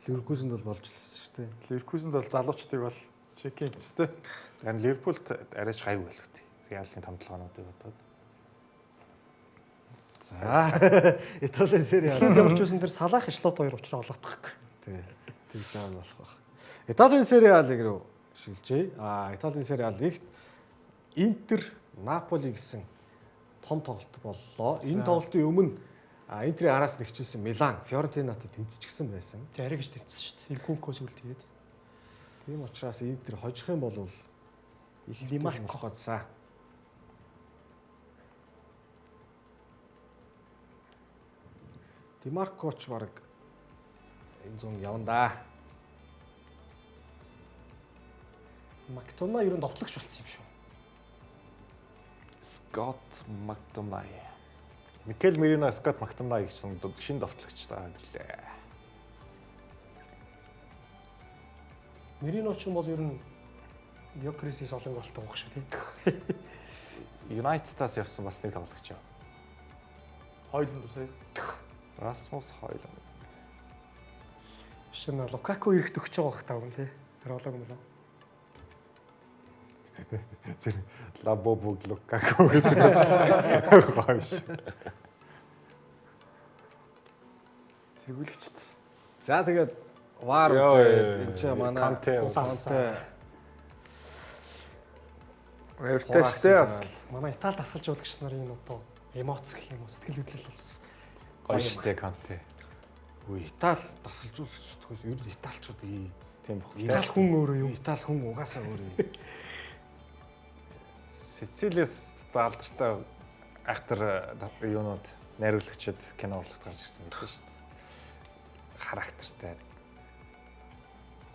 Leverkusen бол болж лсэн шүү дээ. Leverkusen-д бол залуучдыг бол чекин гэжтэй. харин Ливерпулт арайч гайгүй байлгүй тий. Реалын томтлогоонуудыг бодоод. За Италийн сери Ямар ч үсэн тэр салах шлот хоёр уучраа олоодохгүй. тий. Тэгж байгаа болох байх. Италийн сери А-ыг рүү шилжээ. Италийн сери А-ыг Интер, Наполи гэсэн том тоглолт боллоо. Энэ тоглолтын өмнө Интерийн араас нэгчилсэн Милан, Фиорентинатай тэнцчихсэн байсан. Тэг арай гэж тэнцсэн шүү дээ. Илкунко сүлд тэгээд. Тийм учраас Интер хожих юм бол их Димарко. болгоцсан. Димаркоч баг энэ зүүн явна да. Мактона ер нь довтлогч болсон юм шүү. Scott McTominay. Микел Мерино, Scott McTominay гэсэн шинэ довтлогч таа гэлээ. Мерино ч юм бол ер нь Йокрисис олон голтой байгаа шүү тийм. United-аас явсан бас нэг тоглогч юм. Хойлонд усаа. Rasmus Højlund. Шинэ Лукаку ирэхт өгч байгаа бах таа гэн тий. Тэр олоог юм лээ. Тэр Лабобог Лукаку гэдэг гоош. Тэргүүлэгчд. За тэгээд вар Йоо, энэ ч манай Канте, Канте Баяртай бас. Манай Итали дасгалж уулагч нарын энэ одоо эмоц гэх юм уу сэтгэл хөдлөл болсон. Гойштэй Канте. үе Итали тасалжуулагч тэгвэл ер нь Италичууд Тийм бох. Итали хүн өөрөө юу? Итали хүн угаасаа өөр юм. Сицилиас даалдартай ахтар юунууд найруулагчид кино урлахад гарч ирсэн байдаг шүү дээ. Характертай.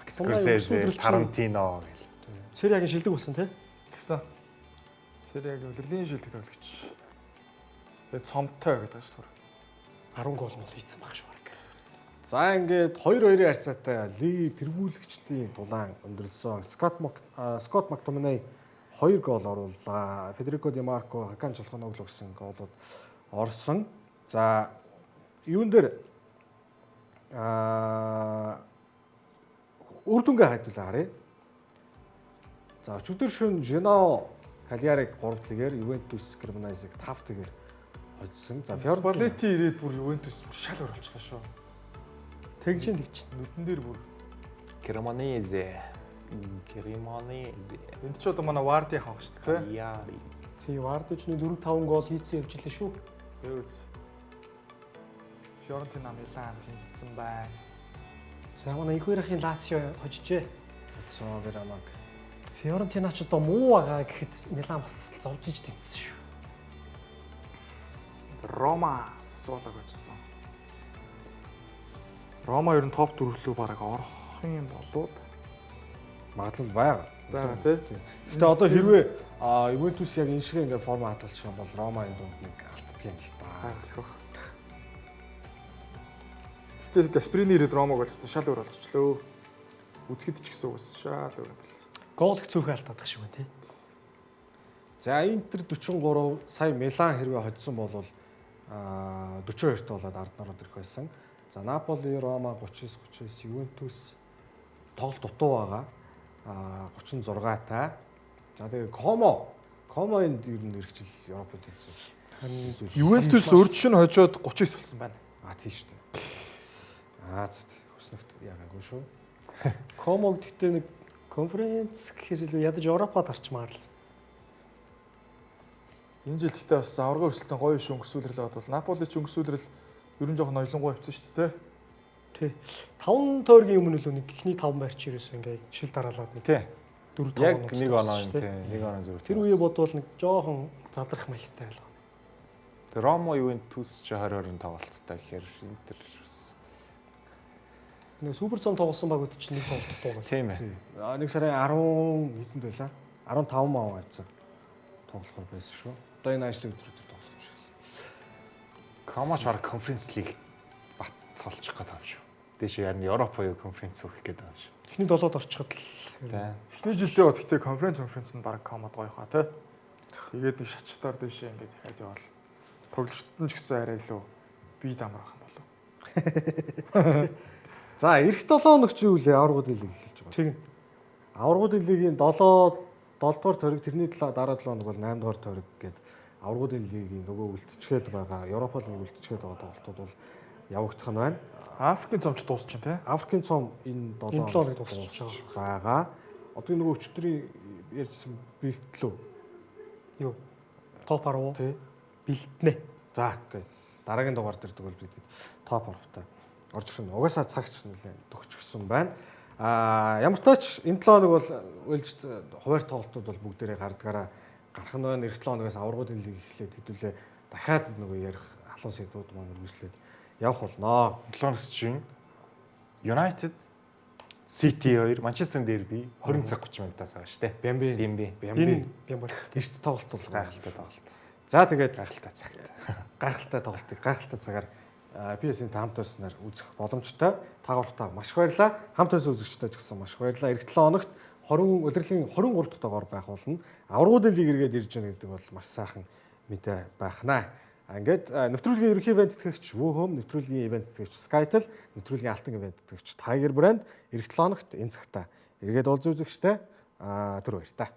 Скорсезе, Тарантино гэл. Сериагийн шилдэг болсон тий. Тэгсэн. Сериагийн өдрлийн шилдэг тоглогч. Тэгээ цомтой гэдэг шүү дээ. 10 гол мол хийсэн баг шүү баг. За ингээд 2-2-ийн харьцаатай лигийн тэргүүлэгчдийн дулаан өндөрлсөн. Scott McTominay 2 гол орууллаа. Федерико Ди Марко, Хакан Чалханоглу гэсэн гоолууд орсон. За юун дээр үр дүнгээ хайдуулаа харъя. За өчигдөр шөнө Genoa Cagliari-г 3-1-ээр, Juventus Cremonese-г 5-1-ээр хоцсон. За Фиорбалети ирээд бүр Ювентус шал оруулчлаа шүү. Тэглжин тэгч. Нүдэн дээр бүр. Кремонезе. Энд ч одоо манай Варди авах шүү дээ. Яари. Тий, Вардичны 4-5 гол хийсэн явж илээ шүү. Зөөз. Фиорентина Милан тэнцсэн байна. За манай Инхуэрхийн Лацио хожижээ. Цоо Веронаг. Фиорентина ч одоо муу байгаа гэхэд Милан бас зовжиж тэнцсэн шүү. Рома Сасуолог очсон. Рома ер нь топ 4 рүү бараг орох юм болоод Магадлал байгаа. байгаа тий. Гэтэ одоо хэрвээ Ювентус яг энэ шиг ингээд форм хадгалчих юм бол Рома энэ дунд нэг алддаг юм л да. Тийх бах. Гэтэ Гасприни ирээд Ромаг олцсон шал өөр болчихлоо. Үзэхэд ч гэсэн уус шал өөр юм байна. Гол их цөөхөн алдах шиг байна тий. За Интер 43, сая Милан хэрвээ хоцсон бол 42-т болоод ард нь ороод ирэх байсан. За Наполи, Рома 39, Ювентус тоглолт дутуу байгаа. 36-тай. За тэгээ Como энд ер нь эргэжил Европод хэлсэн. Ювентус өрчн хожоод 39 болсон байна. Тийм шүү дээ. Хүснэгт ягаагүй шүү. Como гэхдээ нэг конференц гэхээс илүү ядаж Европод арчмаар л. Энэ жил гэхдээ бас аварга өрсөлдөөн гоё шүү өнгөрсүүлрэл бол Наполи ч өнгөрсүүлрэл ер нь жоохон нойлонгой авчихсан шүү дээ. Тий. 5 тойргийн өмнө л нэг ихний 5 байрч ирсэн ингээ шил дараалаад нэг Тий. 4 5 Яг нэг оноо юм тий. Нэг оноо зөв. Тэр үе бодвол нэг жоохон задрах маягтай байлаа. Тэр Рома Ювентус ч 20-20 тоглолттой гэхээр Интер Нэг супер зон тоглосон багууд чинь нэг тоглолт байгаа. тийм ээ. Нэг сарын 10 хэдэнд байлаа? 15 маа байцаа тоглохоор байсан шүү. Одоо энэ ажлын өдрүүдэд тоглох юм шиг. Комоч баг конференц лиг бат толчих гэдэг юм шүү. Дээш яг Европ буюу конференц өгөх гэдэг юм шүү. Эхний 7-д орчиход л Тий. Эхний жилдээ бод гэхдээ конференц нь баг комод гоё хаа тий. Тэгээд нэг шатчдаар дэшээ ингээд дахиад явал. Тоглогчдод нь ч гэсэн арай илүү бие дамрах юм болов. За эх 7 хоног чи юу лээ аваргууд лиг эхэлж байгаа. тэг. Аваргуудын лигийн 7 дугаар тойрог тэрний дараа 7 хоног бол 8 дугаар тойрог гээд аваргуудын лигийн нөгөө үлдчихэд байгаа Европ лиг үлдчихэд байгаа тоглолтууд бол явагдах нь байна. Африкийн цомч дуусчихин тий. Африкийн цом энэ 7 хоног дуусчих байгаа. Одоо нөгөө өчтөрийн ярьжсэн бэлтлөө. Юу? Топ 10 Тий. бэлтнэ. За окей. Дараагийн дугаар дээр тэгвэл бид топ 10-тай орж ирсэн. Угаасаа цагч нэлээд төгсчихсөн байна. Ямар ч тач энэ 7 хоног бол уйлж хуваар тоглолтууд бол бүгдээрээ гардгаараа гарах нь байна. Эх 7 хоногоос аваргуудын лиг эхлээд хэдүүлээ дахиад нөгөө ярих халуун сэдвүүд маань үргэлжлээд явах болно. 7 хоногс чинь United City 2 Манчестер дерби 20 цаг 30 минутаас байгаа шүү дээ. Бямби. Бям бол Эрт тоглолт бол Гайхалтай тоглолт. За тэгээд Гайхалтай цагт. гайхалтай тоглолтыг гайхалтай цагаар PS-ийн хамт байснаар үзэх боломжтой. Тагвартай маш их баярлалаа. Хамт байсан үзэгчтэй ч гэсэн маш их баярлалаа. Эх 7 хоногт 20 удирлын 23 дахь дугаар байх болно. Аваргуудын лиг эргээд ирж байгаа гэдэг бол маш сайхан мэдээ байхнаа. Ингээд нэвтрүүлгийн ерөнхий ивент тэтгэгч Woohome, нэвтрүүлгийн ивент тэтгэгч Skytel, нэвтрүүлгийн алтан ивент тэтгэгч Tiger Brand эх 7 хоногт энэ цагта эргээд уулз үзэгчтэй түр баяр та.